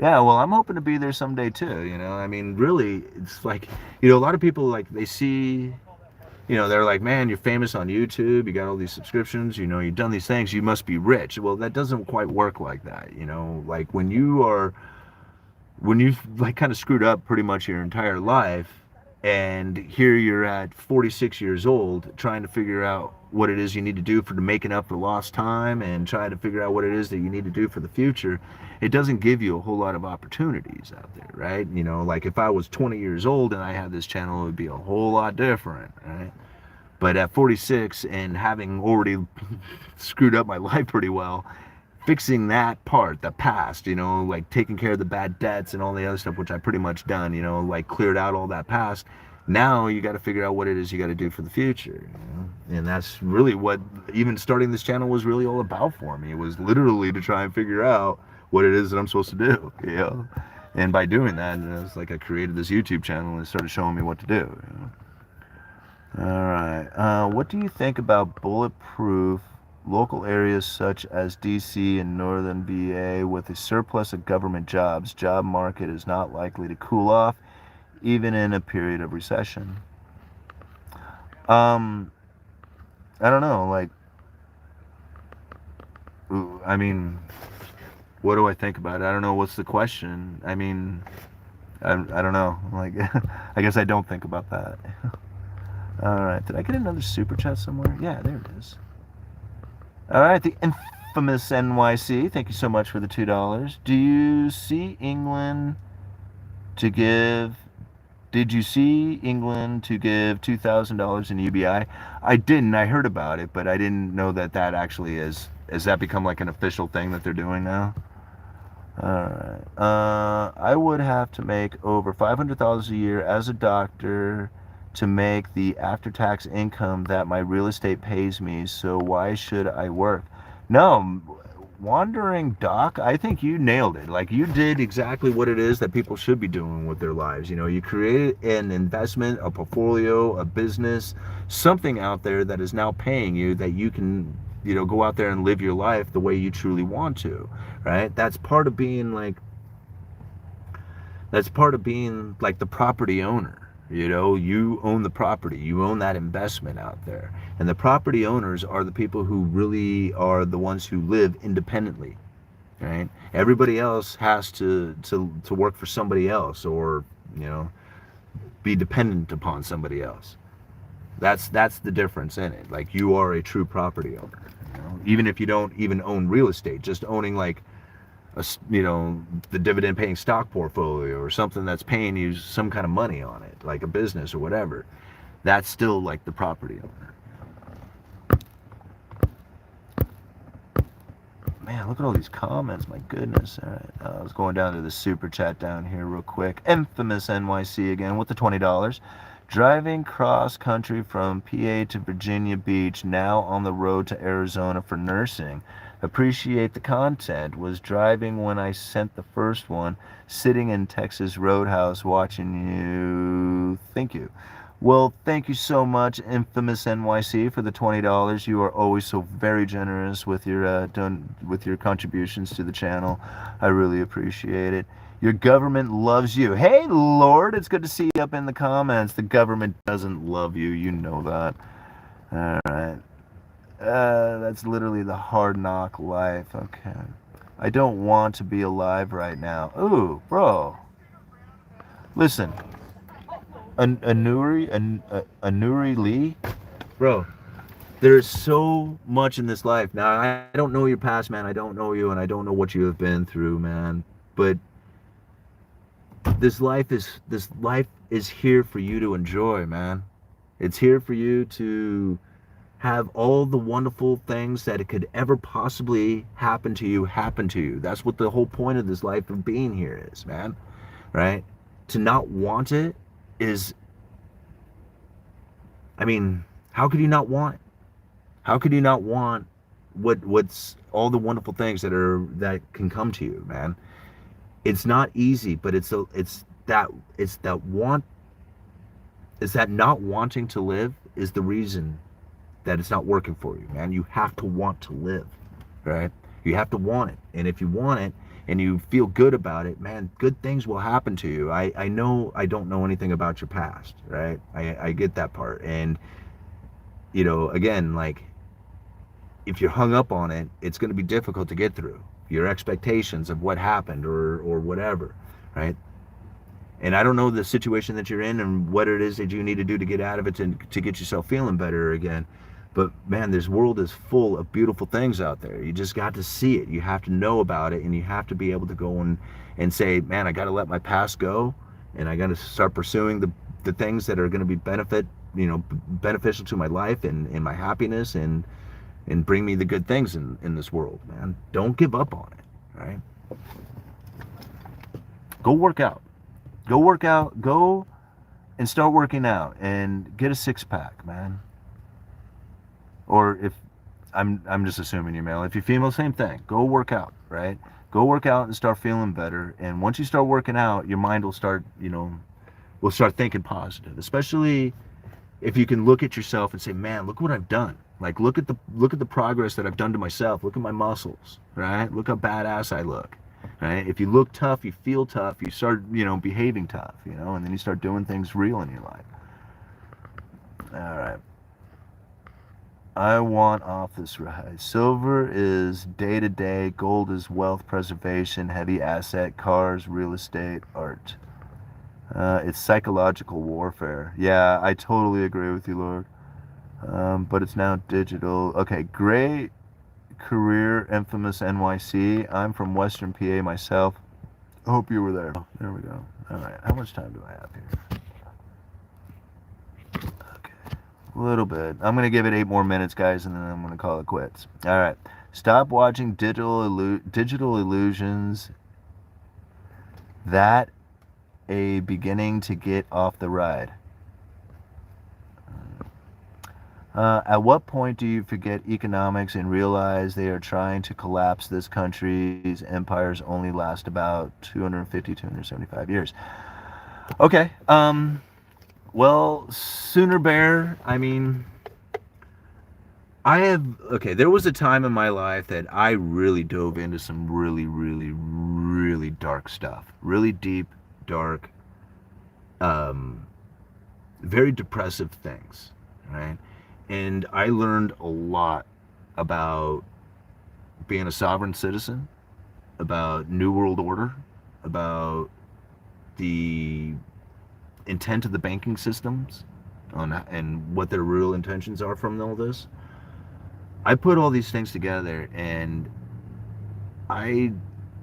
Yeah, well, I'm hoping to be there someday too, I mean, really, it's like, a lot of people, like, they see, they're like, man, you're famous on YouTube, you got all these subscriptions, you've done these things, you must be rich. Well, that doesn't quite work like that, like, when you've like kind of screwed up pretty much your entire life, and here you're at 46 years old trying to figure out what it is you need to do to making up for lost time, and trying to figure out what it is that you need to do for the future. It doesn't give you a whole lot of opportunities out there, right? Like, if I was 20 years old and I had this channel, it would be a whole lot different, right? But at 46 and having already screwed up my life pretty well, fixing that part, the past, like taking care of the bad debts and all the other stuff, which I pretty much done, like cleared out all that past. Now you got to figure out what it is you got to do for the future, and that's really what even starting this channel was really all about for me. It was literally to try and figure out what it is that I'm supposed to do, and by doing that, it's like I created this YouTube channel and it started showing me what to do. All right, what do you think about bulletproof local areas such as DC and northern VA with a surplus of government jobs? Job market is not likely to cool off even in a period of recession. I don't know, like, I mean, what do I think about it? I don't know, what's the question? I mean, I don't know, like, I guess I don't think about that. All right, did I get another super chat somewhere? Yeah, there it is. All right, the infamous NYC, thank you so much for the $2. Do you see England to give Did you see England to give $2,000 in UBI? I didn't. I heard about it, but I didn't know that that actually is. Has that become like an official thing that they're doing now? Alright. I would have to make over $500,000 a year as a doctor to make the after-tax income that my real estate pays me, so why should I work? No, wandering doc, I think you nailed it. Like, you did exactly what it is that people should be doing with their lives. You know, you created an investment, a portfolio, a business, something out there that is now paying you that you can, you know, go out there and live your life the way you truly want to, right? That's part of being like the property owner. You know, you own the property, you own that investment out there. And the property owners are the people who really are the ones who live independently, right? Everybody else has to work for somebody else, or, you know, be dependent upon somebody else. That's the difference in it. Like, you are a true property owner, you know? Even if you don't even own real estate, just owning like you know, the dividend paying stock portfolio or something that's paying you some kind of money on it, like a business or whatever, that's still like the property owner. Man, look at all these comments, my goodness. All right, I was going down to the super chat down here real quick. Infamous NYC again with the $20. Driving cross country from PA to Virginia Beach, now on the road to Arizona for nursing. Appreciate the content. Was driving when I sent the first one. Sitting in Texas Roadhouse watching you. Thank you. Well, thank you so much, Infamous NYC, for the $20. You are always so very generous with your with your contributions to the channel. I really appreciate it. Your government loves you. Hey, Lord, it's good to see you up in the comments. The government doesn't love you. You know that. All right. That's literally the hard knock life. Okay. I don't want to be alive right now. Ooh, bro. Listen, Anuri Lee, bro. There's so much in this life. Now I don't know your past, man. I don't know you, and I don't know what you have been through, man. But this life is here for you to enjoy, man. It's here for you to have all the wonderful things that it could ever possibly happen to you happen to you. That's what the whole point of this life of being here is, man. Right? To not want it is, I mean, how could you not want it? How could you not want what's all the wonderful things that can come to you, man? It's not easy, but it's that want it's that not wanting to live is the reason that it's not working for you, man. You have to want to live, right? You have to want it. And if you want it and you feel good about it, man, good things will happen to you. I know I don't know anything about your past, right? I get that part. And, again, like, if you're hung up on it, it's going to be difficult to get through your expectations of what happened or whatever, right? And I don't know the situation that you're in and what it is that you need to do to get out of it to get yourself feeling better again. But man, this world is full of beautiful things out there. You just got to see it. You have to know about it, and you have to be able to go and say, man, I got to let my past go, and I got to start pursuing the things that are going to be beneficial to my life and my happiness and bring me the good things in this world, man. Don't give up on it, right? Go work out. Go work out. Go and start working out and get a six-pack, man. Or if I'm just assuming you're male. If you're female, same thing. Go work out, right? Go work out and start feeling better. And once you start working out, your mind will start thinking positive. Especially if you can look at yourself and say, man, look what I've done. Like, look at the progress that I've done to myself. Look at my muscles, right? Look how badass I look, right? If you look tough, you feel tough, you start, behaving tough, and then you start doing things real in your life. All right. I want off this ride. Silver is day-to-day. Gold is wealth preservation, heavy asset, cars, real estate, art. It's psychological warfare. Yeah, I totally agree with you, Lord. But it's now digital. Okay, great career, Infamous NYC. I'm from Western PA myself. Hope you were there. There we go. All right, how much time do I have here? Okay, a little bit. I'm going to give it 8 more minutes, guys, and then I'm going to call it quits. All right, stop watching digital illusions. That a beginning to get off the ride. At what point do you forget economics and realize they are trying to collapse this country's empires only last about 250, 275 years? Okay. Well, sooner bear. I mean, there was a time in my life that I really dove into some really, really, really dark stuff. Really deep, dark, very depressive things, right? And I learned a lot about being a sovereign citizen, about New World Order, about the intent of the banking systems, and what their real intentions are from all this. I put all these things together, and I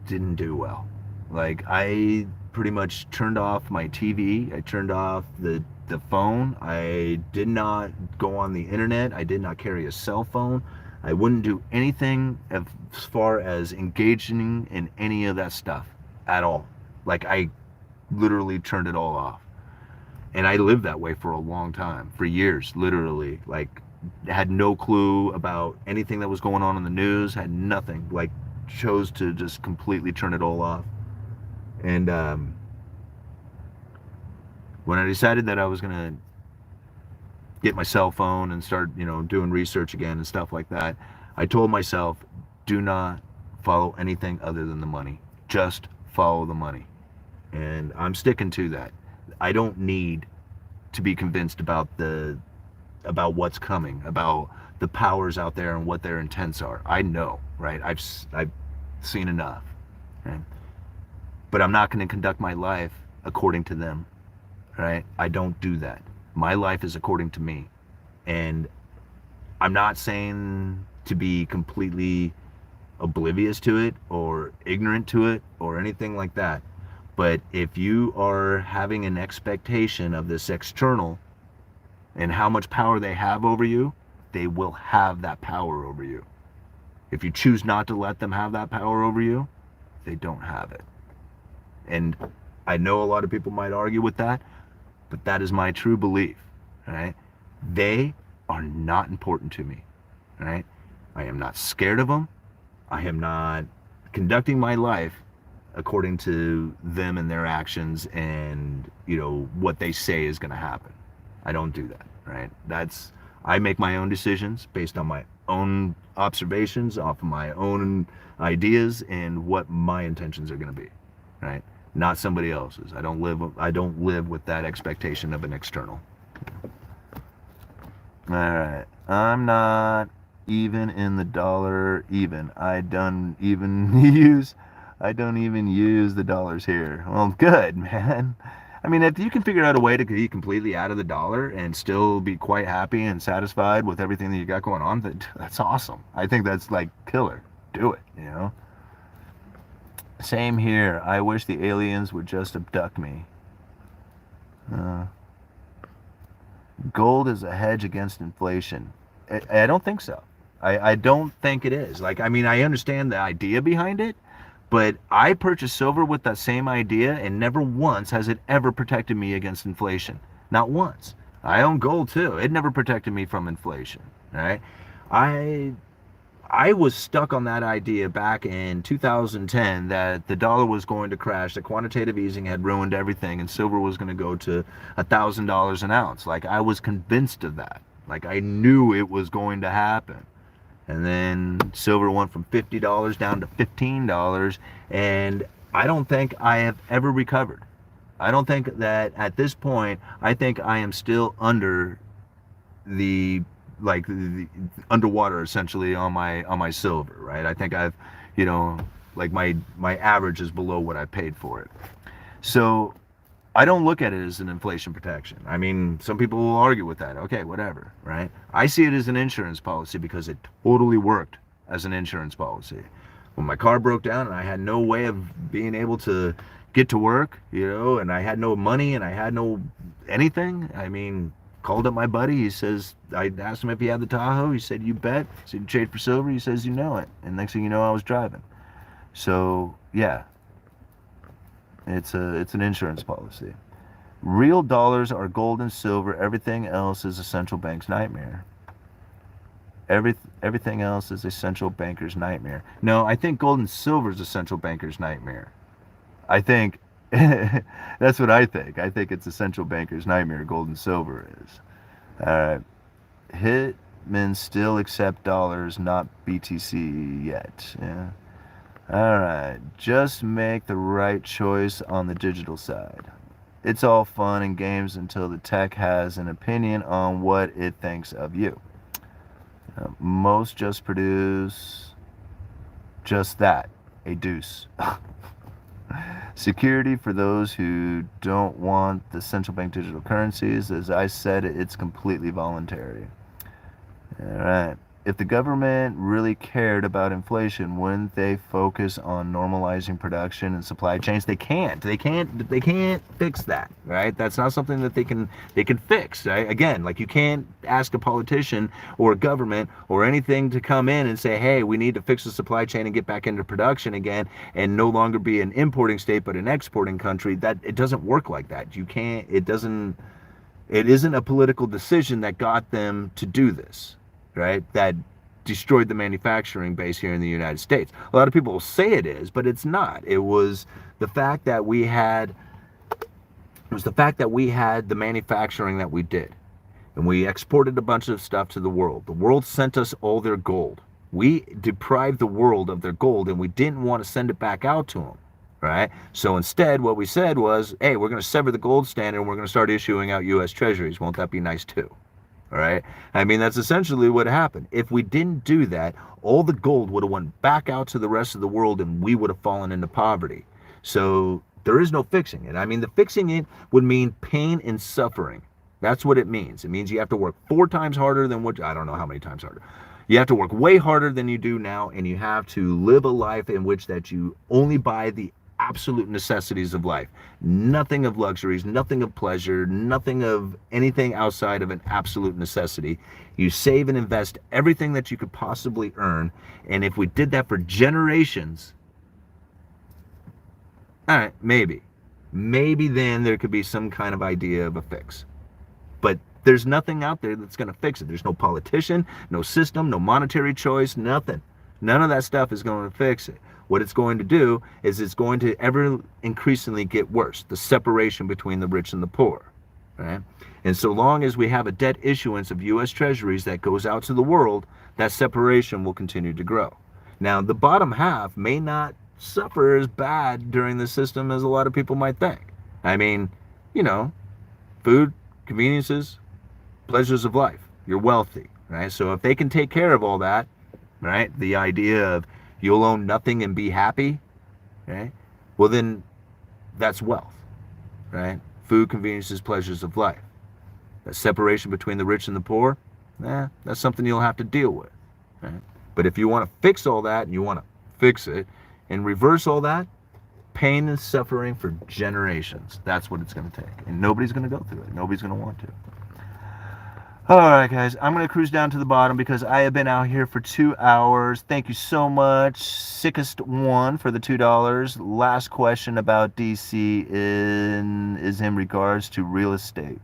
didn't do well. Like, I pretty much turned off my TV. I turned off the phone. I did not go on the internet. I did not carry a cell phone. I wouldn't do anything as far as engaging in any of that stuff at all. Like, I literally turned it all off. And I lived that way for a long time, for years, literally. Like, had no clue about anything that was going on in the news, had nothing. Like, chose to just completely turn it all off. And when I decided that I was going to get my cell phone and start, doing research again and stuff like that, I told myself, do not follow anything other than the money. Just follow the money. And I'm sticking to that. I don't need to be convinced about what's coming, about the powers out there and what their intents are. I know, right? I've seen enough, right? But I'm not going to conduct my life according to them, right? I don't do that. My life is according to me. And I'm not saying to be completely oblivious to it or ignorant to it or anything like that. But if you are having an expectation of this external and how much power they have over you, they will have that power over you. If you choose not to let them have that power over you, they don't have it. And I know a lot of people might argue with that, but that is my true belief, right? They are not important to me, right? I am not scared of them. I am not conducting my life according to them and their actions and, what they say is going to happen. I don't do that, right? I make my own decisions based on my own observations, off of my own ideas and what my intentions are going to be, right? Not somebody else's. I don't live with that expectation of an external. All right. I'm not even in the dollar even. I don't even use the dollars here. Well, good, man. I mean, if you can figure out a way to be completely out of the dollar and still be quite happy and satisfied with everything that you got going on, that's awesome. I think that's like killer. Do it, Same here. I wish the aliens would just abduct me. Gold is a hedge against inflation. I don't think so. I don't think it is. I understand the idea behind it, but I purchased silver with that same idea, and never once has it ever protected me against inflation. Not once. I own gold too. It never protected me from inflation. All right. I was stuck on that idea back in 2010 that the dollar was going to crash, that quantitative easing had ruined everything, and silver was going to go to $1,000 an ounce. I was convinced of that. I knew it was going to happen. And then silver went from $50 down to $15, and I don't think I have ever recovered. I don't think that at this point, I think I am still under the underwater essentially on my silver, right? I think I've, my average is below what I paid for it. So I don't look at it as an inflation protection. I mean, some people will argue with that. Okay, whatever, right? I see it as an insurance policy because it totally worked as an insurance policy. When my car broke down and I had no way of being able to get to work, and I had no money and I had no anything, called up my buddy. He says, I asked him if he had the Tahoe. He said, you bet. I said, you trade for silver? He says, you know it. And next thing you know, I was driving. So yeah, it's an insurance policy. Real dollars are gold and silver. Everything else is a central bank's nightmare. Everything else is a central banker's nightmare. No, I think gold and silver is a central banker's nightmare. I think that's what I think. I think it's a central banker's nightmare. Gold and silver is. Hitmen still accept dollars, not BTC yet. Yeah. All right. Just make the right choice on the digital side. It's all fun and games until the tech has an opinion on what it thinks of you. Most just produce just that, a deuce. Security for those who don't want the central bank digital currencies. As I said, it's completely voluntary. All right. If the government really cared about inflation, wouldn't they focus on normalizing production and supply chains? They can't. They can't fix that, right? That's not something that they can fix, right? Again, you can't ask a politician or a government or anything to come in and say, hey, we need to fix the supply chain and get back into production again and no longer be an importing state but an exporting country. That it doesn't work like that. You can't. It isn't a political decision that got them to do this. Right, that destroyed the manufacturing base here in the United States. A lot of people will say it is, but it's not. It was the fact that we had the manufacturing that we did. and we exported a bunch of stuff to the world. The world sent us all their gold. We deprived the world of their gold, and we didn't want to send it back out to them, right? So instead, what we said was, hey, we're going to sever the gold standard, and we're going to start issuing out U.S. treasuries. Won't that be nice too? All right. I mean, that's essentially what happened. If we didn't do that, all the gold would have went back out to the rest of the world, and we would have fallen into poverty. So there is no fixing it. I mean, the fixing it would mean pain and suffering. That's what it means. It means you have to work 4 times harder than what, I don't know how many times harder. You have to work way harder than you do now, and you have to live a life in which that you only buy the absolute necessities of life. Nothing of luxuries, nothing of pleasure, nothing of anything outside of an absolute necessity. You save and invest everything that you could possibly earn, and if we did that for generations, all right, maybe then there could be some kind of idea of a fix. But there's nothing out there that's going to fix it. There's no politician, no system, no monetary choice, nothing. None of that stuff is going to fix it. What it's going to do is it's going to ever increasingly get worse, the separation between the rich and the poor, right? And so long as we have a debt issuance of U.S. treasuries that goes out to the world, that separation will continue to grow. Now, the bottom half may not suffer as bad during the system as a lot of people might think. I mean, you know, food, conveniences, pleasures of life. You're wealthy, right? So if they can take care of all that, right? The idea of you'll own nothing and be happy, right? Well, then that's wealth, right? Food, conveniences, pleasures of life. That separation between the rich and the poor, that's something you'll have to deal with, right? But if you want to fix all that and you want to fix it and reverse all that, pain and suffering for generations. That's what it's going to take. And nobody's going to go through it. Nobody's going to want to. All right, guys, I'm going to cruise down to the bottom because I have been out here for 2 hours. Thank you so much. Sickest one for the $2. Last question about DC is in regards to real estate.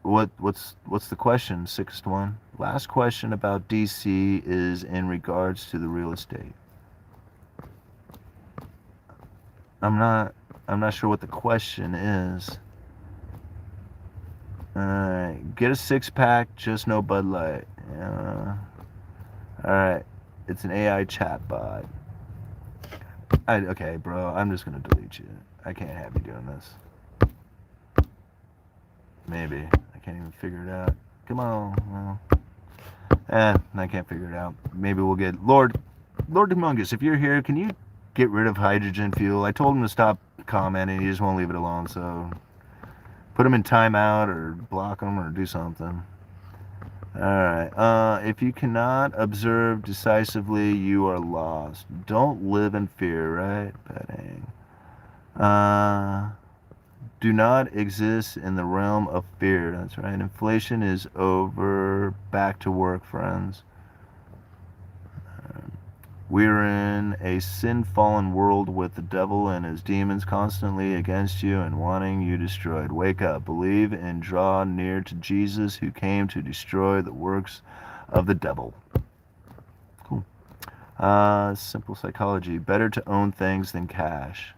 What's the question? Sickest one. Last question about DC is in regards to the real estate. I'm not sure what the question is. Alright, get a 6-pack, just no Bud Light. Alright, it's an AI chatbot. Okay, bro, I'm just gonna delete you. I can't have you doing this. Maybe. I can't even figure it out. Come on. I can't figure it out. Maybe we'll get Lord Humongous, if you're here, can you get rid of hydrogen fuel? I told him to stop commenting. He just won't leave it alone, so put him in timeout or block him or do something. Alright, if you cannot observe decisively, you are lost. Don't live in fear, right? Betting. Do not exist in the realm of fear. That's right. Inflation is over. Back to work, friends. We're in a sin-fallen world with the devil and his demons constantly against you and wanting you destroyed. Wake up, believe, and draw near to Jesus, who came to destroy the works of the devil. Cool. Simple psychology. Better to own things than cash.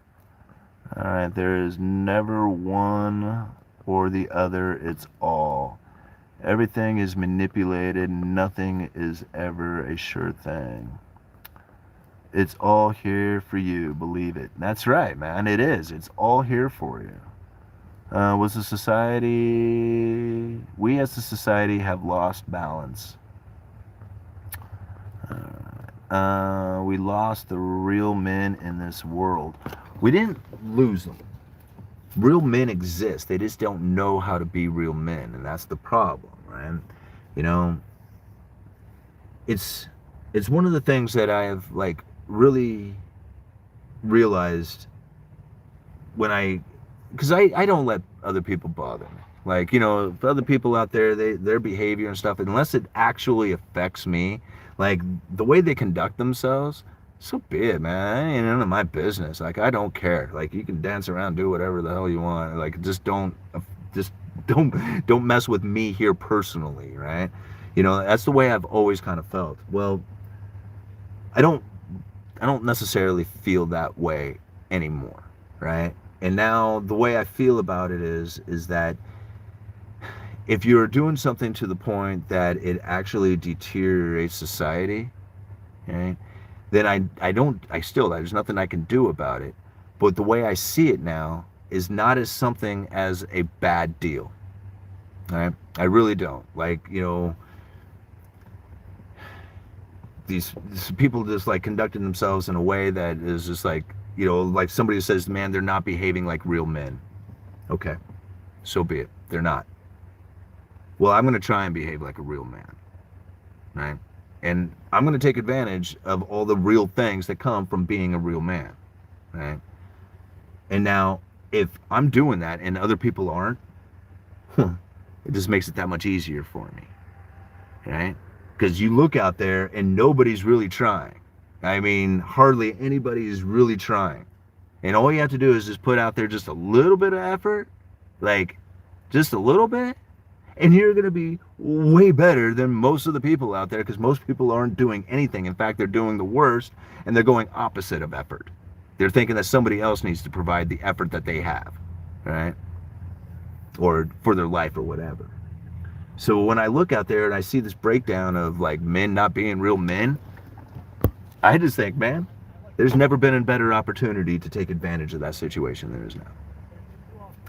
Alright, there is never one or the other, it's all. Everything is manipulated, nothing is ever a sure thing. It's all here for you, believe it. That's right, man, it is. It's all here for you. We as a society have lost balance. We lost the real men in this world. We didn't lose them. Real men exist. They just don't know how to be real men, and that's the problem, right? You know, it's one of the things that I have like really realized when because I don't let other people bother me. Like, you know, if other people out there, their behavior and stuff, unless it actually affects me, like the way they conduct themselves, so be it, man. It ain't none of my business. Like, I don't care. Like, you can dance around, do whatever the hell you want. Like, just don't mess with me here personally, right? You know, that's the way I've always kind of felt. Well, I don't necessarily feel that way anymore, right? And now the way I feel about it is that if you're doing something to the point that it actually deteriorates society, right, then there's nothing I can do about it. But the way I see it now is not as something as a bad deal. Right? I really don't. Like, these people just like conducting themselves in a way that is just like, like somebody says, man, they're not behaving like real men. Okay, so be it. They're not. Well, I'm going to try and behave like a real man, right? And I'm going to take advantage of all the real things that come from being a real man, right? And now, if I'm doing that and other people aren't, it just makes it that much easier for me, right? Because you look out there and nobody's really trying. I mean, hardly anybody is really trying. And all you have to do is just put out there just a little bit of effort, like just a little bit, and you're going to be way better than most of the people out there, because most people aren't doing anything. In fact, they're doing the worst, and they're going opposite of effort. They're thinking that somebody else needs to provide the effort that they have, right? Or for their life or whatever. So when I look out there and I see this breakdown of like men not being real men, I just think, man, there's never been a better opportunity to take advantage of that situation than there is now.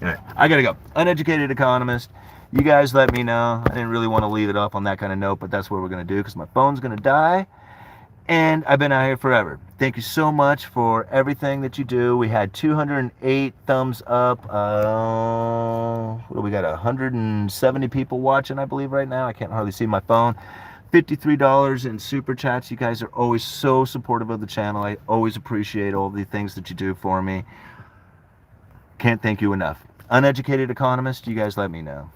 All right, I gotta go. Uneducated Economist. You guys let me know. I didn't really want to leave it off on that kind of note, but that's what we're gonna do because my phone's gonna die. And I've been out here forever. Thank you so much for everything that you do. We had 208 thumbs up. We got 170 people watching, I believe, right now. I can't hardly see my phone. $53 in super chats. You guys are always so supportive of the channel. I always appreciate all the things that you do for me. Can't thank you enough. Uneducated Economist, you guys let me know.